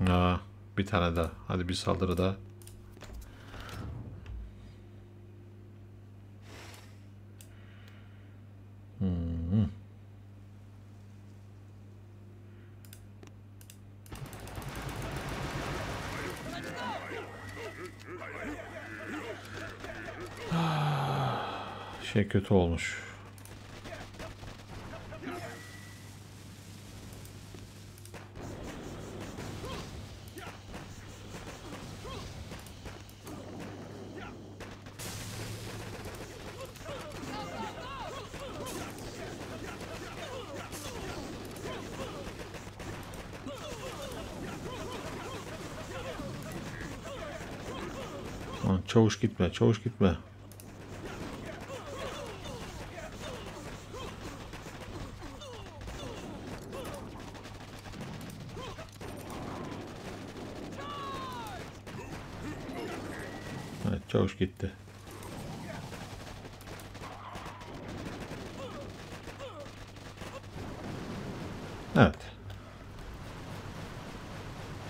Aa, bir tane daha. Hadi bir saldırı daha. Şey kötü olmuş. Lan çavuş gitme, çavuş gitme. Evet, çavuş gitti. Evet.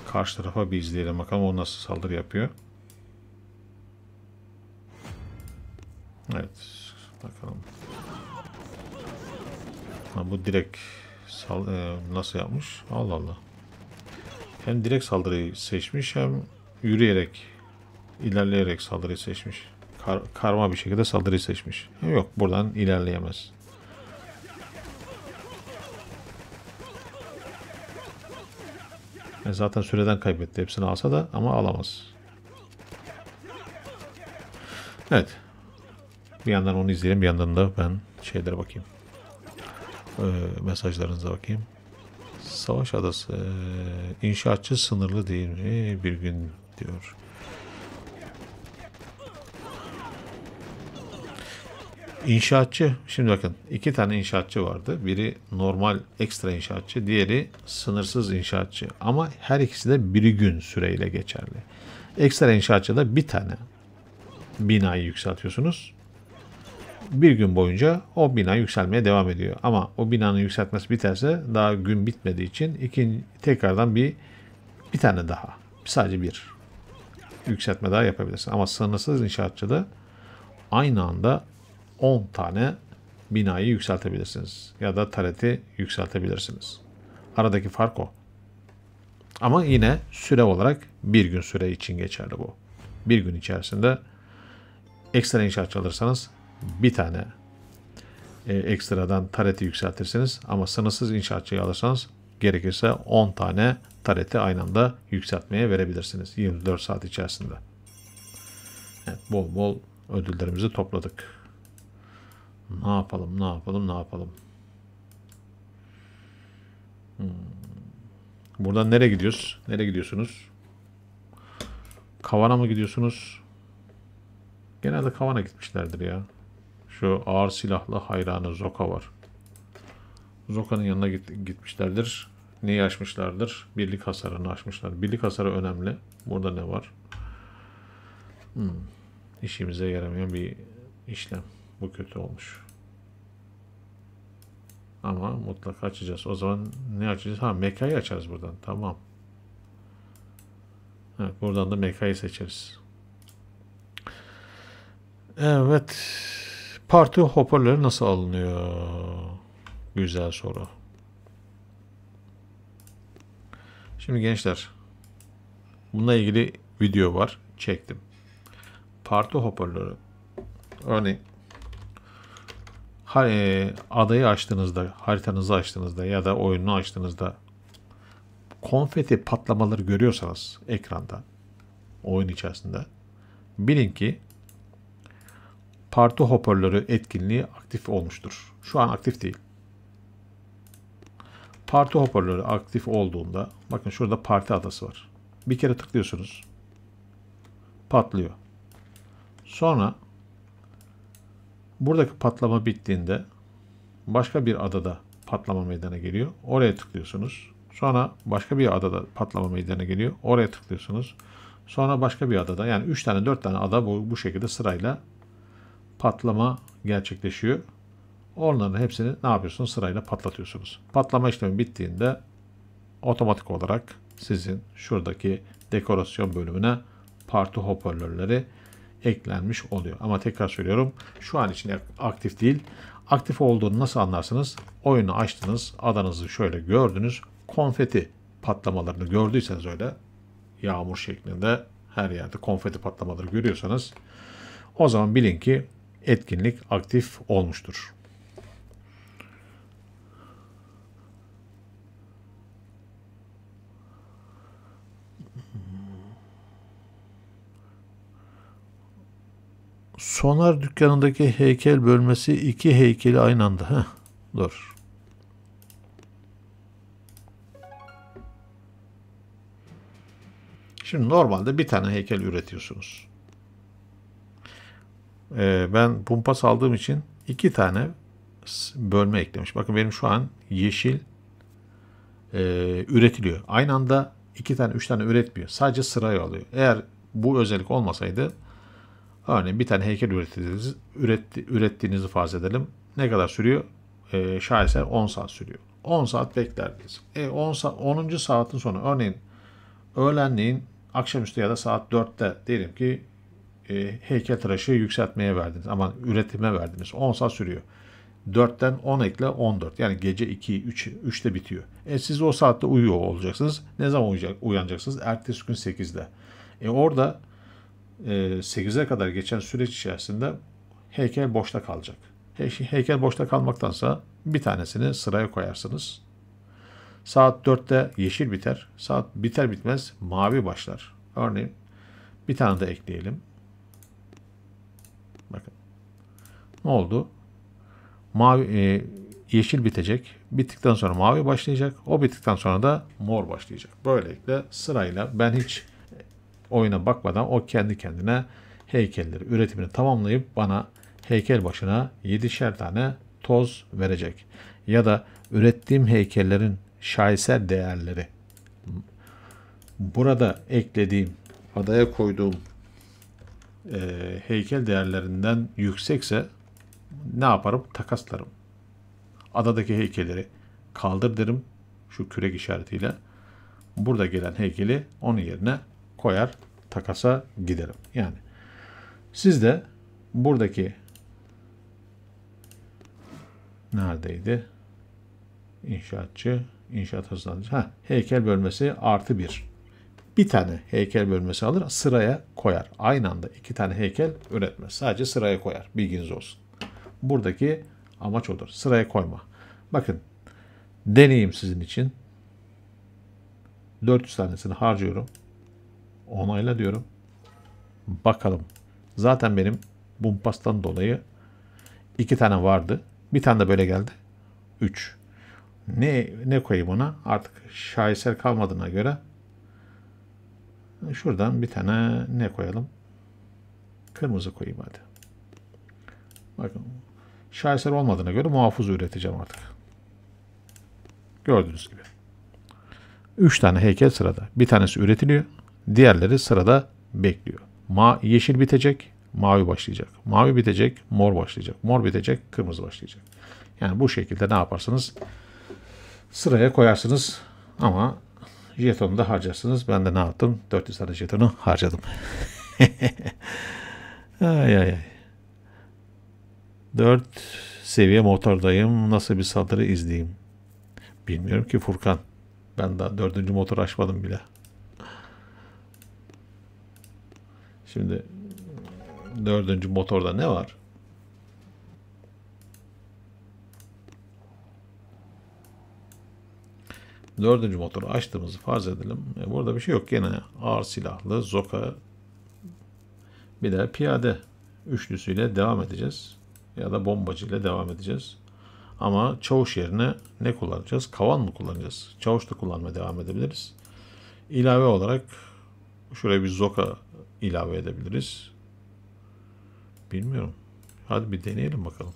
Karşı tarafa bir izleyelim bakalım o nasıl saldırı yapıyor. Evet. Bakalım. Ha, bu direkt nasıl yapmış? Allah Allah. Hem direkt saldırıyı seçmiş hem yürüyerek, ilerleyerek saldırıyı seçmiş. Karma bir şekilde saldırıyı seçmiş. Yok buradan ilerleyemez. Zaten süreden kaybetti. Hepsini alsa da ama alamaz. Evet. Bir yandan onu izleyelim. Bir yandan da ben şeylere bakayım. Mesajlarınıza bakayım. Savaş adası. İnşaatçı sınırlı değil mi? Bir gün diyor. İnşaatçı. Şimdi bakın. 2 tane inşaatçı vardı. Biri normal ekstra inşaatçı. Diğeri sınırsız inşaatçı. Ama her ikisi de bir gün süreyle geçerli. Ekstra inşaatçıda bir tane binayı yükseltiyorsunuz. Bir gün boyunca o bina yükselmeye devam ediyor. Ama o binanın yükseltmesi biterse daha gün bitmediği için tekrardan bir tane daha. Sadece bir yükseltme daha yapabilirsin. Ama sınırsız inşaatçıda aynı anda 10 tane binayı yükseltebilirsiniz. Ya da tareti yükseltebilirsiniz. Aradaki fark o. Ama yine süre olarak bir gün süre için geçerli bu. Bir gün içerisinde ekstra inşaatçı alırsanız bir tane ekstradan tareti yükseltirsiniz. Ama sınırsız inşaatçıyı alırsanız gerekirse 10 tane tareti aynı anda yükseltmeye verebilirsiniz 24 saat içerisinde. Evet, bol bol ödüllerimizi topladık. Ne yapalım? Buradan nereye gidiyoruz? Nereye gidiyorsunuz? Kavan'a mı gidiyorsunuz? Genelde Kavan'a gitmişlerdir ya. Şu ağır silahlı hayranı Zoka var. Zoka'nın yanına gitmişlerdir. Neyi aşmışlardır? Birlik hasarını aşmışlar. Birlik hasarı önemli. Burada ne var? İşimize yaramayan bir işlem. Bu kötü olmuş. Ama mutlaka açacağız. O zaman ne açacağız? Ha, mekayı açarız buradan. Tamam. Evet, buradan da mekayı seçeriz. Evet. Parti hoparlörü nasıl alınıyor? Güzel soru. Şimdi gençler, bununla ilgili video var. Çektim. Parti hoparlörü. Örneğin adayı açtığınızda, haritanızı açtığınızda ya da oyunu açtığınızda konfeti patlamaları görüyorsanız ekranda, oyun içerisinde, bilin ki parti hoparlörü etkinliği aktif olmuştur. Şu an aktif değil. Parti hoparlörü aktif olduğunda, bakın şurada parti adası var. Bir kere tıklıyorsunuz. Patlıyor. Sonra buradaki patlama bittiğinde başka bir adada patlama meydana geliyor. Oraya tıklıyorsunuz. Sonra başka bir adada patlama meydana geliyor. Oraya tıklıyorsunuz. Sonra başka bir adada, yani 3 tane 4 tane ada bu şekilde sırayla patlama gerçekleşiyor. Onların hepsini ne yapıyorsunuz? Sırayla patlatıyorsunuz. Patlama işlemi bittiğinde otomatik olarak sizin şuradaki dekorasyon bölümüne parti hoparlörleri eklenmiş oluyor. Ama tekrar söylüyorum, şu an için aktif değil. Aktif olduğunu nasıl anlarsınız? Oyunu açtınız, adanızı şöyle gördünüz. Konfeti patlamalarını gördüyseniz, öyle yağmur şeklinde her yerde konfeti patlamaları görüyorsanız, o zaman bilin ki etkinlik aktif olmuştur. Sonar dükkanındaki heykel bölmesi iki heykeli aynı anda. Dur. Şimdi normalde bir tane heykel üretiyorsunuz. Ben Bumpas aldığım için iki tane bölme eklemiş. Bakın benim şu an yeşil üretiliyor. Aynı anda iki tane, üç tane üretmiyor. Sadece sırayı alıyor. Eğer bu özellik olmasaydı, örneğin bir tane heykel ürettiğinizi farz edelim. Ne kadar sürüyor? Şaheser 10 saat sürüyor. 10 saat beklerdiniz. 10. saatin sonra, örneğin öğlenleyin, akşamüstü ya da saat 4'te diyelim ki heykeltıraşı yükseltmeye verdiniz. Ama üretime verdiniz. 10 saat sürüyor. 4'ten 10 ekle 14. Yani gece 2, 3'te bitiyor. Siz o saatte uyuyor olacaksınız. Ne zaman uyanacaksınız? Ertesi gün 8'de. Orada 8'e kadar geçen süreç içerisinde heykel boşta kalacak. Heykel boşta kalmaktansa bir tanesini sıraya koyarsınız. Saat 4'te yeşil biter. Saat biter bitmez mavi başlar. Örneğin bir tane de ekleyelim. Bakın. Ne oldu? Mavi, yeşil bitecek. Bittikten sonra mavi başlayacak. O bittikten sonra da mor başlayacak. Böylelikle sırayla, ben hiç oyuna bakmadan o kendi kendine heykelleri üretimini tamamlayıp bana heykel başına 7'şer tane toz verecek. Ya da ürettiğim heykellerin şaheser değerleri, burada eklediğim, adaya koyduğum heykel değerlerinden yüksekse ne yaparım? Takaslarım. Adadaki heykelleri kaldır derim şu kürek işaretiyle. Burada gelen heykeli onun yerine koyar, takasa giderim. Yani siz de buradaki neredeydi? İnşaatçı, inşaat hızlandırıcı. Heykel bölmesi +1. Bir tane heykel bölmesi alır, sıraya koyar. Aynı anda iki tane heykel üretmez. Sadece sıraya koyar. Bilginiz olsun. Buradaki amaç odur. Sıraya koyma. Bakın, deneyim sizin için. 400 tanesini harcıyorum. Onayla diyorum. Bakalım. Zaten benim Bumpas'tan dolayı 2 tane vardı. Bir tane de böyle geldi. 3. Ne koyayım ona? Artık şaheser kalmadığına göre şuradan bir tane ne koyalım? Kırmızı koyayım hadi. Bakın, şaheser olmadığına göre muhafız üreteceğim artık. Gördüğünüz gibi. 3 tane heykel sırada. Bir tanesi üretiliyor. Diğerleri sırada bekliyor. Yeşil bitecek, mavi başlayacak. Mavi bitecek, mor başlayacak. Mor bitecek, kırmızı başlayacak. Yani bu şekilde ne yaparsınız? Sıraya koyarsınız ama jetonu da harcarsınız. Ben de ne yaptım? 400 tane jetonu harcadım. Ay. 4 seviye motordayım. Nasıl bir saldırı izleyeyim? Bilmiyorum ki Furkan. Ben daha 4. motoru açmadım bile. Şimdi 4. motorda ne var? Dördüncü motoru açtığımızı farz edelim. Burada bir şey yok. Gene ağır silahlı, zoka, bir de piyade üçlüsüyle devam edeceğiz. Ya da bombacı ile devam edeceğiz. Ama çavuş yerine ne kullanacağız? Kavan mı kullanacağız? Çavuş da kullanmaya devam edebiliriz. İlave olarak şuraya bir zoka ilave edebiliriz. Bilmiyorum. Hadi bir deneyelim bakalım.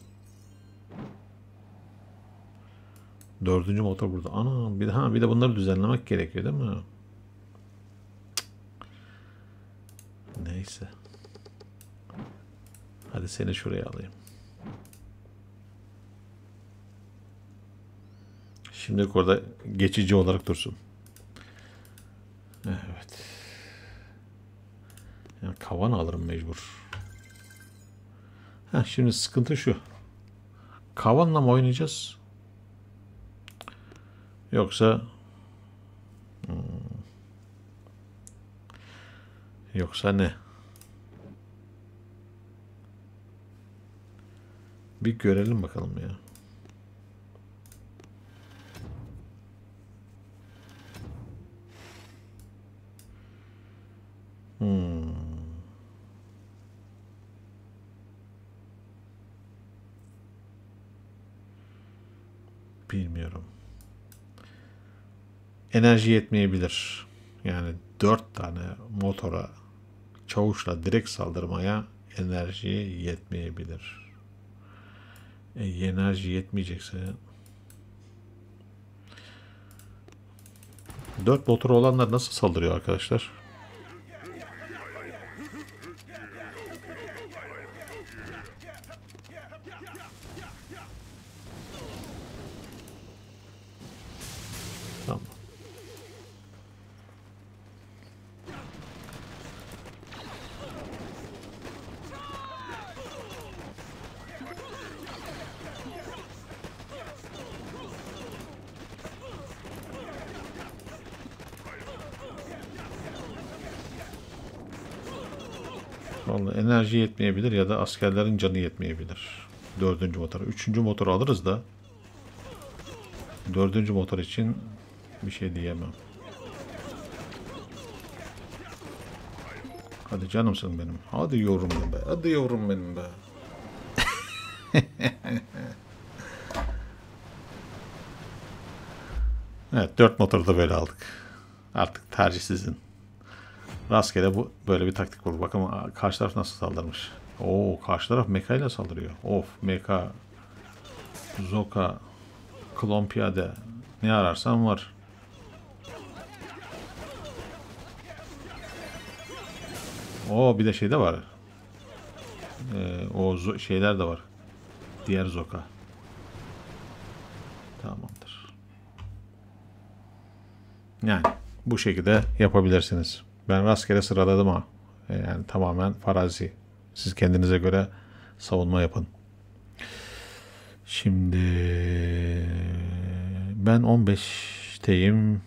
4. motor burada. Ana bir de bunları düzenlemek gerekiyor değil mi? Neyse. Hadi seni şuraya alayım. Şimdilik orada geçici olarak dursun. Evet. Yani kavan alırım mecbur. Şimdi sıkıntı şu. Kavanla mı oynayacağız? Yoksa ne? Bir görelim bakalım ya. Bilmiyorum. Enerji yetmeyebilir. Yani 4 tane motora çavuşla direkt saldırmaya enerji yetmeyebilir. Enerji yetmeyecekse 4 motoru olanlar nasıl saldırıyor arkadaşlar? Tamam. Vallahi enerji yetmeyebilir ya da askerlerin canı yetmeyebilir. 4. motor. 3. motoru alırız da 4. motor için bir şey diyemem. Hadi canımsın benim. Hadi yavrum be. Hadi yavrum benim be. Evet, 4 motoru da böyle aldık. Artık tercih sizin. Rastgele böyle bir taktik kur. Bakın karşı taraf nasıl saldırmış. Oo, karşı taraf mecha ile saldırıyor. Of, mecha, zoka, klon piyade. Ne ararsan var. Oo, bir de şey de var. O şeyler de var. Diğer zoka. Tamamdır. Yani bu şekilde yapabilirsiniz. Ben rastgele sıraladım ha. Yani tamamen farazi. Siz kendinize göre savunma yapın. Şimdi ben 15'teyim.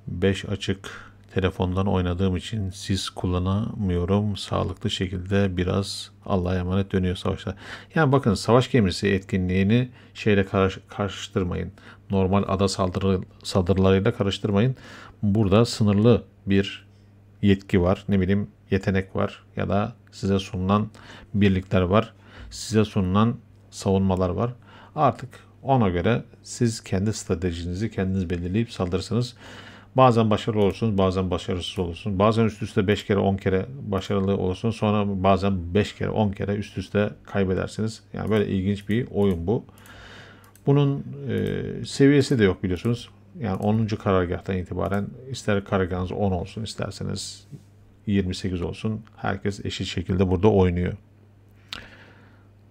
5 açık. Telefondan oynadığım için siz kullanamıyorum. Sağlıklı şekilde biraz Allah'a emanet dönüyor savaşlar. Yani bakın, savaş gemisi etkinliğini şeyle karıştırmayın. Normal ada saldırılarıyla karıştırmayın. Burada sınırlı bir yetki var. Ne bileyim, yetenek var ya da size sunulan birlikler var. Size sunulan savunmalar var. Artık ona göre siz kendi stratejinizi kendiniz belirleyip saldırırsınız. Bazen başarılı olursunuz, bazen başarısız olursunuz. Bazen üst üste 5 kere 10 kere başarılı olursunuz. Sonra bazen 5 kere 10 kere üst üste kaybedersiniz. Yani böyle ilginç bir oyun bu. Bunun seviyesi de yok biliyorsunuz. Yani 10. karargahtan itibaren ister karargahınız 10 olsun, isterseniz 28 olsun. Herkes eşit şekilde burada oynuyor.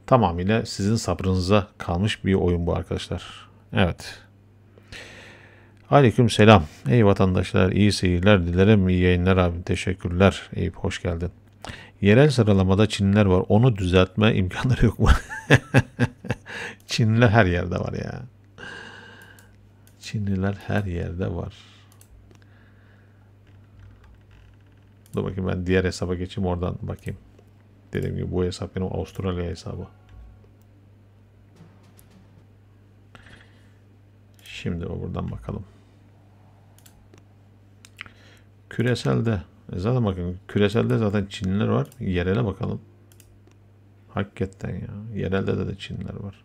Tamamıyla sizin sabrınıza kalmış bir oyun bu arkadaşlar. Evet. Aleyküm selam. Ey vatandaşlar, iyi seyirler dilerim. İyi yayınlar abi. Teşekkürler. Eyüp, hoş geldin. Yerel sıralamada Çinliler var. Onu düzeltme imkanları yok mu? Çinliler her yerde var ya. Çinliler her yerde var. Dur bakayım, ben diğer hesaba geçeyim, oradan bakayım. Dediğim gibi bu hesap benim Avustralya hesabı. Şimdi buradan bakalım. Küreselde zaten bakın, küreselde zaten Çinliler var. Yerele bakalım. Hakikaten ya. Yerelde de Çinliler var.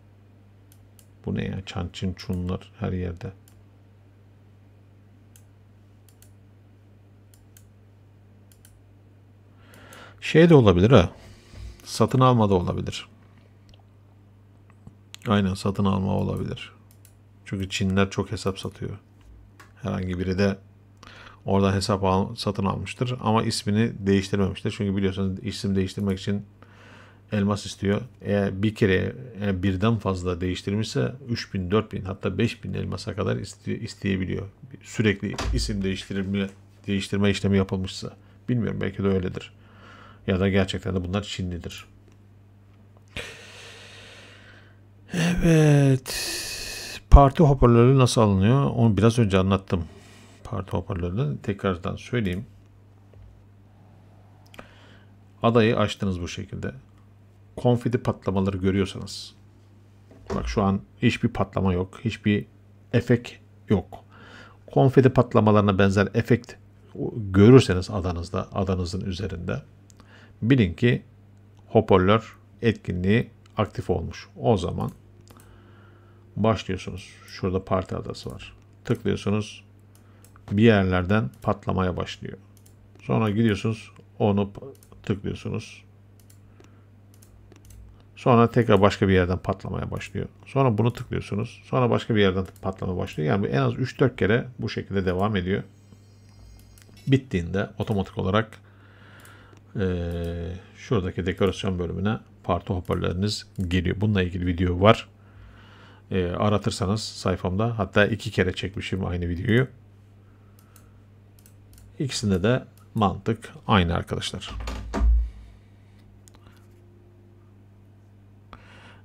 Bu ne ya? Çan Çin Çunlar her yerde. Şey de olabilir ha. Satın alma da olabilir. Aynen, satın alma olabilir. Çünkü Çinliler çok hesap satıyor. Herhangi biri de orada hesap satın almıştır ama ismini değiştirmemiştir. Çünkü biliyorsunuz isim değiştirmek için elmas istiyor. Eğer bir kere birden fazla değiştirmişse 3000, 4000 hatta 5000 elmasa kadar isteyebiliyor. Sürekli isim değiştirme işlemi yapılmışsa. Bilmiyorum, belki de öyledir. Ya da gerçekten de bunlar Çinlidir. Evet. Parti hoparlörü nasıl alınıyor? Onu biraz önce anlattım. Parti hoparlörünü tekrardan söyleyeyim. Adayı açtınız bu şekilde. Konfeti patlamaları görüyorsanız. Bak şu an hiçbir patlama yok. Hiçbir efekt yok. Konfeti patlamalarına benzer efekt görürseniz adanızın üzerinde, bilin ki hoparlör etkinliği aktif olmuş. O zaman başlıyorsunuz. Şurada parti adası var. Tıklıyorsunuz. Bir yerlerden patlamaya başlıyor. Sonra gidiyorsunuz, onu tıklıyorsunuz. Sonra tekrar başka bir yerden patlamaya başlıyor. Sonra bunu tıklıyorsunuz. Sonra başka bir yerden patlamaya başlıyor. Yani en az 3-4 kere bu şekilde devam ediyor. Bittiğinde otomatik olarak şuradaki dekorasyon bölümüne parti hoparlörleriniz geliyor. Bununla ilgili video var. Aratırsanız sayfamda, hatta 2 kere çekmişim aynı videoyu. İkisinde de mantık aynı arkadaşlar.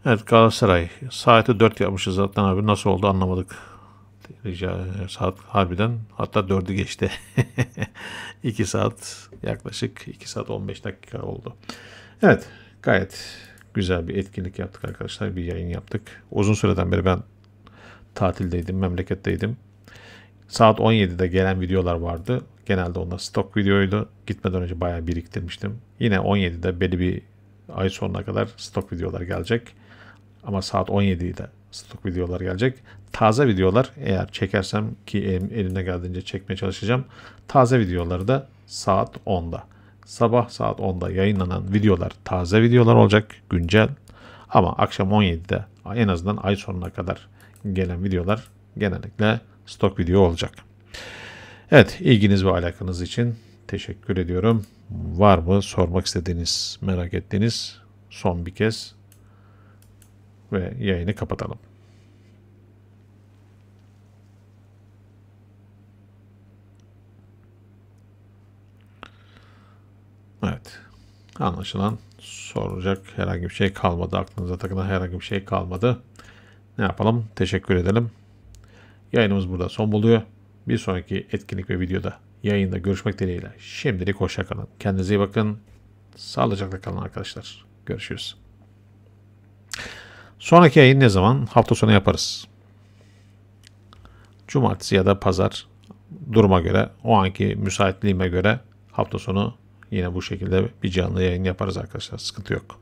Evet, Galatasaray saati 4 yapmışız zaten abi, nasıl oldu anlamadık. Saat harbiden hatta 4'ü geçti. 2 saat, yaklaşık 2 saat 15 dakika oldu. Evet, gayet güzel bir etkinlik yaptık arkadaşlar. Bir yayın yaptık. Uzun süreden beri ben tatildeydim, memleketteydim. Saat 17'de gelen videolar vardı. Genelde onlar stok videoydu. Gitmeden önce bayağı biriktirmiştim. Yine 17'de belli bir ay sonuna kadar stok videolar gelecek. Ama saat 17'de stok videolar gelecek. Taze videolar eğer çekersem, ki elimde geldiğince çekmeye çalışacağım. Taze videoları da saat 10'da. Sabah saat 10'da yayınlanan videolar taze videolar olacak, güncel. Ama akşam 17'de en azından ay sonuna kadar gelen videolar genellikle stok video olacak. Evet, ilginiz ve alakanız için teşekkür ediyorum. Var mı sormak istediğiniz, merak ettiğiniz son bir kez ve yayını kapatalım. Evet. Anlaşılan soracak herhangi bir şey kalmadı. Aklınıza takılan herhangi bir şey kalmadı. Ne yapalım? Teşekkür edelim. Yayınımız burada son buluyor. Bir sonraki etkinlik ve videoda, yayında görüşmek dileğiyle. Şimdilik hoşça kalın. Kendinize iyi bakın. Sağlıcakla kalın arkadaşlar. Görüşürüz. Sonraki yayın ne zaman? Hafta sonu yaparız. Cumartesi ya da pazar, duruma göre, o anki müsaitliğime göre hafta sonu yine bu şekilde bir canlı yayın yaparız arkadaşlar. Sıkıntı yok.